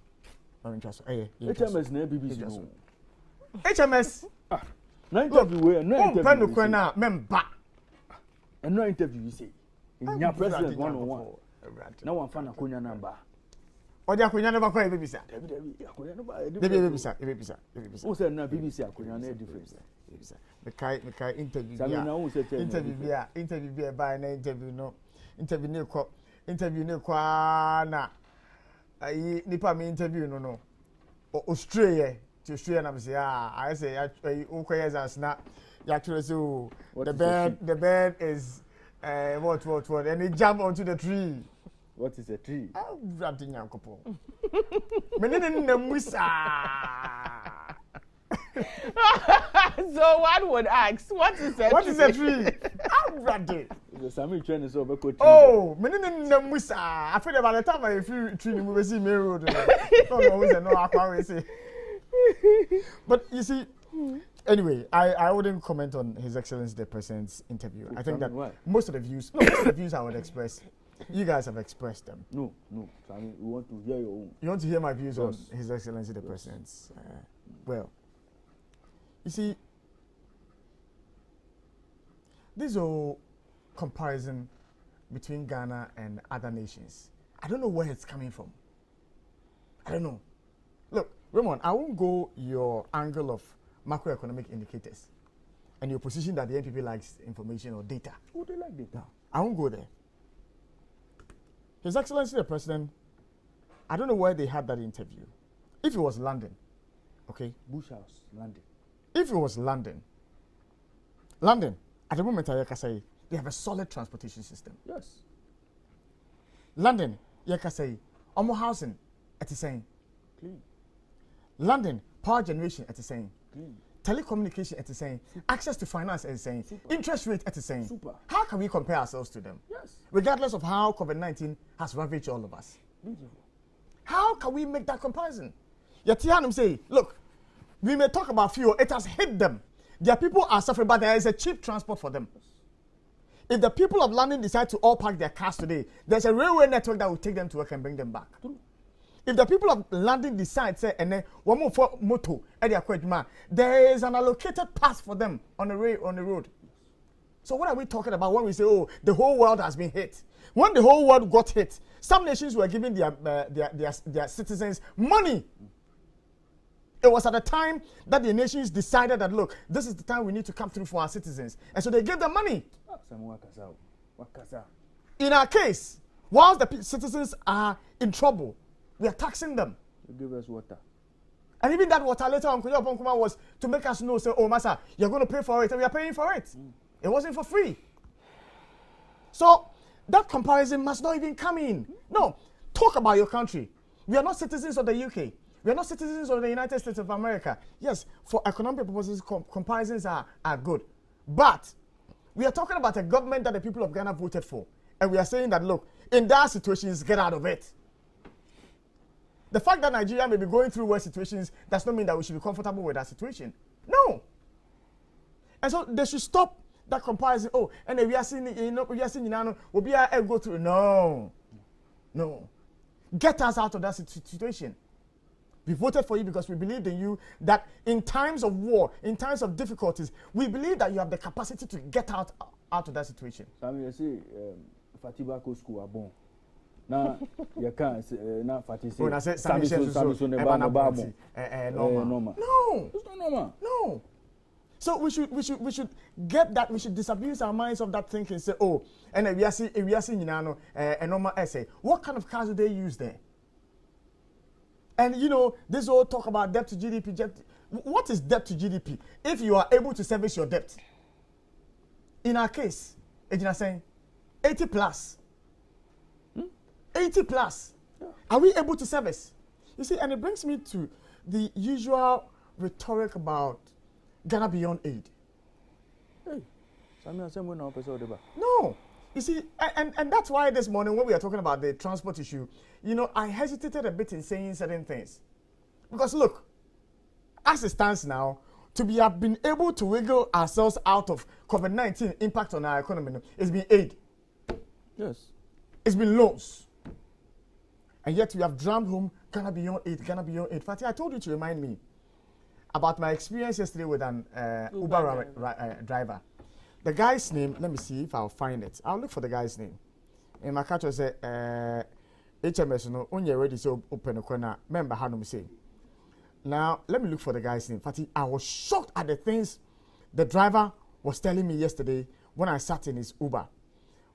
HMS na BBC no. HMS. No interview no interview. Member. And no interview you say. In your president 101. Now one fan akonya number. Or the akonya never call BBC. BBC. Who said na BBC akonya na difference. The kai interview. Interview by na interview no. Interview no kwa na. Nipa me interview no Australia na say I say okay as na actually so the bird is what and it jump onto the tree. What is a tree? Ranting yankopo. Menene na musa. So one would ask, what is a tree? Ranting. The Sami train is over. Oh, menene na musa. I feel by the time I feel tree we see main road. But you see, anyway, I wouldn't comment on His Excellency the President's interview. I think that most of the views I would express, you guys have expressed them. No. I mean, we want to hear your own. You want to hear my views on His Excellency the President's? Well, you see, this whole comparison between Ghana and other nations, I don't know where it's coming from. I don't know. Look, Raymond, I won't go your angle of macroeconomic indicators and your position that the NPP likes information or data. Oh, they like data. I won't go there. His Excellency the President, I don't know where they had that interview. If it was London, okay? Bush House, London. If it was London, at the moment I can say they have a solid transportation system. Yes. London, you can say, housing at the same. Clean. London, power generation at the same. Clean. Telecommunication at the same. Access to finance at the same. Super. Interest rate at the same. Super. How can we compare ourselves to them? Yes. Regardless of how COVID-19 has ravaged all of us. Beautiful. How can we make that comparison? Yatihanum say, look, we may talk about fuel, it has hit them. Their people are suffering, but there is a cheap transport for them. If the people of London decide to all park their cars today, there's a railway network that will take them to work and bring them back. True. If the people of London decide, say, and then one more for moto, there is an allocated path for them on the road. So what are we talking about when we say, oh, the whole world has been hit? When the whole world got hit, some nations were giving their citizens money. It was at the time that the nations decided that, look, this is the time we need to come through for our citizens. And so they gave them money. In our case, whilst the citizens are in trouble, we are taxing them. Give us water. And even that water later on was to make us know, say, oh, Master, you're going to pay for it, and we are paying for it. It wasn't for free. So that comparison must not even come in. No, talk about your country. We are not citizens of the UK. We are not citizens of the United States of America. Yes, for economic purposes, comparisons are good. But we are talking about a government that the people of Ghana voted for. And we are saying that, look, in that situations, get out of it. The fact that Nigeria may be going through worse situations does not mean that we should be comfortable with that situation. No. And so they should stop that comparison. Oh, and we are seeing, we'll be able to go through. No. No. Get us out of that situation. We voted for you because we believed in you, that in times of war, in times of difficulties, we believe that you have the capacity to get out of that situation. Sammy, you see, Fatiba school are born. Now, you can't now Fati say. When I said Sammy says so, normal. No. It's not normal. No. So we should get that. We should disabuse our minds of that thinking. Say, oh, and we are seeing a normal essay. What kind of cars do they use there? And this whole talk about debt to GDP. What is debt to GDP? If you are able to service your debt, in our case, Ejina saying 80 plus. 80 plus. Yeah. Are we able to service? You see, and it brings me to the usual rhetoric about Ghana beyond aid. Hey, no. You see, and that's why this morning when we are talking about the transport issue, I hesitated a bit in saying certain things. Because look, as it stands now, we have been able to wiggle ourselves out of COVID-19 impact on our economy, it's been aid. Yes. It's been loans. And yet we have drummed home Ghana beyond aid, Ghana beyond aid. Fatih, I told you to remind me about my experience yesterday with an Uber driver. The guy's name, let me see if I'll find it. I'll look for the guy's name. And my catcher said, HMS, no, only ready to open a corner. Remember how to say. Now, let me look for the guy's name. Fatih, I was shocked at the things the driver was telling me yesterday when I sat in his Uber.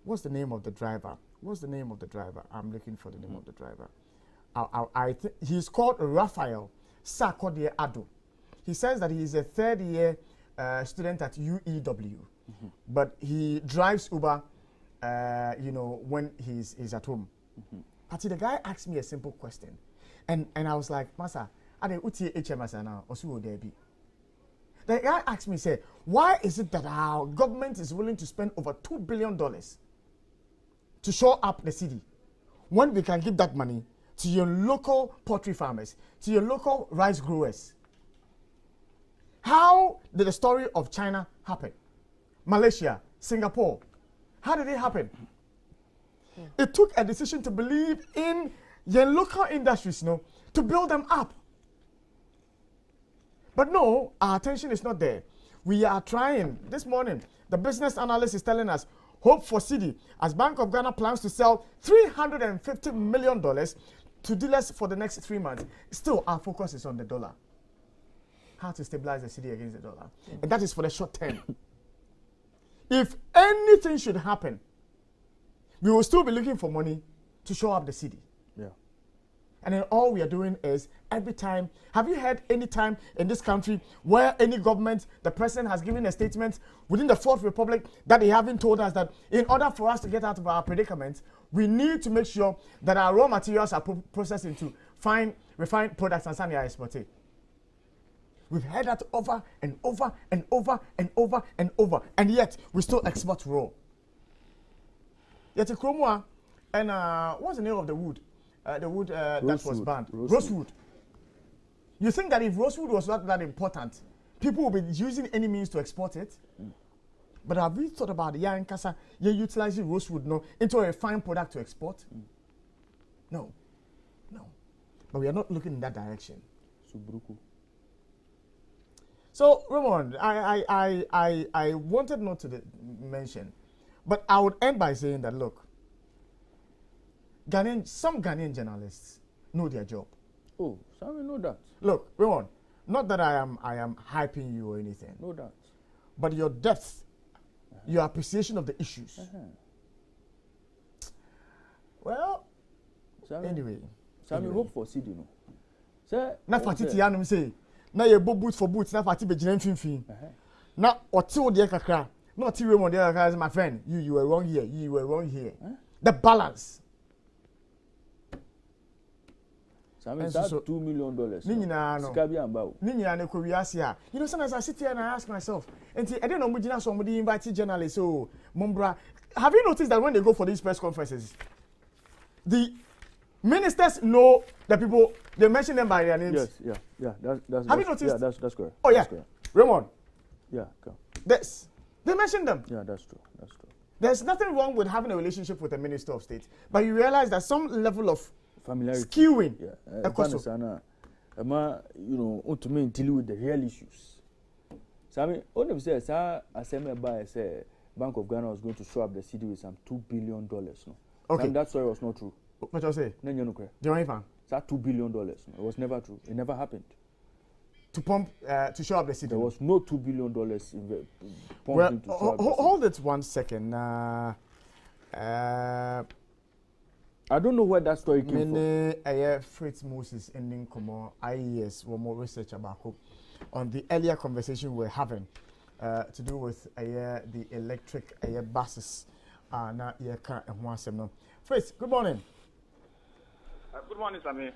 What's the name of the driver? I'm looking for the name of the driver. I think he's called Raphael Sarkodie Ado. He says that he's a third-year student at UEW, but he drives Uber, when he's at home. But the guy asked me a simple question, and I was like, Masa, ade uti HMS now, osu debi. The guy asked me, say, why is it that our government is willing to spend over $2 billion to shore up the city when we can give that money to your local poultry farmers, to your local rice growers? How did the story of China happen? Malaysia, Singapore, how did it happen? It took a decision to believe in your local industries, to build them up. But no, our attention is not there. We are trying. This morning, the business analyst is telling us, hope for Cedi, as Bank of Ghana plans to sell $350 million to dealers for the next 3 months. Still, our focus is on the dollar. How to stabilize the cedi against the dollar. And that is for the short term. If anything should happen, we will still be looking for money to show up the cedi. Yeah. And then all we are doing is every time, have you heard any time in this country where any government, the president has given a statement within the Fourth Republic that they haven't told us that in order for us to get out of our predicament, we need to make sure that our raw materials are processed into fine, refined products and sani are exported. We've heard that over and over and over and over and over, and yet we still export raw. Yet Kromwa, and what's the name of the wood? The wood that was banned. Rosewood. You think that if rosewood was not that important, people will be using any means to export it? But have we thought about Yankasa, utilizing rosewood into a fine product to export? No. But we are not looking in that direction. So, Ramon, I wanted not to mention, but I would end by saying that, look, some Ghanaian journalists know their job. Oh, some know that. Look, Ramon, not that I am hyping you or anything. Know that. But your depth, your appreciation of the issues. Well, anyway. Some hope for CD, no. Sir, na fatiti yanum say na ye bo boot for boot na fati be gina mfimfin na ote de kakra na ote we mo de kakra my friend you were wrong here, you were wrong here. The balance. Some is $2 million. Ni nyina no. Sika bi amba o. Ni nyina ne ko wiase a. You know, sometimes I sit here and I ask myself, and I don't know mo gina somebody invite journalists so Mumbra. Have you noticed that when they go for these press conferences, the ministers know the people, they mention them by their names? Yes, yeah. That's Have you noticed? Yeah, that's correct. Oh, yeah. Correct. Raymond. Yeah, go. They mention them. Yeah, that's true. There's nothing wrong with having a relationship with a minister of state, but you realize that some level of familiarity, skewing. To me deal with the real issues. So I mean, all of say, say Bank of Ghana was going to show up the city with some $2 billion. No, okay, and that story was not true. What you say? No, no, correct. That $2 billion. No, it was never true. It never happened. To show up the city. There was no $2 billion pumped well, into show up the city. Hold it 1 second. I don't know where that story came from. Fritz Moses ending IES one more research about on the earlier conversation we're having to do with the electric buses. Now Fritz, good morning. Good morning, Sammy.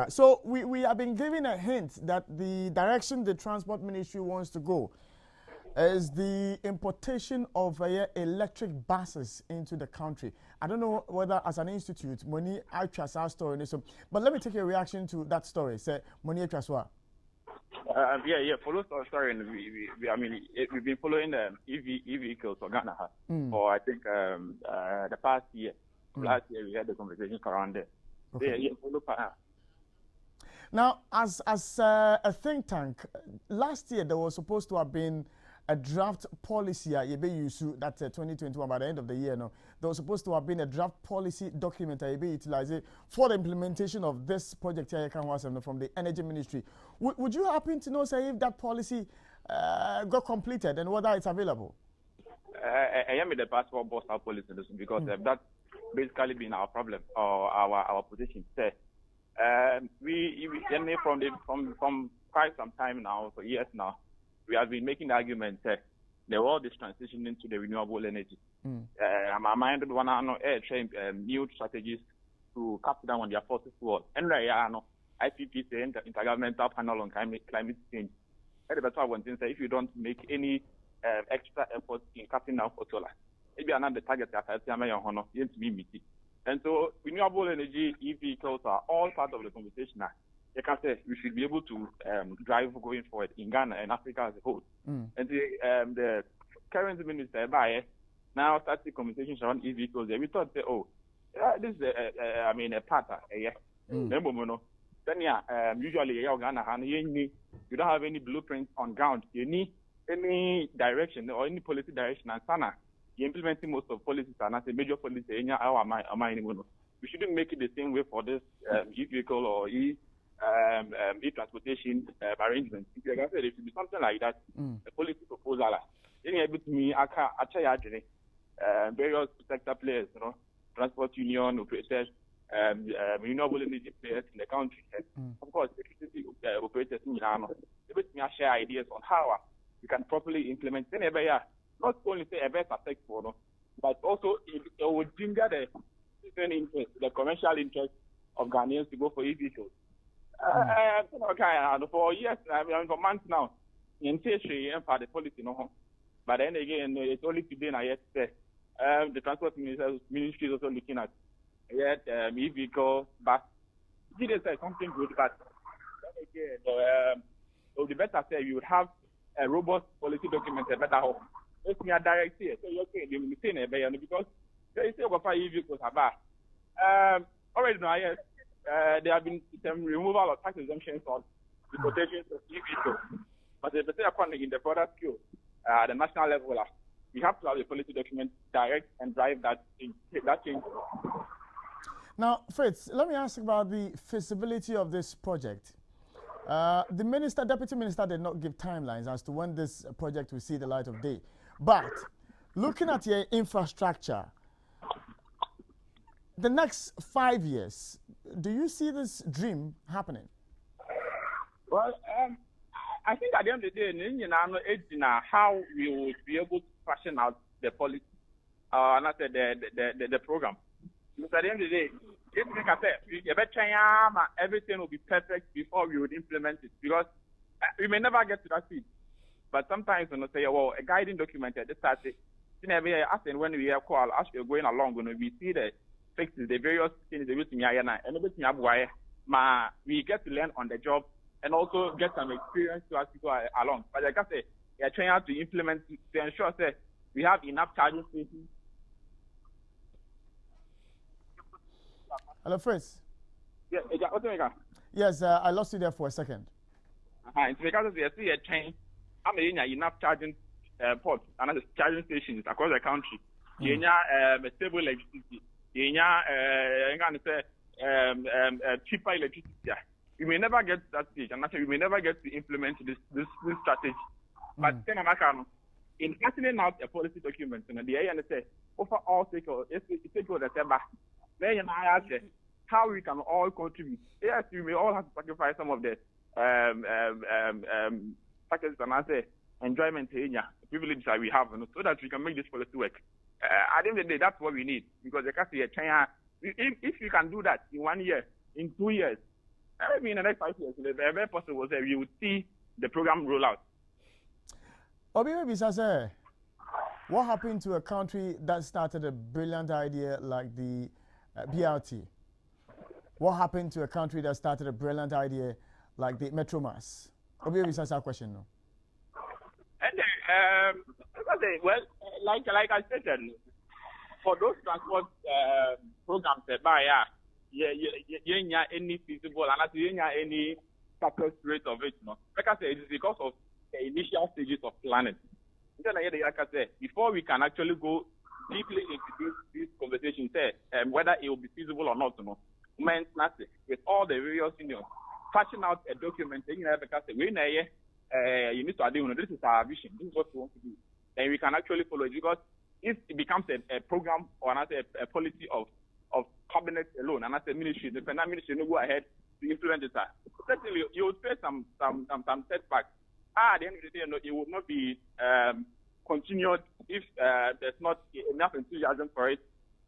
So we have been given a hint that the direction the transport ministry wants to go is the importation of electric buses into the country. I don't know whether as an institute, money actually our story, but let me take your reaction to that story. Say money actually. Follow story. We've been following the EV vehicles for Ghana for I think the past year. Last year we had the conversations around there. Okay. Now, as a think tank, last year there was supposed to have been a draft policy that 2021 by the end of the year. No, there was supposed to have been a draft policy document that utilized for the implementation of this project here from the Energy Ministry. Would you happen to know, say, if that policy got completed and whether it's available? I am with the passport bus policy because that's basically been our problem or our position. We from quite some time now, for years now, we have been making the argument that the world is transitioning into the renewable energy. I'm minded one new strategies to cut down on their fossil fuel. And IPPC, Intergovernmental Panel on Climate Change. That's why one thing say if you don't make any extra efforts in cutting down fossil, maybe another target that I say and so renewable energy e-vehicles are all part of the conversation now. You can say we should be able to drive going forward in Ghana and Africa as a whole. And the current minister now starts the conversations around e-vehicles. We thought, this is a part of then usually Ghana you don't have any blueprints on ground. You need any direction or any policy direction and sana. You're implementing most of policies and as a major policy we shouldn't make it the same way for this e-vehicle or e-transportation arrangement. If you say it should be something like that, a policy proposal. Then able to me, various sector players, transport union operators, renewable energy players in the country, of course, electricity operators in Ghana. Able to share ideas on how you can properly implement. Then not only say a better tech for, but also it would ginger the different interest, the commercial interest of Ghanaians to go for e-vehicles. For years, for months now, in for the policy, but then again, it's only today I yet say the transport ministry is also looking at e-vehicle, but it didn't say something good, but then again, it would be better say you would have a robust policy document, a better hope. It's me a direct here, so you're saying because they say what e-vehicles are bad. already now, yes, there have been some removal of tax exemptions on the quotations of e-vehicles. But if they are in the broader scale, at the national level, we have to have a policy document direct and drive that change. Now, Fritz, let me ask about the feasibility of this project. The deputy minister did not give timelines as to when this project will see the light of day. But looking at your infrastructure, the next 5 years, do you see this dream happening? Well, I think at the end of the day, it's how we will be able to fashion out the policy, and I said the program. Because at the end of the day, if like I said, everything will be perfect before we would implement it. Because we may never get to that speed. But sometimes when we say, well, a guiding document at the start, when we are called, as we're going along, when we see the fixes, the various things, we get to learn on the job and also get some experience to as we go along. But like I say, we are trying out to implement to ensure that we have enough charging stations. Hello, Fritz. Yes, I lost you there for a second. It's because we see a chain. I'm enough charging ports and charging stations across the country. A stable electricity. Cheaper electricity. We may never get to that stage, and actually we may never get to implement this strategy. But then in casting out a policy document, the say over all stakeholders, how we can all contribute. Yes, we may all have to sacrifice some of the packages and I say enjoyment privilege that we have, so that we can make this policy work. At the end of the day, that's what we need, because if you can do that in 1 year, in 2 years, maybe in the next 5 years, the very possible that we would see the program roll out. What happened to a country that started a brilliant idea like the BRT? What happened to a country that started a brilliant idea like the Metromas? That's our question now. And well, like I said, for those transport programs, any feasible and any success rate of it. Like I said, it's because of the initial stages of planning. Then like I said, before we can actually go deeply into these conversations, whether it will be feasible or not, with all the various unions, fashion out a document, because you need to do this is our vision, this is what we want to do. Then we can actually follow it, because if it becomes a program or a policy of cabinet alone, and as a ministry, the finance ministry will go ahead to implement it. Certainly, you will face some setbacks. At the end of the day, it will not be continued if there's not enough enthusiasm for it.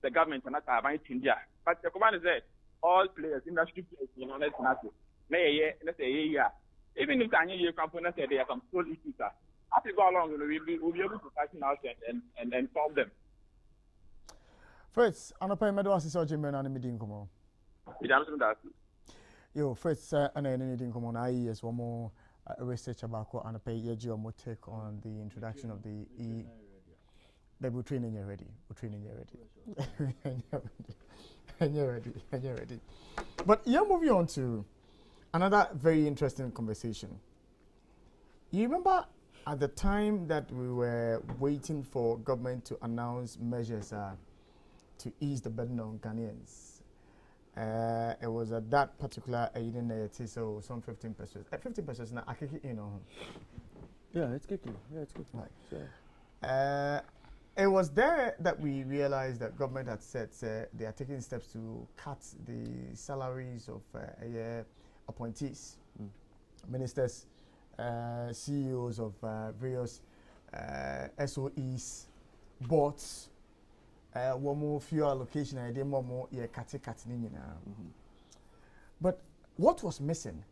The government cannot have anything there. But the command is that all players, industry players, let's say, even if the company said there are some small issues, as we go along, we'll be able to fashion out and solve them. Fritz, anopa medo asise ojimbe na me din komo. Yo, Fritz, ana ne din komo na yes one more research about anopa yeji or take on the introduction of the They will training you ready. We're training you ready. And you're ready. But you're moving on to another very interesting conversation. You remember at the time that we were waiting for government to announce measures to ease the burden on Ghanaians. It was at that particular so some 15 pesos. 15 pesos now, I kick it, Yeah, it's kicking. Right. Sure. It was there that we realized that government had said they are taking steps to cut the salaries of appointees, ministers, CEOs of various SOEs, boards. One more few allocation, I did more But what was missing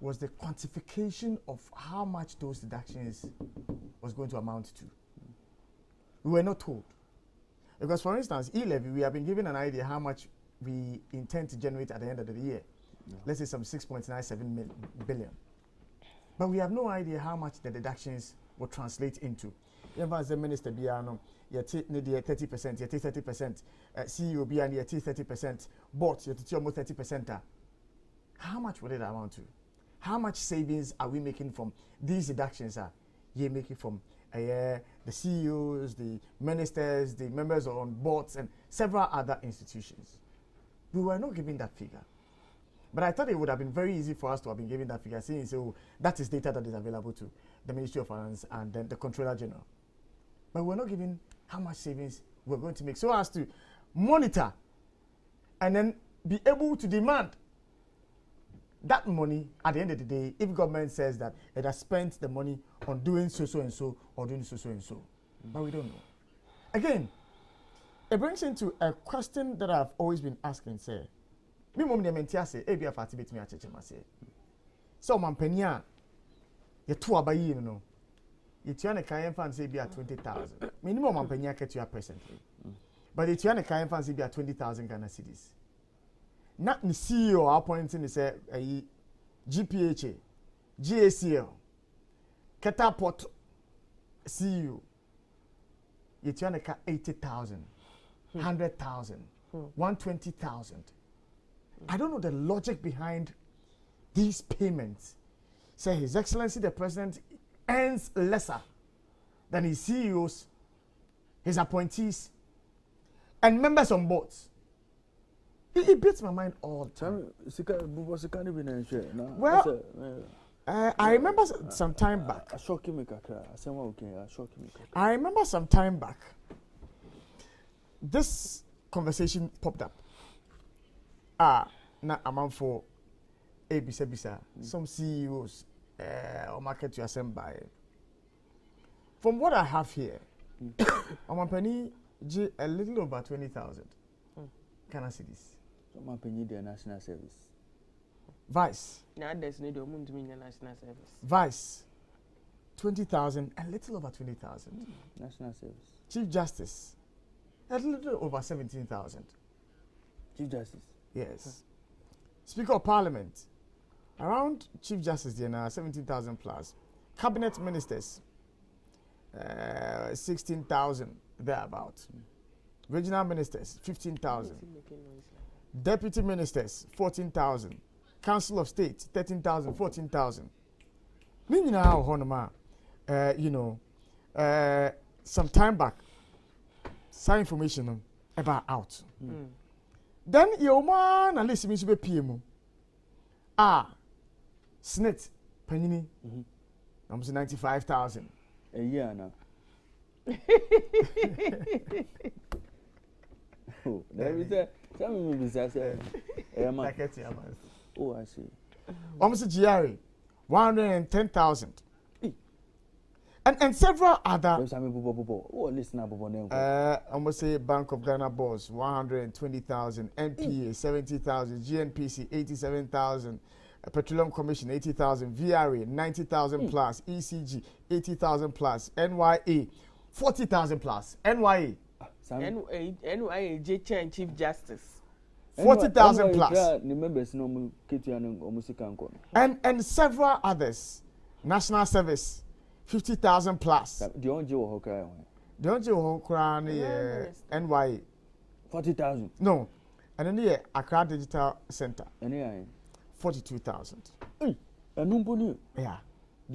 was the quantification of how much those deductions was going to amount to. We were not told. Because, for instance, e-levy, we have been given an idea how much we intend to generate at the end of the year. Yeah. Let's say some 6.97 billion. But we have no idea how much the deductions will translate into. Even as the Minister Biano, yɛte ne deɛ 30%, yɛte 30%, CEO bi and yɛte 30%, board yɛte almost 30%. How much would it amount to? How much savings are we making from these deductions? You're making from the CEOs, the ministers, the members on boards, and several other institutions. We were not given that figure. But I thought it would have been very easy for us to have been given that figure, saying, so that is data that is available to the Ministry of Finance and then the Controller General. But we're not given how much savings we're going to make, so as to monitor and then be able to demand that money at the end of the day, if government says that it has spent the money on doing so and so or doing so and so. But we don't know. Again, it brings into a question that I've always been asking, say, me mom de mentia say, e bia fati betimi a cheche ma say. So man penia ye to abayi no. Ye tua ne kan fan say bia 20,000. Minimum man penia ke tua presently. But ye tua ne kan fan say bia 20,000 Ghana cedis. Not the CEO appointing say GPHA, GACL, Catapult CEO. You turn 80,000, 100,000, 120,000. I don't know the logic behind these payments. Say His Excellency the President earns lesser than his CEOs, his appointees, and members on boards. It beats my mind all the time. Well, I remember some time back. I remember some time back. This conversation popped up. Na amount for Bisa. Some CEOs or market to assemble. From what I have here, I'm penny a little over 20,000 Ghana cedis. My penny the national service. Vice. Now there's need to national service. Vice. 20,000, a little over 20,000. National service. Chief Justice. A little over 17,000. Chief Justice. Yes. Speaker of Parliament. Around Chief Justice, there are 17,000 plus. Cabinet ministers. 16,000 thereabout. Regional ministers, 15,000. Deputy ministers, 14,000. Council of State, 13,000, 14,000. You know, some time back, some information about out. Then your man, at least, you be PM. Snit, Panini, almost 95,000. A year now. Oh, there is a some business. Oh, I see. Almost GRA, 110,000. And several other. Oh, listen up, almost say Bank of Ghana boss, 120,000. NPA, 70,000. GNPC, 87,000. Petroleum Commission, 80,000. VRA, 90,000 plus. ECG, 80,000 plus. NYA, 40,000 plus. NYA. NYA Chief Justice. 40,000 plus. And several others. National Service, 50,000 plus. The only NYA. 40,000. No. And then the Accra Digital Center. 42,000. Yeah. The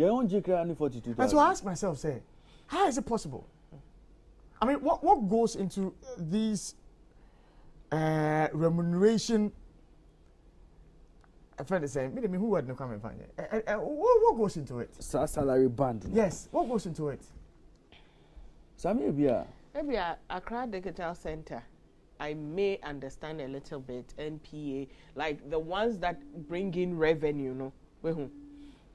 only 42,000. And so I ask myself, say, how is it possible? I mean, what goes into these remuneration? A friend is saying, who would not come and find it? What goes into it? Salary band. Yes, what goes into it? Maybe Accra Digital Center. I may understand a little bit NPA, like the ones that bring in revenue, no.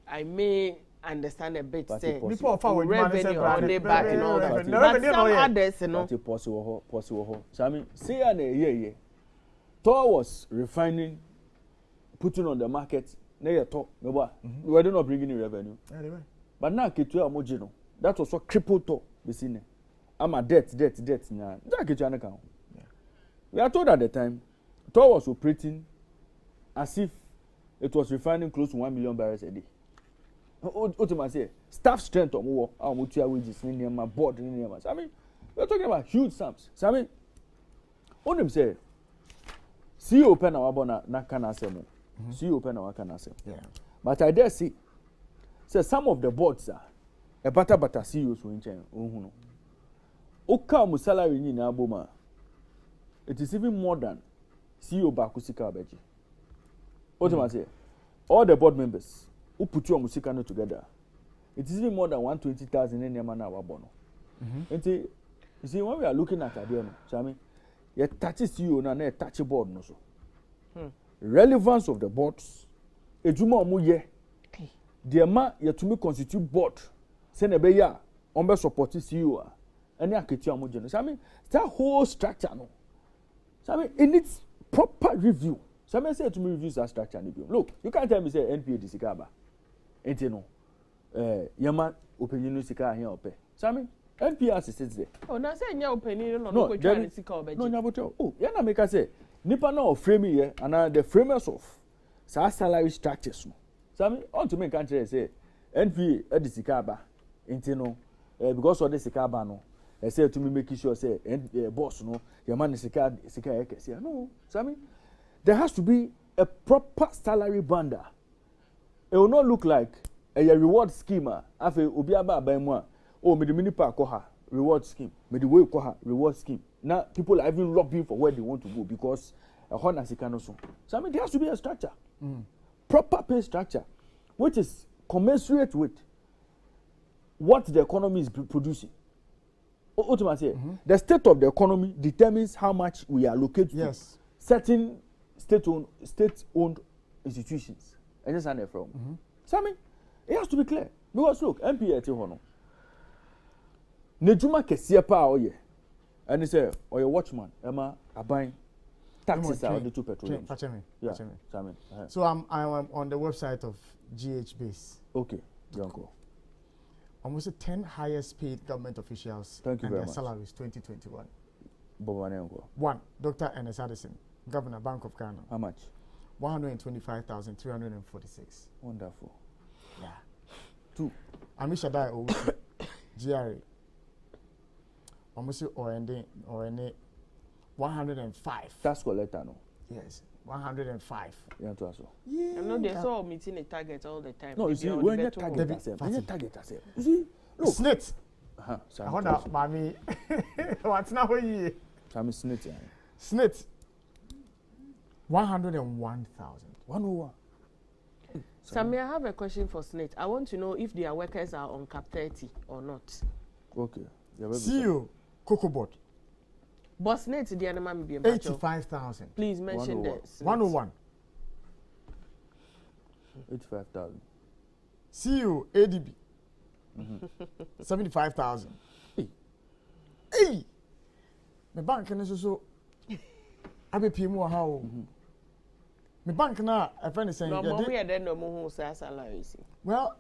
I may understand a bit. Say before revenue on the back and all that. But some others, you know. Possible. So I mean, see, yeah. Tor was refining, putting on the market. We were not bringing in revenue. But now, that was what crippled Tor. I'm a debt. Now, we are told at the time, Tor was operating as if it was refining close to 1 million barrels a day. Ultimately, staff strength or more, wages, board, I mean, We're talking about huge sums. So I mean, on them say, CEO pen our bona na can say more. CEO pen our can say. Yeah. But I dare see, say some of the boards are a better CEOs who in China. Oka mu salary ni na aboma. It is even more than CEO Bakusika Beji. What am I say? All the board members who put your musika together, it is even more than 120,000 in Yamana Wabono. And you see, when we are looking at Adiano, so I mean, you touch CEO na touch board no so. Relevance of the boards, a juma muye. The ma ya to me constitute board. Send a beya, umbe support CEO. Any aketi amojo. So I mean, that whole structure no. So I mean, it needs proper review. So I mean, say to me reviews that structure. Look, you can't tell me say NPA disikaba. Ain't you know? Yama opinion sika here ope. So I mean, NPA assistance there. Oh, na say nya opinion no go try sika obeji. No, nyaboto. Oh, yana make us say nipa na of frame here and the framers of salary structures no. So I mean, on to me can't say NPA disikaba. Ain't you know? Because of the sikaba no. I say to me making sure say boss no your man is sika no. So I mean, there has to be a proper salary bander. It will not look like a reward scheme. Afe obi aba abaimwa. Oh, me the mini park koha reward scheme. Me the way koha reward scheme. Now people are even lobbying for where they want to go because a honor sika no so. So I mean, there has to be a structure, proper pay structure, which is commensurate with what the economy is producing. Ultimately, the state of the economy determines how much we allocate to certain state-owned institutions. And just from. So I mean, it has to be clear because look, MPA ti hono. Nejuma kesiye pa oye, and he say, or your watchman, Emma, abain taxes are the two petroleum. Yeah. So I'm on the website of GH Base. Okay, Yanko. Almost the 10 highest paid government officials and their salaries 2021. Bobanengo. 1. Dr. Ernest Addison, Governor, Bank of Ghana. How much? 125,346. Wonderful. Yeah. 2. Amisha Dai Owusu, GRA. Almost or 105. Tax collector no. Yes. 105. Yeah, to also. Yeah. I know they saw meeting a target all the time. No, you see, when you target yourself, you see, look. Snit. Hold up, mommy. What's now here? Sammy Snit. Snit. 101,000. 101. Sammy, I have a question for Snit. I want to know if their workers are on Cap 30 or not. Okay. CEO, Cocobot. Boss Snit, the animal may be 85,000. Please mention this. 101. 85,000. CEO, ADB. 75,000. Hey! My bank is so. I be pay more how. My bank now, a friend is saying. Well,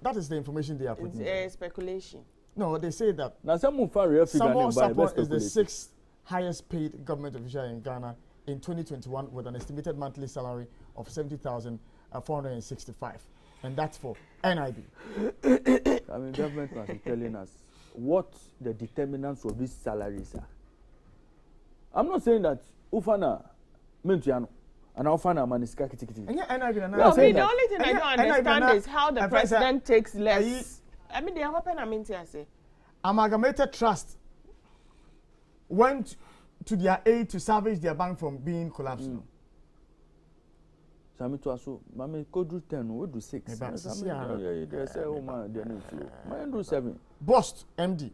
that is the information they are putting. It's speculation. No, they say that. Now, some is the 6th highest paid government official in Ghana in 2021 with an estimated monthly salary of 70,465, and that's for NIB. I mean, government must be telling us what the determinants of these salaries are. I'm not saying that Ufana Mintiano and Ufana Maniska Kitikiti. No, the only thing I don't understand is how the president takes less. I mean, they have open a minty, I say. Amalgamated Trust went to their aid to salvage their bank from being collapsed. Sami to aso, mama go do 10, we do 6. They say, oh man, they need to. Man do 7. Bost MD.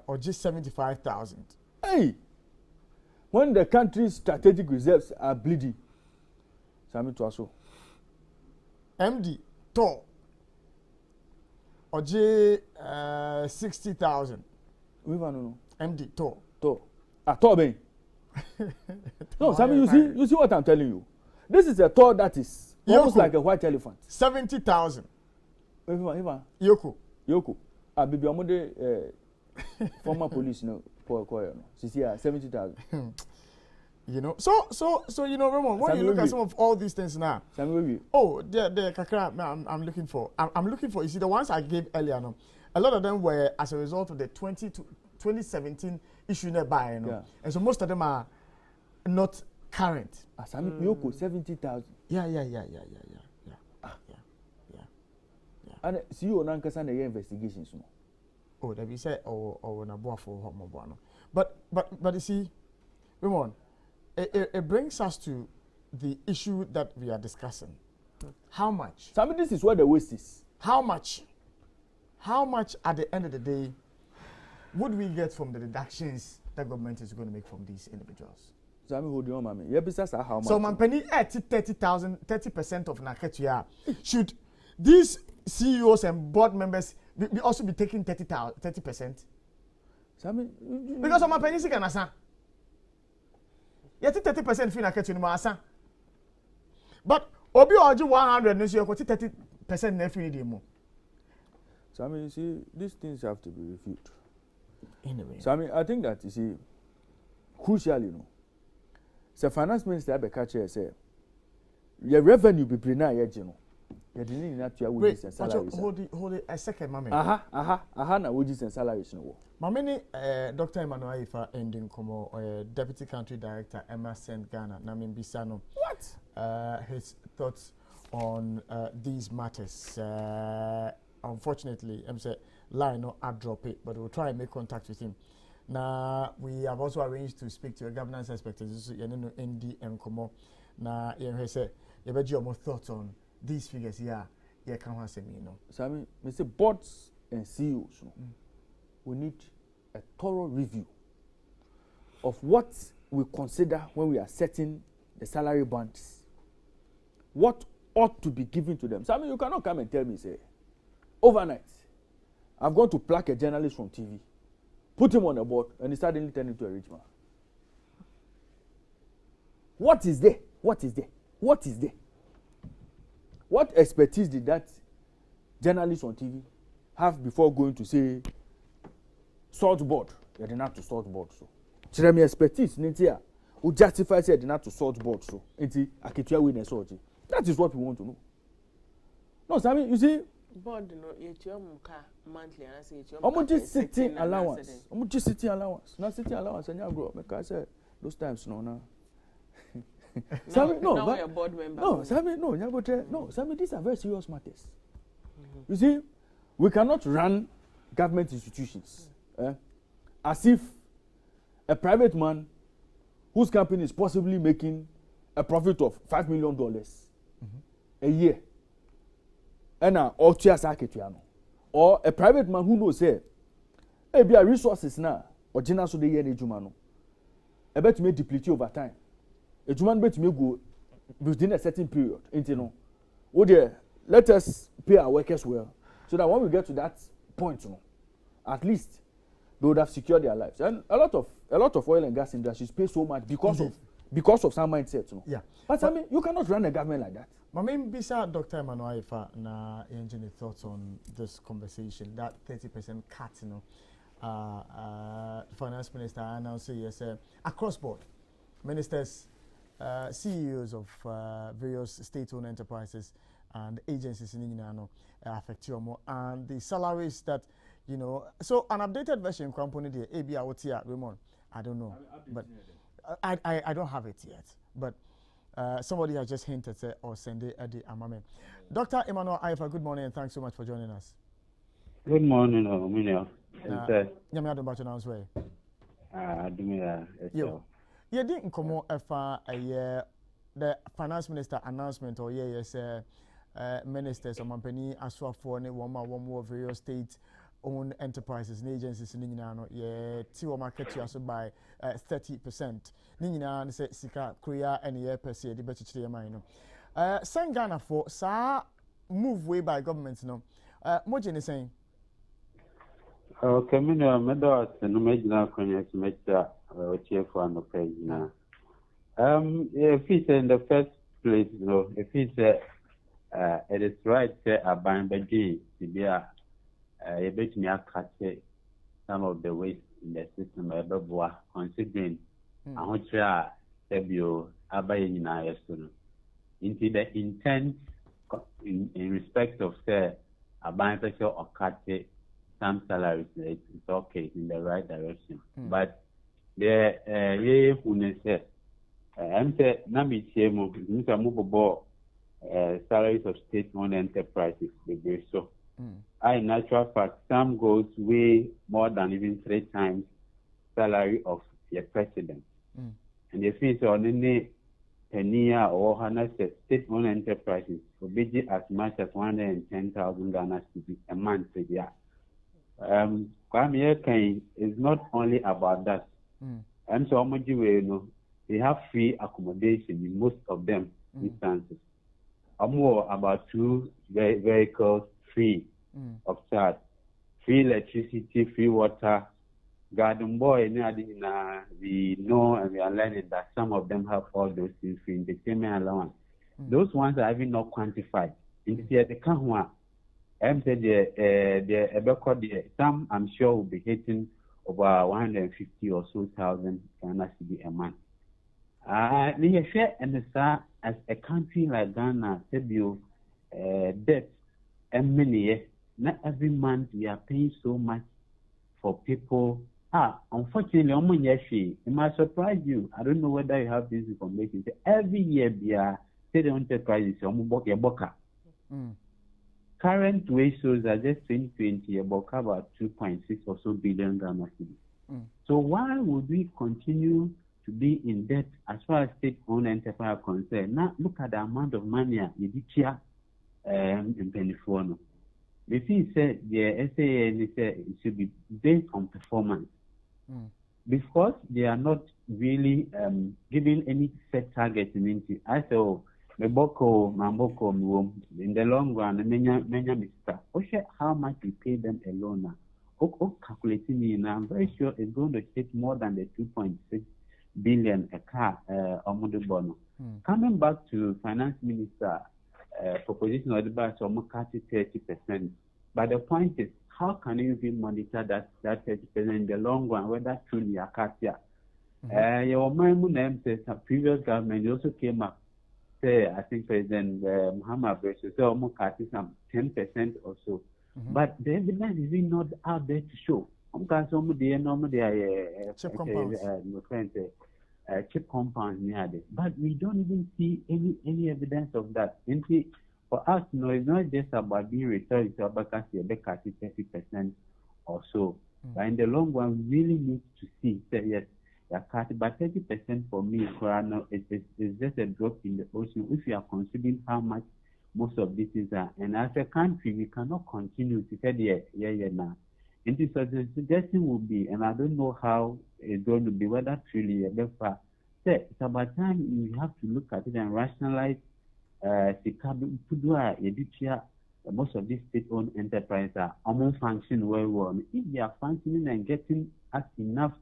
Or just 75,000. Hey, when the country's strategic reserves are bleeding, Sami to aso. MD Tor. Or J 60,000. We want to know. MD Tor. Tor Ben. No, Sammy, you see what I'm telling you. This is a Tor that is almost like a white elephant. 70,000. Yoko. Bibi Amode, former police, no, Paul Coyle. She 70,000. You know, so you know, Ramon, when you look at some of all these things now, the kakra I'm looking for. I'm looking for. You see, the ones I gave earlier, no, a lot of them were as a result of the 2017 issue nearby, you know. Yeah. And so most of them are not current. Asami Yoko 70,000. Yeah. And CEO Nankasa na investigations no. Oh, that we say or na boa for homo. But you see, Raymond, it brings us to the issue that we are discussing. How much? Sami, this is where the waste is. How much at the end of the day would we get from the deductions that government is going to make from these individuals? Sami, hold on, mommy. Yeah, besides how much? So, man, penny 30% of Naketua. Should these CEOs and board members be also be taking 30%? Sami, because of my penny, you can answer. Yet 30% fee Naketua no answer. But Obi Oji 100, no, you got 30% never need. So I mean, you see, these things have to be reviewed. Anyway. So I mean, I think that you see, crucially, you know, so finance minister be catch here say, your revenue be bring now, you know, you didn't need to your wages and salaries. Hold it a second, mommy. Aha, na wages and salaries no. Mamini, Dr. Emmanuel Ifa ending como Deputy Country Director Emma St. Ghana, Namin Bisano. What? His thoughts on these matters. Unfortunately, I'm saying line no I drop it, but we'll try and make contact with him. Now we have also arranged to speak to a governance expert. You ND and Komo. Now you say you bet your more thoughts on these figures here. Yeah, can't say me no. So I mean, Mr. Boards and CEOs, we need a thorough review of what we consider when we are setting the salary bands. What ought to be given to them. So I mean, you cannot come and tell me say. Overnight, I've gone to pluck a journalist from TV, put him on a board, and he suddenly turned into a rich man. What is there? What is there? What is there? What expertise did that journalist on TV have before going to say salt board? They did not to salt board so. Jeremy expertise, Nintia, who justifies it did not to salt board so. Inti Akitua witness orgy. That is what we want to know. No, Sammy, you see. Board no your monthly and I say your just sitting allowance. Just sitting allowance. Not sitting allowance and you grow. Because I said those times no. Sammy, no, now you're board member. No, Sammy, no, no, Sammy, these are very serious matters. You see, we cannot run government institutions as if a private man whose company is possibly making a profit of $5 million a year. Or a private man who knows say, hey, be a resources now, or general so the year jumano. I bet me deplete over time. A juman bet me go within a certain period. You know, let us pay our workers well, so that when we get to that point, you know, at least they would have secured their lives. And a lot of oil and gas industries pay so much because of some mindset, you know. Yeah. But I mean, you cannot run a government like that. My main bisa Dr. Emmanuel Ifa na engine thoughts on this conversation, that 30% cut, you know, finance minister announced yes, across board, ministers, CEOs of various state-owned enterprises and agencies in Inano affect you more, and the salaries that, you know, so an updated version company the ABI Raymond, I don't know, but I don't have it yet, but. Somebody has just hinted or send it at the Amame. Dr. Emmanuel Ifa, good morning and thanks so much for joining us. Good morning, Minio. Nyame adom bacho na nswe. Adumia. Yo. Ye di nkomo efa the finance minister announcement or yes ministers or mampani aswafo ne one various state owned enterprises and agencies in Ninano, Tiwa market to by 30%. Nina say Sika, Korea, and year per se, the better to your mind. Send Ghana for sa move way by government. No, Mojin is saying. Okay, Meadows and Major Connect Major Chief on the page now. If it's in the first place, you know, if it's it is right, a buying by G, to be a bit me catch some of the waste in the system, considering how much you are buying in our student. Into the intent in respect of say a buying or catch some salaries, it's okay in the right direction. But the I'm saying, salaries of state-owned enterprises, so. In actual fact, some goes way more than even 3 times salary of the president. And if it's on any penny or state-owned enterprises, will be as much as 110,000 Ghana cedis a month. Kwame is not only about that. And so they have free accommodation in most of them instances. More about 2 vehicles free of charge, free electricity, free water. Garden boy, we know and we are learning that some of them have all those things free in the payment allowance. Those ones are even not quantified. In the Kahua, some I'm sure will be hitting over 150 or so thousand Ghana cedi a month. As a country like Ghana, debt and many, not every month we are paying so much for people. Unfortunately, it might surprise you. I don't know whether you have this information. Every year, state enterprises current ratios are just 2020 about 2.6 or so billion Ghana cedis. So why would we continue to be in debt as far as state-owned enterprise are concerned? Now look at the amount of money you did in Penifono. The thing said the SAN said it should be based on performance. Because they are not really giving any set targets in it. I say, Meboko, Mamboko, in the long run, many mistake. How much we pay them alone now? Calculating, I'm very sure it's going to take more than the 2.6 billion a car bono. Coming back to Finance Minister proposition of the budget, 30%. But the point is, how can you even monitor that 30% in the long run, whether truly a cut here? Your name says the previous government also came up, say, I think President Muhammad Buhari said almost cutting some 10% or so. But the evidence is not out there to show. Chip compounds near this. But we don't even see any evidence of that. For us, it's not just about being returned to about 30% or so. But in the long run, we really need to see that yes, but 30% for me, is just a drop in the ocean if you are considering how much most of these things are. And as a country, we cannot continue to say, now. And the suggestion will be, and I don't know how it's going to be, whether truly it's about time you have to look at it and rationalize most of these state-owned enterprises are function well. If they are functioning and getting us enough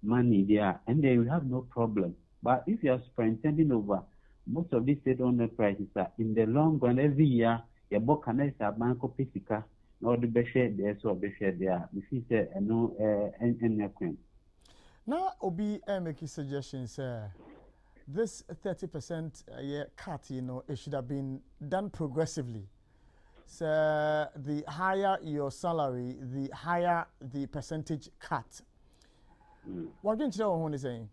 money there, and they will have no problem. But if you are spending over, most of these state-owned enterprises are in the long run, every year, your book can bank of Pesica, or the best share there, so be share there. If you say, no, and now, Obi, making suggestions, this 30% cut, it should have been done progressively. So the higher your salary, the higher the percentage cut. What do you know what he's saying?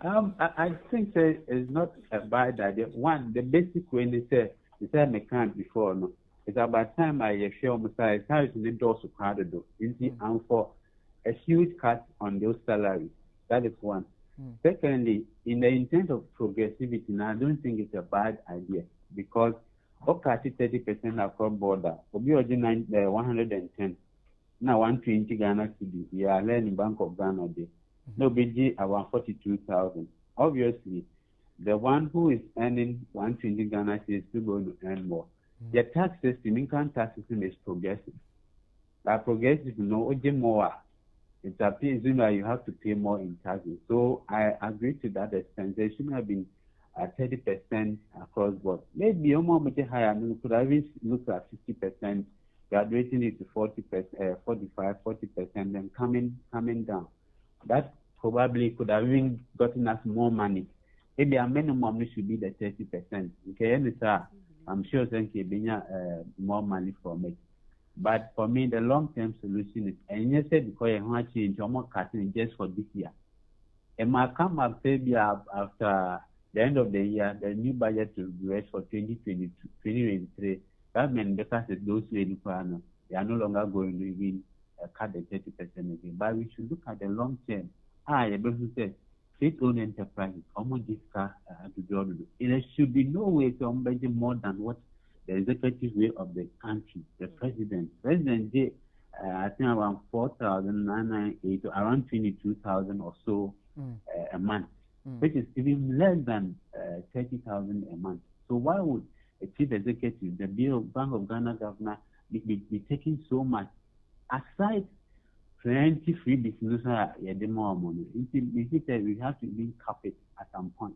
I think that is not a bad idea. One, the basic way they say, I can't before, no. It's about time I share my size, how is the door so crowded, and for a huge cut on those salaries. That is one. Secondly, in the intent of progressivity, I don't think it's a bad idea because 30% across border, Obi 110, now 120 Ghana cedi. We are learning Bank of Ghana Day. No BG around 42,000. Obviously, the one who is earning 120 Ghana cedi is still going to earn more. The tax system, income tax system is progressive. But progressive, more. It appears that you have to pay more in taxes. So I agree to that extent. There shouldn't have been 30% across board. Maybe much higher. We could have even looked at 50%, graduating it to 40%, 45, 40%, then coming down. That probably could have even gotten us more money. Maybe a minimum should be the 30%. Okay, I'm sure thank you more money from it. But for me, the long-term solution is, and you said because you want to change almost cutting just for this year. It might come up maybe after the end of the year, the new budget will be ready for 2022, 2023. That means because those who they are no longer going to even cut the 30% again. But we should look at the long term. You basically say, state-owned enterprises, almost this car to do. There should be no way to budget more than what the executive way of the country, the president. President did, I think around 4,998, around 22,000 or so a month, which is even less than 30,000 a month. So why would a chief executive, the Bank of Ghana governor, be taking so much? Aside plenty free business, more money. We have to even cap it at some point.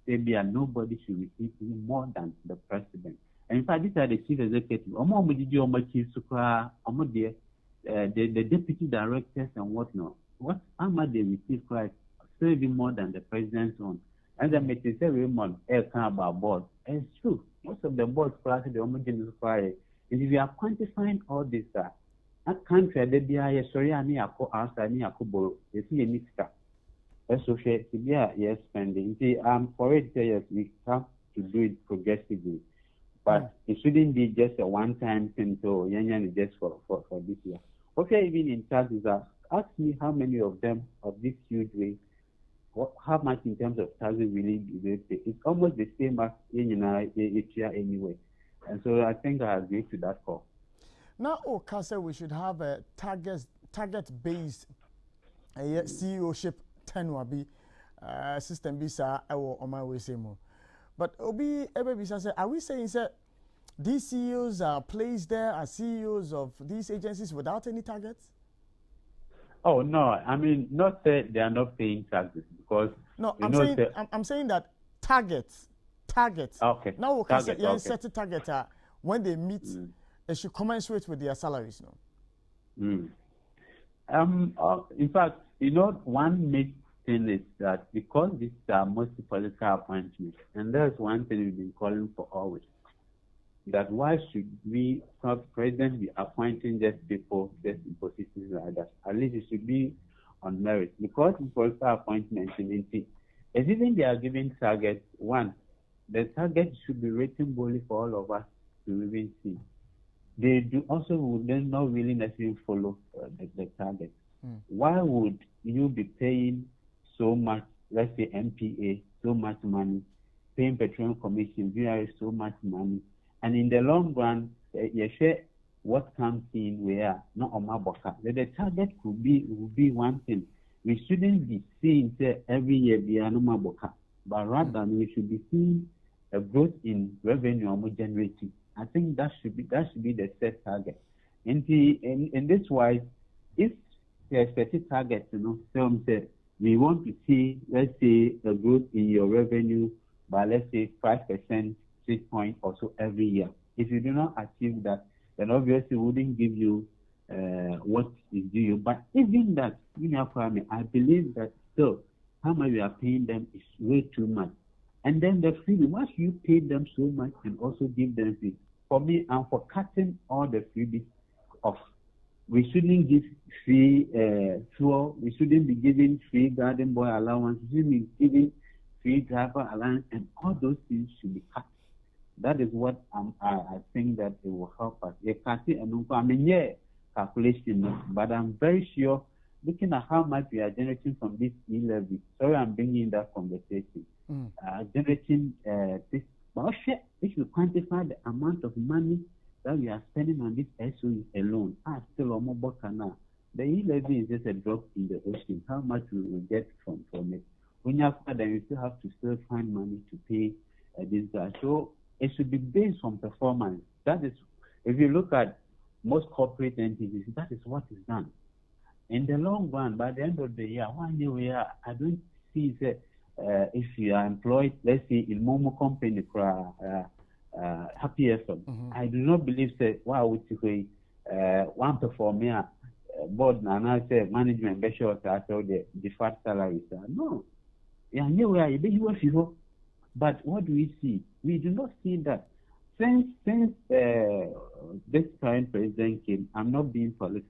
Maybe nobody should receive more than the president. And in fact, these are the chief executives. The deputy directors and whatnot. How much they receive, Christ, still be more than the president's own. And the meeting say we want about board. And it's true. Most of the boards, the homogeneous fire. If you are quantifying all this, that country, they be a sorry, I need a co answer, I need a co borrow. You see a mixture. Associate, yes, spending. See, for it, yes, we have to do it progressively. But it shouldn't be just a one-time thing, so just for this year. Okay, even in taxes, ask me how many of them, of this huge way, how much in terms of taxes really do they pay? It's almost the same as each year anyway. And so I think I agree to that call. Now, Kasa, we should have a target-based CEOship tenure system bisa on my way same. But Obi Ebebisa, are we saying that these CEOs are placed there as CEOs of these agencies without any targets? Oh no, I mean not that they are not paying taxes because no, I'm saying that targets. Okay. Now we can say set a target when they meet, they should commensurate with their salaries. No. In fact, one main thing is that because these are mostly political appointments, and that's one thing we've been calling for always. That why should we have president be appointing just people, just in positions like that? At least it should be on merit. Because in political appointments, even they are giving targets, one, the target should be written boldly for all of us to even see. They do also would then not really necessarily follow the target. Why would you be paying so much, let's say MPA, so much money, paying Petroleum Commission, VRA so much money, and in the long run, you share what comes in where not on my boca. The target would be one thing. We shouldn't be seeing every year via no boca, but rather we should be seeing a growth in revenue generating. I think that should be the set target. In this wise, if there's a set target, some say we want to see, let's say, a growth in your revenue by let's say 5%. 6 points or so every year. If you do not achieve that, then obviously we wouldn't give you what is due you. But even that, I believe that still how much we are paying them is way too much. And then the freebie, once you pay them so much and also give them free. For me, I'm for cutting all the freebies off. We shouldn't give free fuel. We shouldn't be giving free garden boy allowance. We shouldn't be giving free driver allowance, and all those things should be cut. That is what I think that it will help us. You can see, calculation, but I'm very sure, looking at how much we are generating from this e-levy, sorry I'm bringing that conversation, generating this, but if you quantify the amount of money that we are spending on this SOE alone, still now. The e-levy is just a drop in the ocean. How much we will get from it? When you have that, then you still have to find money to pay this guy. So it should be based on performance. That is, if you look at most corporate entities, that is what is done. In the long run, by the end of the year, 1 year, I don't see that if you are employed, let's say in Momo company, Happy FM, I do not believe that one performer board and I say management be sure that the deferred salaries. No. But what do we see? We do not see that since this current president came, I'm not being political.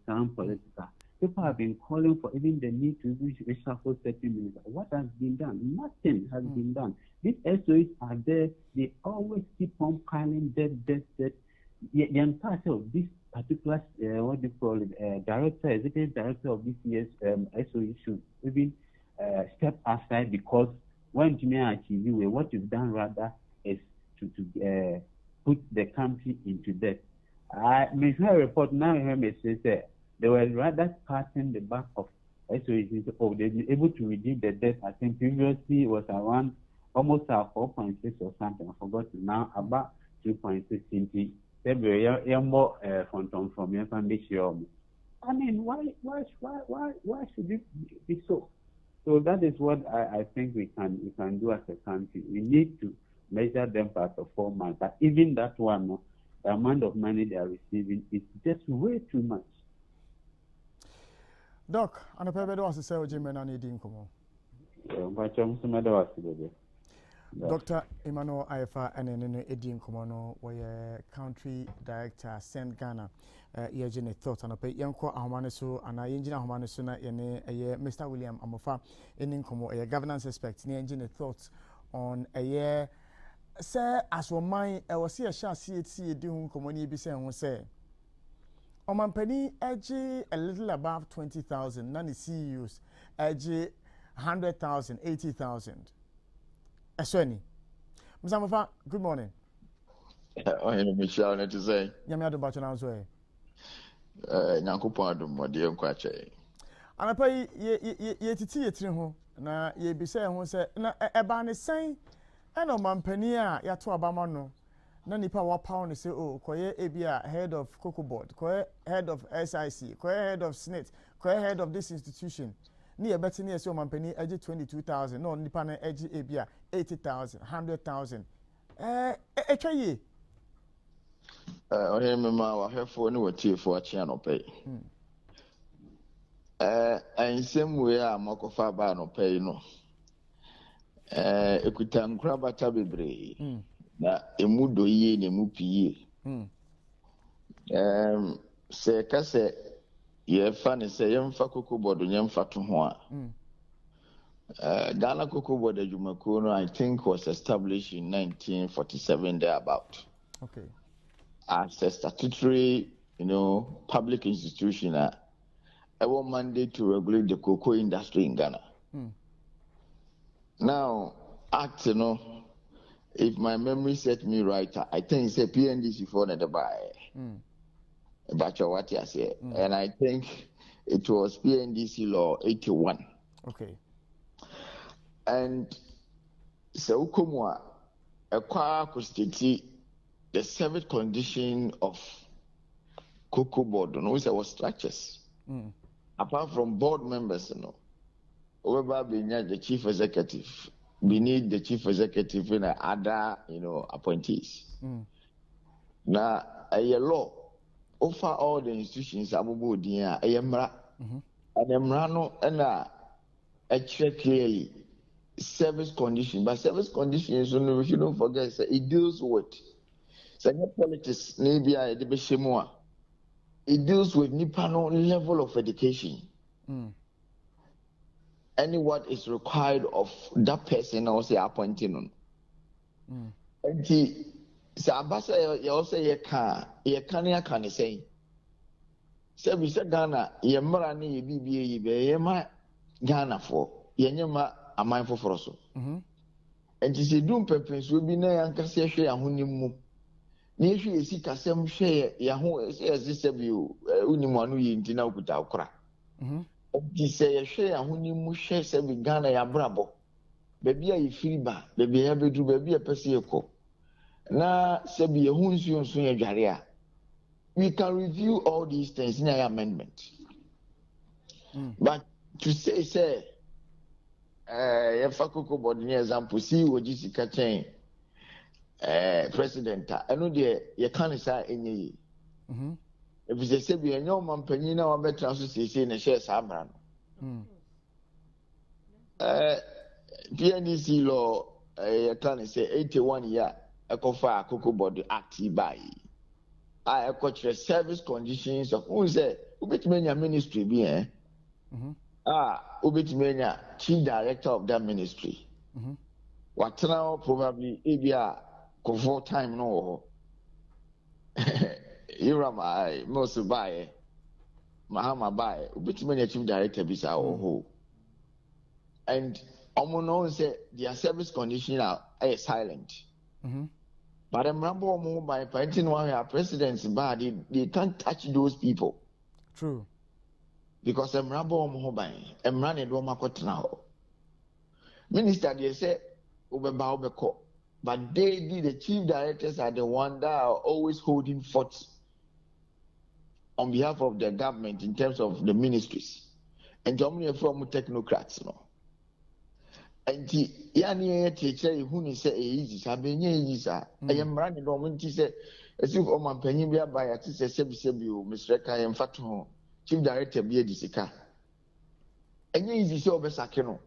People have been calling for even the need to reshuffle certain ministers. What has been done? Nothing has been done. These SOEs are there. They always keep on piling debt. The entire of this particular, what do you call it, executive director of this year's SOE should even step aside, because when Jimmy achieve what you've done rather is to put the country into debt. I may hear a report now. Say they were rather patting the back of SOEs. Oh, they've been able to redeem the debt. I think previously it was around almost 4.6 or something. I forgot now, about 2.6. February, more from your family. I mean, why should it be so? So that is what I think we can do as a country. We need to measure them by performance. But even that one, the amount of money they are receiving is just way too much. Doc, and a paper was a sale Jim and I didn't come Dr. Emmanuel Aifa and then Edin Komono, where country director sent Ghana, Yajin thought and a pay Yanko Ahmanasu and I engine Ahmanasuna in a Mr. William Amofa in Incomo, a governance aspect, the engine thoughts on a year. Sir, as for mine, I was here, shall see it, doing Comoni be saying, say. Oman penny edge a little above 20,000, none CEOs, edge 100,000, 80,000. Aswani. Mzamafa, good morning. Michelle, net to say. Yamia do Bachana's way. Nankupa do Modium Quache. And I pay ye to na ye be saying, who said, na a ban is saying, and Oman penny, ya to Abamano. Nani power pound say, oh, Koye Abia, head of Cocoa Board, Koye head of SIC, Koye head of SNIT, Koye head of this institution. Near better near so penny edge 22,000, no Nippon edge Abia 80,000, 100,000. Ye. I remember I have for no tea for a channel pay. And same way I'm Mokofa no pay no. Ekutan kraba tabibre. Na emudo ye ne mupi ye. Se kase ye fan se yemfa Cocoa Board yemfa to ho a. Ghana Cocoa Board Jumakuno, I think, was established in 1947 thereabout. Okay. As a statutory, public institution, I want mandate to regulate the cocoa industry in Ghana. Now, act, if my memory set me right, I think it's a PNDC for the buy. But what you say, and I think it was PNDC law 81. Okay. And so Kumwa acquire constitute the service condition of Cocoa Board, which was structures. Apart from board members, whoever being the chief executive, beneath the chief executive and other, appointees. Now, a law offer all the institutions abubu dia ayemra and emrano and actually clearly service condition, but service conditions, if you don't forget, it deals with politics, maybe it deals with Nipano level of education. And what is required of that person also appointing on. And he Sabasa you also ye can say. So we said Ghana, ye marani BBA ye ma Ghana for ye nyama a mindful for us. And she said, Doom Peppers will be near and Cassia share hunimu. Near she is sick as some share Yahoo as this of you, Unimanu in Tina without crack. She say a share hunimu share seven Ghana ya brabo. Baby, I feel bad, baby, I be to baby a Pasiaco. Na sebi yehunsu nsunya jaria. We can review all these things in our amendment. But to say Cocoa Board ni example see Jessica Chain president I know the you can't say any. If you say be a new man penina or better say na share sabran. PNDC law you can say 81 year Ecofa Cocoa Board Act by I culture service conditions of who say Ubitmania ministry be Ubitmania chief director of that ministry. What now probably Ibia full time no Irama most buy Mahama buy Ubitmania chief director bisa ho and Omono say their service conditions are silent. But I'm remember by painting one our president's body, they can't touch those people. True. Because I'm remember by I'm running Roma now. Minister, they say, but they, the chief directors, are the one that are always holding forth on behalf of the government in terms of the ministries. And Germany from technocrats, no. And the yani teacher who is say easy, Sabenye is I am running on when he said, as if on my penny be by at least a sebu, Mr. Reka and Fatu, chief director be a disika. And you easy so besakeno.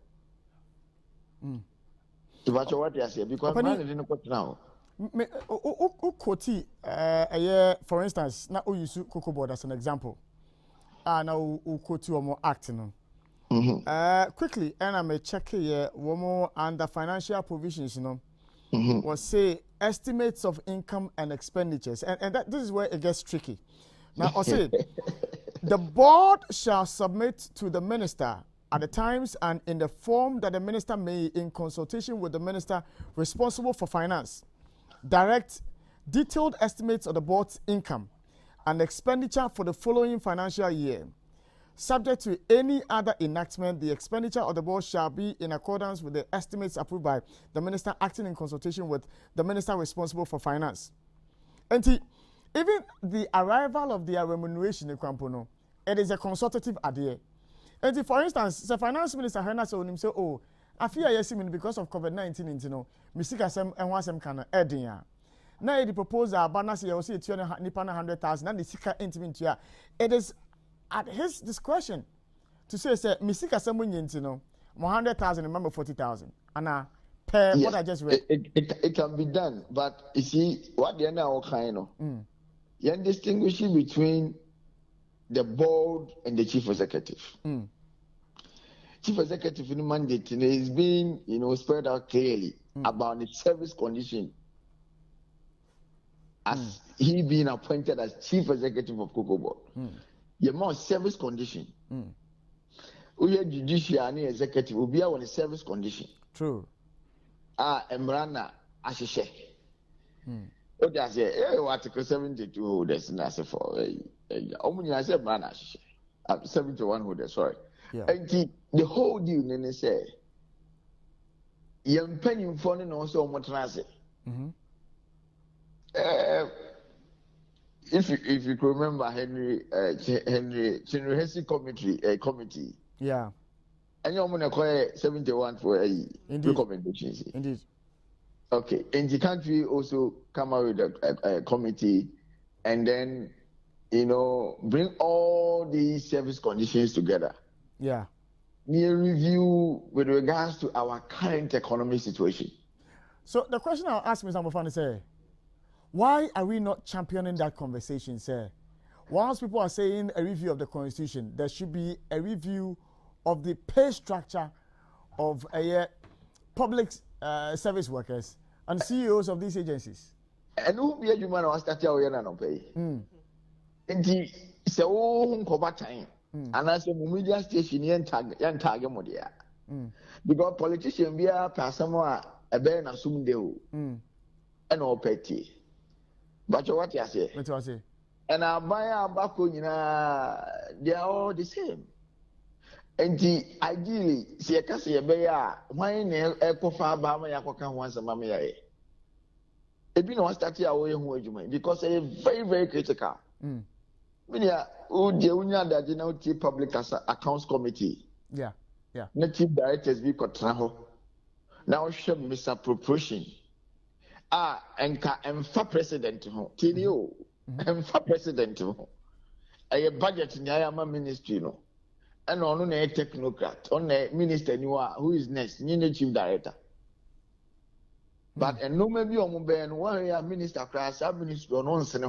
To watch what I say, because I'm running in a court now. Koti, for instance, now you use Cocoa Board as an example. Now Koti or more acting. Quickly, and I'm checking here one more under financial provisions, was say estimates of income and expenditures, and this is where it gets tricky. Now, I'll say the board shall submit to the minister at the times and in the form that the minister may, in consultation with the minister responsible for finance, direct detailed estimates of the board's income and expenditure for the following financial year. Subject to any other enactment, the expenditure of the board shall be in accordance with the estimates approved by the minister acting in consultation with the minister responsible for finance. And even the arrival of their remuneration, it is a consultative idea. And for instance, the finance minister Hena say, oh, I fear yes, because of COVID-19, Misika sem and was some kind of adding. Now the proposal, Banas, you see 200,000, and the Sika intimate. It is at his discretion to say, Misika someone 100,000, remember 40,000. And per what I just read. It can be done, but you see, what they are now kind of. You're distinguishing between the board and the chief executive. Chief executive in the mandate is being, spread out clearly about the service condition as he being appointed as chief executive of Cocoa Board. Your more service condition. We are judiciary executive will be on a service condition. True. Emrana Ashishe. What does Article 72 holders and as for only I said Emrana Ashishe. 71 holders, sorry. Yeah. And the whole deal, then say, young penny phone and also what transit. If you remember Henry Hesse committee. Yeah. And you're going to call 71 for a recommendations. Indeed. Okay. And the country also come out with a committee and then, bring all these service conditions together. Yeah. Near review with regards to our current economic situation. So the question I'll ask Mr. Mofani is, why are we not championing that conversation, sir? Whilst people are saying a review of the Constitution, there should be a review of the pay structure of public service workers and CEOs of these agencies. And who be a human was that you are pay? And it's a whole time. And as a media station, yan tag modia. Because politicians be a person a ben assume they and all petty. But what you say? What you say? And I buy a bacco, they are all the same. And ideally, see a cassia bear, why echo far bama yakoka once a mamma. It be no start here away home because it's very, very critical. Media, the union that you know, public accounts committee. Yeah. Native directors be control. Now, show misappropriation. And for president, TDO, and for president, a budget in the ministry, and on a technocrat, on a minister, who is next, chief director. But and no maybe on Ben one minister class, minister or nonsense.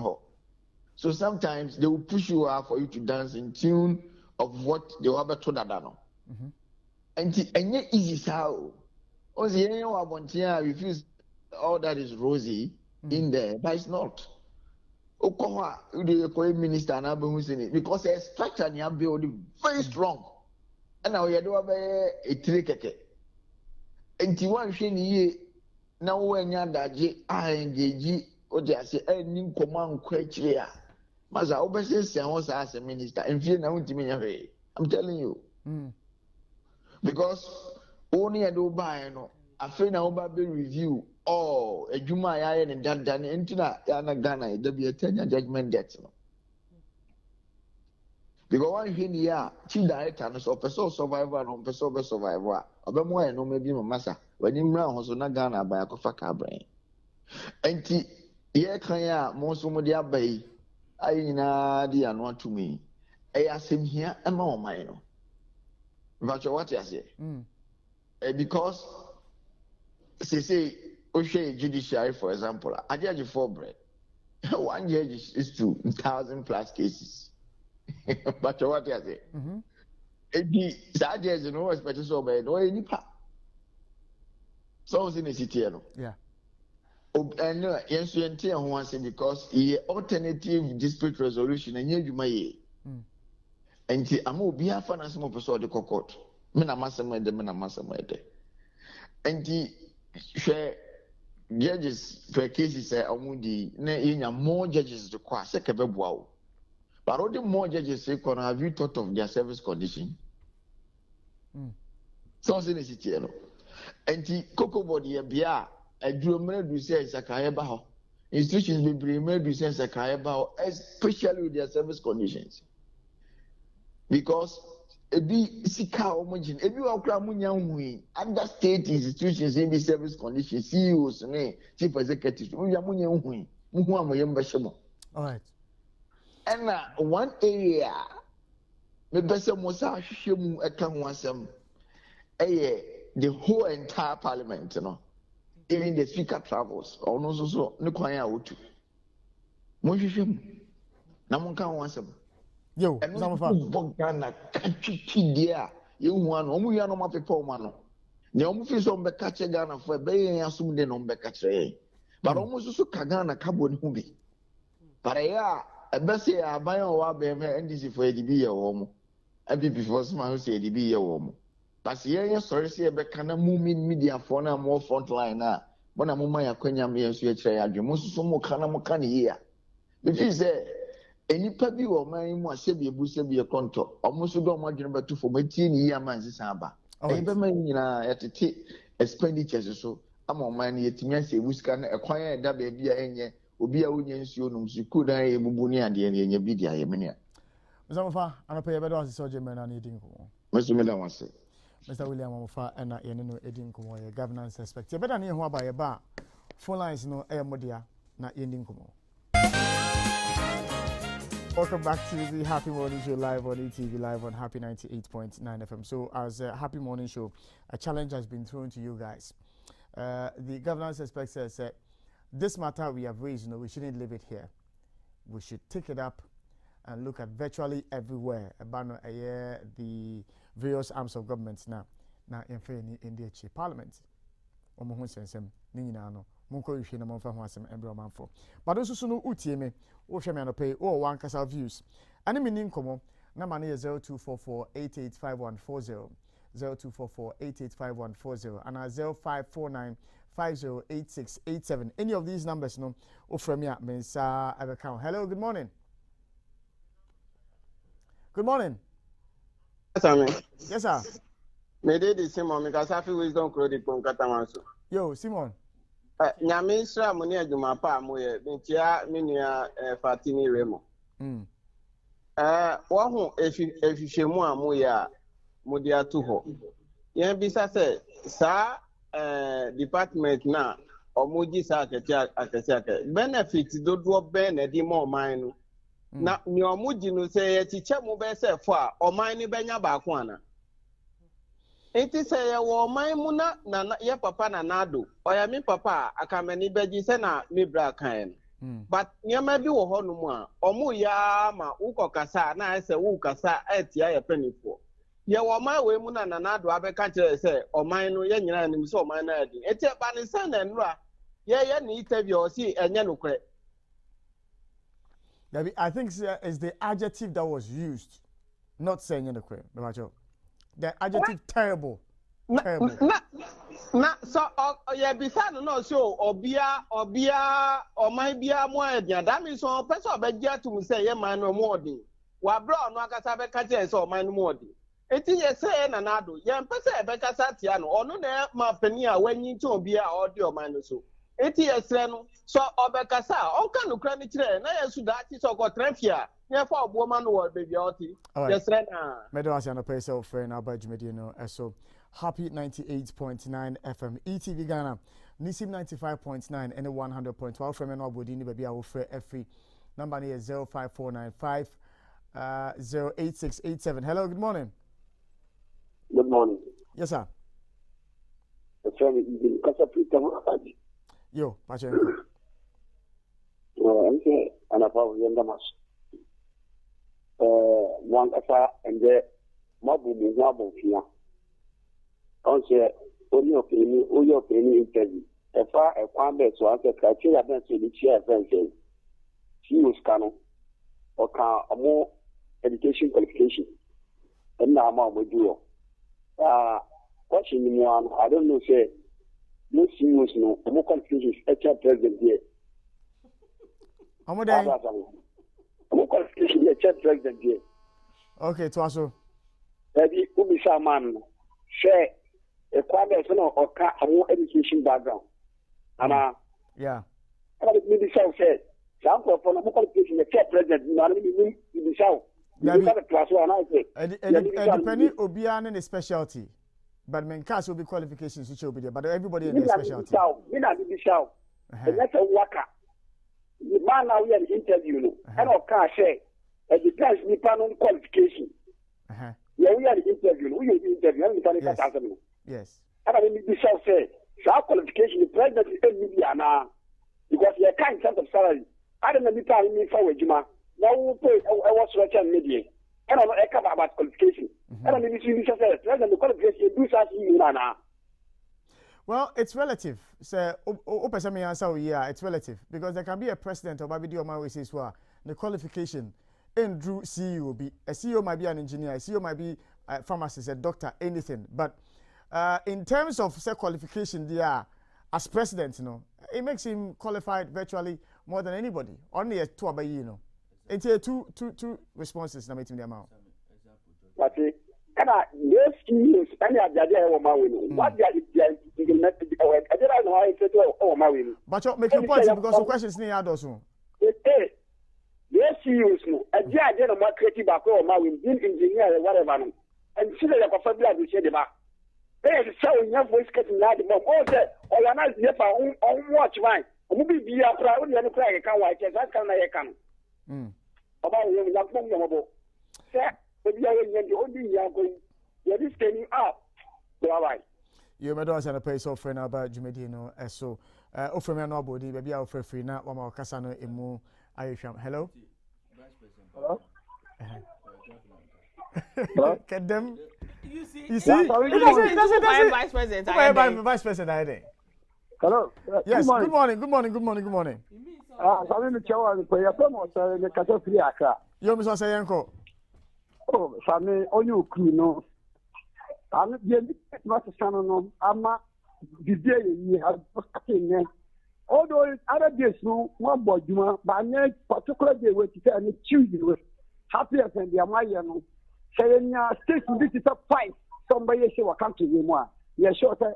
So sometimes they will push you out for you to dance in tune of what they were about to do. And yet easy how. Also, you know, I want to refuse all that is rosy in there, but it's not. Okoha, the minister and Abu Hussein, because their structure and your building very strong. And now you do a trick. And you want to now when you're that I engage or just any command criteria. Maza Obesis was as a minister, and fear now to me. I'm telling you. Because only I do buy no. I feel now about the review. Oh, a Juma iron and that done into that Ghana, there be a 10-year judgment debt. Because one here, chief director, and so person survivor and person survivor. About more, no maybe my master. When you run, also not Ghana by a cofa brain. And here can ya, most of the abbey. I na the and to me. I ask him here, and more mine. But what I say? Because say, Oshe judiciary, for example, I judge for bread. One judge is 2,000 plus cases. But what I say? The judge no expected so bad, no any part. So in the city, yeah. And yes, you enter once because the alternative dispute resolution and you may. And the Amu be a fan as more person the court. Mena Massamede, Mena Massamede. And the judges per cases say Amudi, ne more judges to cross a cabebo. But all the more judges say, have you thought of their service condition? So in the city, and the cocoa body a drew me say Sakayaba. Institutions be made to say Sakayaba, especially with their service conditions. Because ebi sika omojin ebi wa kura munya hui under state institutions in the service conditions CEOs ne chief executives munya hui muhu amoye mbeshemo. All right. And one area me bese mo sa hwehwe mu eka ho asem the whole entire parliament, even the speaker travels or no so ne kwan ya wotu mo hwehwe mu na mo kan ho asem. Yo, Ghana country there. You want no my people, man. The only fish on the catcher Ghana for a bay and assume the number catcher. But almost so Kagana Kabon Hubi. But I best say I buy our baby and this is for a DB a home. I be before smile say DB a home. But here, sorry, say a becana moving media for now more front line now. When I'm my aquanium, yes, you try, you must so more canamocani here. If you say, any papi or my more sebi busebi a conto, almost don't want to number 2 for my 10 year man's samba. I mean, at the expenditures so. I'm on my yet me we can acquire that baby any obi a wunyensi onum siku dan e bubuni ade ne nya bi dia ye menia. Mr. Mofa, I pay better as soldier man and eating. Mr. Madam say. Mr. William Mofa and I no eating ko your governance perspective. Better near who by a bar. Phone lines no air modia na ending komo. Welcome back to the Happy Morning Show live on ETV, live on Happy 98.9 FM. So as a Happy Morning Show, a challenge has been thrown to you guys. The governance expects said, this matter we have raised, we shouldn't leave it here. We should take it up and look at virtually everywhere about the various arms of government now in the Parliament. Munko you na monfa ho asem embro manfo but also so no utie me wo hwe me anope wo one castle views ani me nin komo na mane 0244885140 0244885140 and 0549508687 any of these numbers no offer me mensa account. Hello, good morning. Good morning. Yes sir. Me dey the same on because Safi wisdom credit kon katamanso. Yo Simon. Nyame nsra mo ne adwuma pa amoye ntia menua Fatini Remo. Wo ho ehwehwemu amoye a modi atu ho. Yen bisa se sa department na omoji sa akete benefit dodo be na di mo man no. Na ni omoji no se ye chiche mo be se fo a oman ni benya ba ko ana. Enti sɛ yɛwɔ ɔman mu na yɛ papa na nado ɔyɛ me papa a akamani bɛgye sɛ na me bra kan no but nneɛma bi wɔ hɔ no mu a ɔmo ya ma wokɔkasa na ayɛ sɛ wokasa ɛtia yɛ panifoɔ yɛwɔ ɔman wei mu na nado abɛka kyerɛ sɛ ɔman no yɛ nyinaa nim sɛ ɔman no adi enti ɛba ne sɛ na nnura yɛyɛ ne interview ɔsi ɛnyɛ nokorɛ. I think it's the adjective that was used, not saying in the crib. The adjective terrible. Terrible. So bisa no so obia omai bia mo adia that means so person obegia to say ye man no more dey wa bra no akasa be ka je say oman no more dey eti ye say na nado ye mpese e be kasa tia no ono na ma pani a wanyi ti obia a odi oman no so eti ye sre no so obekasa onka no kra ni kire na ye su da ti so ko trafia ye fa obo ma no wo baby oti ye sre na medo asia no pay so friend about Jumedi no so happy 98.9 FM ETV Ghana Nisim 95.9 and 100.12 from no body ni baby a wo free every number is 05495 08687. Hello, good morning. Good morning. Yes sir. Yo, Pache. I'm saying, and about the Endamas. One kasa and the Mabu Mizabu Fia. On say, Oyo Penny interview. A far a quambe to answer criteria against the chair advantage. She was canon or a more education qualification. And now, Mom, we do. Watching one, I don't know, say. No serious, no. More confusion is president here. How much? More confusion is president here. Okay, to us. Maybe Ubisha man share a quite or a more education background. And yeah. Maybe so said. Some for more qualification, the president, not even the South. Depending Obian and the specialty. But men cast will be qualifications which will be there, but everybody in their specialty. We not be shout. And that's a worker. The man now we have interview. And of course, say, it depends on qualification. Yeah, we have interview. We have interview. Yes. And I mean, the shout say, so our qualification, the president is 10 million now. Because you can't set of salary. I don't know if you me forward, Juma. Now we pay I was watching media. And I don't know about qualification. And I mean, the qualification do something now. Well, it's relative. So, it's relative because there can be a president of Babidi or Maui says, the qualification in Drew CEO be a CEO might be an engineer, a CEO might be a pharmacist, a doctor, anything. But in terms of say qualification, they are as president, you know, it makes him qualified virtually more than anybody. Only a two abayi, you know. It's two responses na meeting the amount. But and yes, CEOs any of the other woman what they are implemented. I don't know how it said oh my win. But you make your point because the questions near also. Yes, CEOs no. A dia no more creative back or my win engineer whatever no. And see the confabula to say the back. There is so enough voice getting now the mom. Oh, or you're not here for on watch mine. Maybe be a proud and cry can watch that can I can. About you not more. Sir, but you are only going. You're just standing up. All right. You may not pay so friend about Jumedino as so. Offer me nobody, baby, I'll free now. One more Casano emu. Hello. Hello. Get them. You see? Vice President. Vice President, I think. Hello. Yes. Good morning. Good morning. Sami mi chawa ni kwa yapo sa le kato free aka. Yo mi so say yanko. Oh, sami onyu kru no. Ami ye ni ma sano no ama bibie yi ha ne. Although other days no one boduma ba ne particular day we say any Tuesday we happy and the amaye no. Say nya state this is a fight somebody say wa come to you mo. Yeah sure say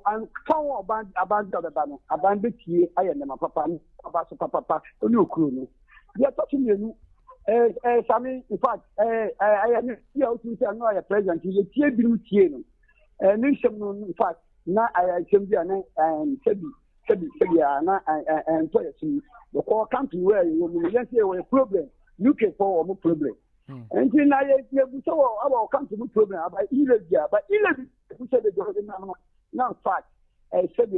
and town abandon tie ayenema papa abaso papa oni okuru no ye talking you sami in fact I am here to say no president ye tie biru tie no ni sem no in fact na I sem bia na sebi na and to see the core country where you just say we problem UK for problem and na ye so our country problem about illegal but illegal who said the now fact. I said,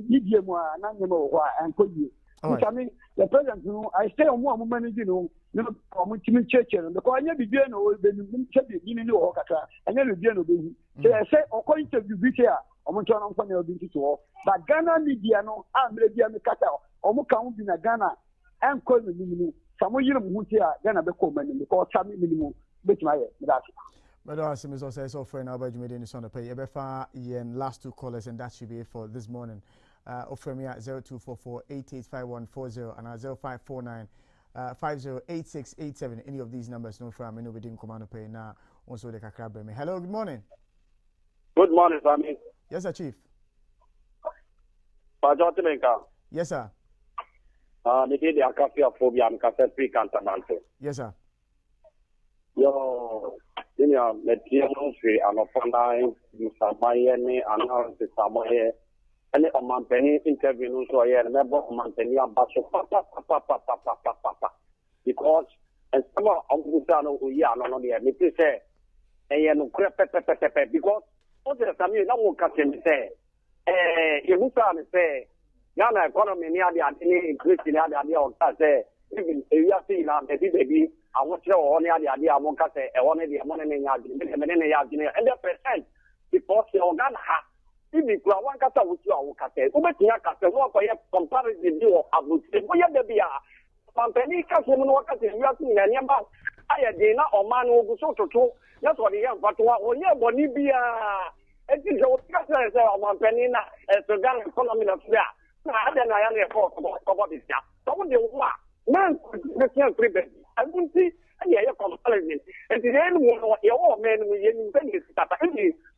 medium one, and could you? I mean, the president, I stay on one woman, church, and the coin be doing all the Okata, and then again, so I say, according to the here, I'm trying to find out but Ghana media, no, I'm ready to cut out, almost count in a Ghana, and call the minimum. Some of you who here, Ghana become because some minimum, which my But also, Ms. Osa is offering our budget in the son of pay. Ebefa yen last two callers, and that should be it for this morning. Offer me at 0244-885140 and at 0549-508687. Any of these numbers, no from me, no within command pay now. Also, the Kakra me. Hello, good morning. Good morning, Sammy. Yes, sir, Chief. Yes, sir. The Phobia, I'm free cantamante. Yes, sir. Yo, material free and online, Samayani, and Samoye, and a man penny interview, so I remember Mantania Basso, because, and some of Gutano, we are not only admit to say, and you crap, because all the time you know, can say, you say, Ghana economy near the increase in the idea of say, even if you are seeing baby. I want you all the idea of Moncate, I wanted the money in the percent because your Ghana has. If you are one cata with you, who make your cata, what for your comparison deal, I would say, where the beer. Company customer workers in Yakin and Yamba. I had dinner or man who goes to two. That's what he has, but what you want to be it is your customer of Penina as the Ghana economy of Sudan. I don't know any report about this. So what do you want? Man, the can't prevent. I wouldn't see any comparison. And the end one, your men will invent it.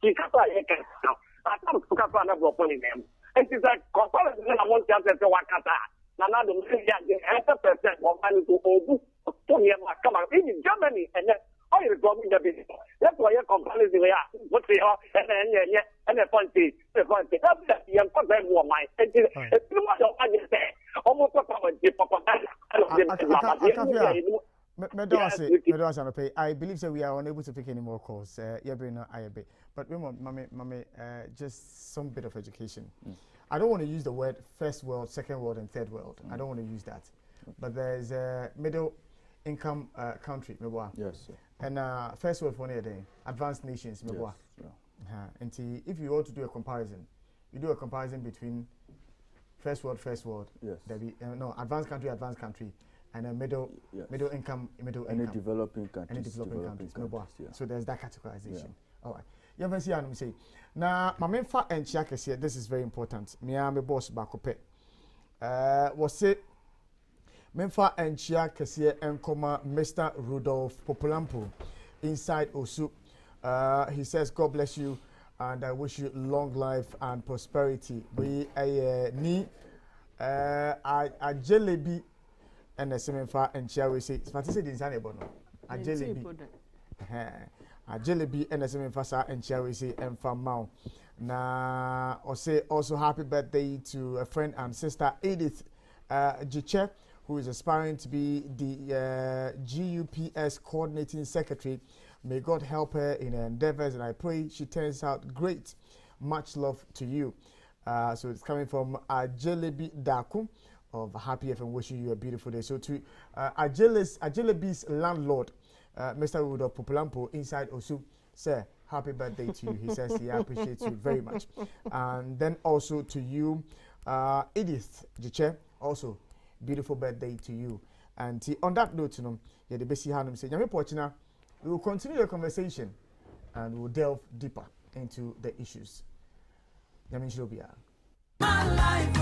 He can't now. I can't look up another point in them. And it's like comparison. I want to answer to Wakata. Nana don't say that the 100% of money to Obu, Tony, come out in Germany, and then all you're going to be. That's why you're comparison. What they are, and then point is, that's the young person who are my. And it's what I say. Almost what I believe that we are unable to pick any more calls. But remember, just some bit of education. I don't want to use the word first world, second world, and third world. I don't want to use that. But there's a middle income country, yes, sir. And first world for a day, advanced nations, and if you want to do a comparison, you do a comparison between first world, yes. Advanced country, and a middle income, any developing countries. So there's that categorization. All right. You ever see what say? Now, my main fact and check is here. This is very important. Me and my boss back up. Was it? Memfa and check is here and comma Mr. Rudolph Popolampo inside Osu. He says, God bless you. And I wish you long life and prosperity. We need a jelly and a semenfa and cherry say, but he said in Sanebono. A jelly a jelly and a semenfa and cherry say and from Mount. Na or say also happy birthday to a friend and sister Edith Jiche, who is aspiring to be the GUPS coordinating secretary. May God help her in her endeavors, and I pray she turns out great. Much love to you. So it's coming from Ajelebi Daku of Happy FM, wishing you a beautiful day. So to Ajelebi's landlord, Mr. Rudolph Popolampo, inside Osu, sir, happy birthday to you. He says he appreciates you very much. And then also to you, Edith Jiche, also beautiful birthday to you. And on that note, you know, the best Hanum say, we will continue the conversation and we'll delve deeper into the issues. My life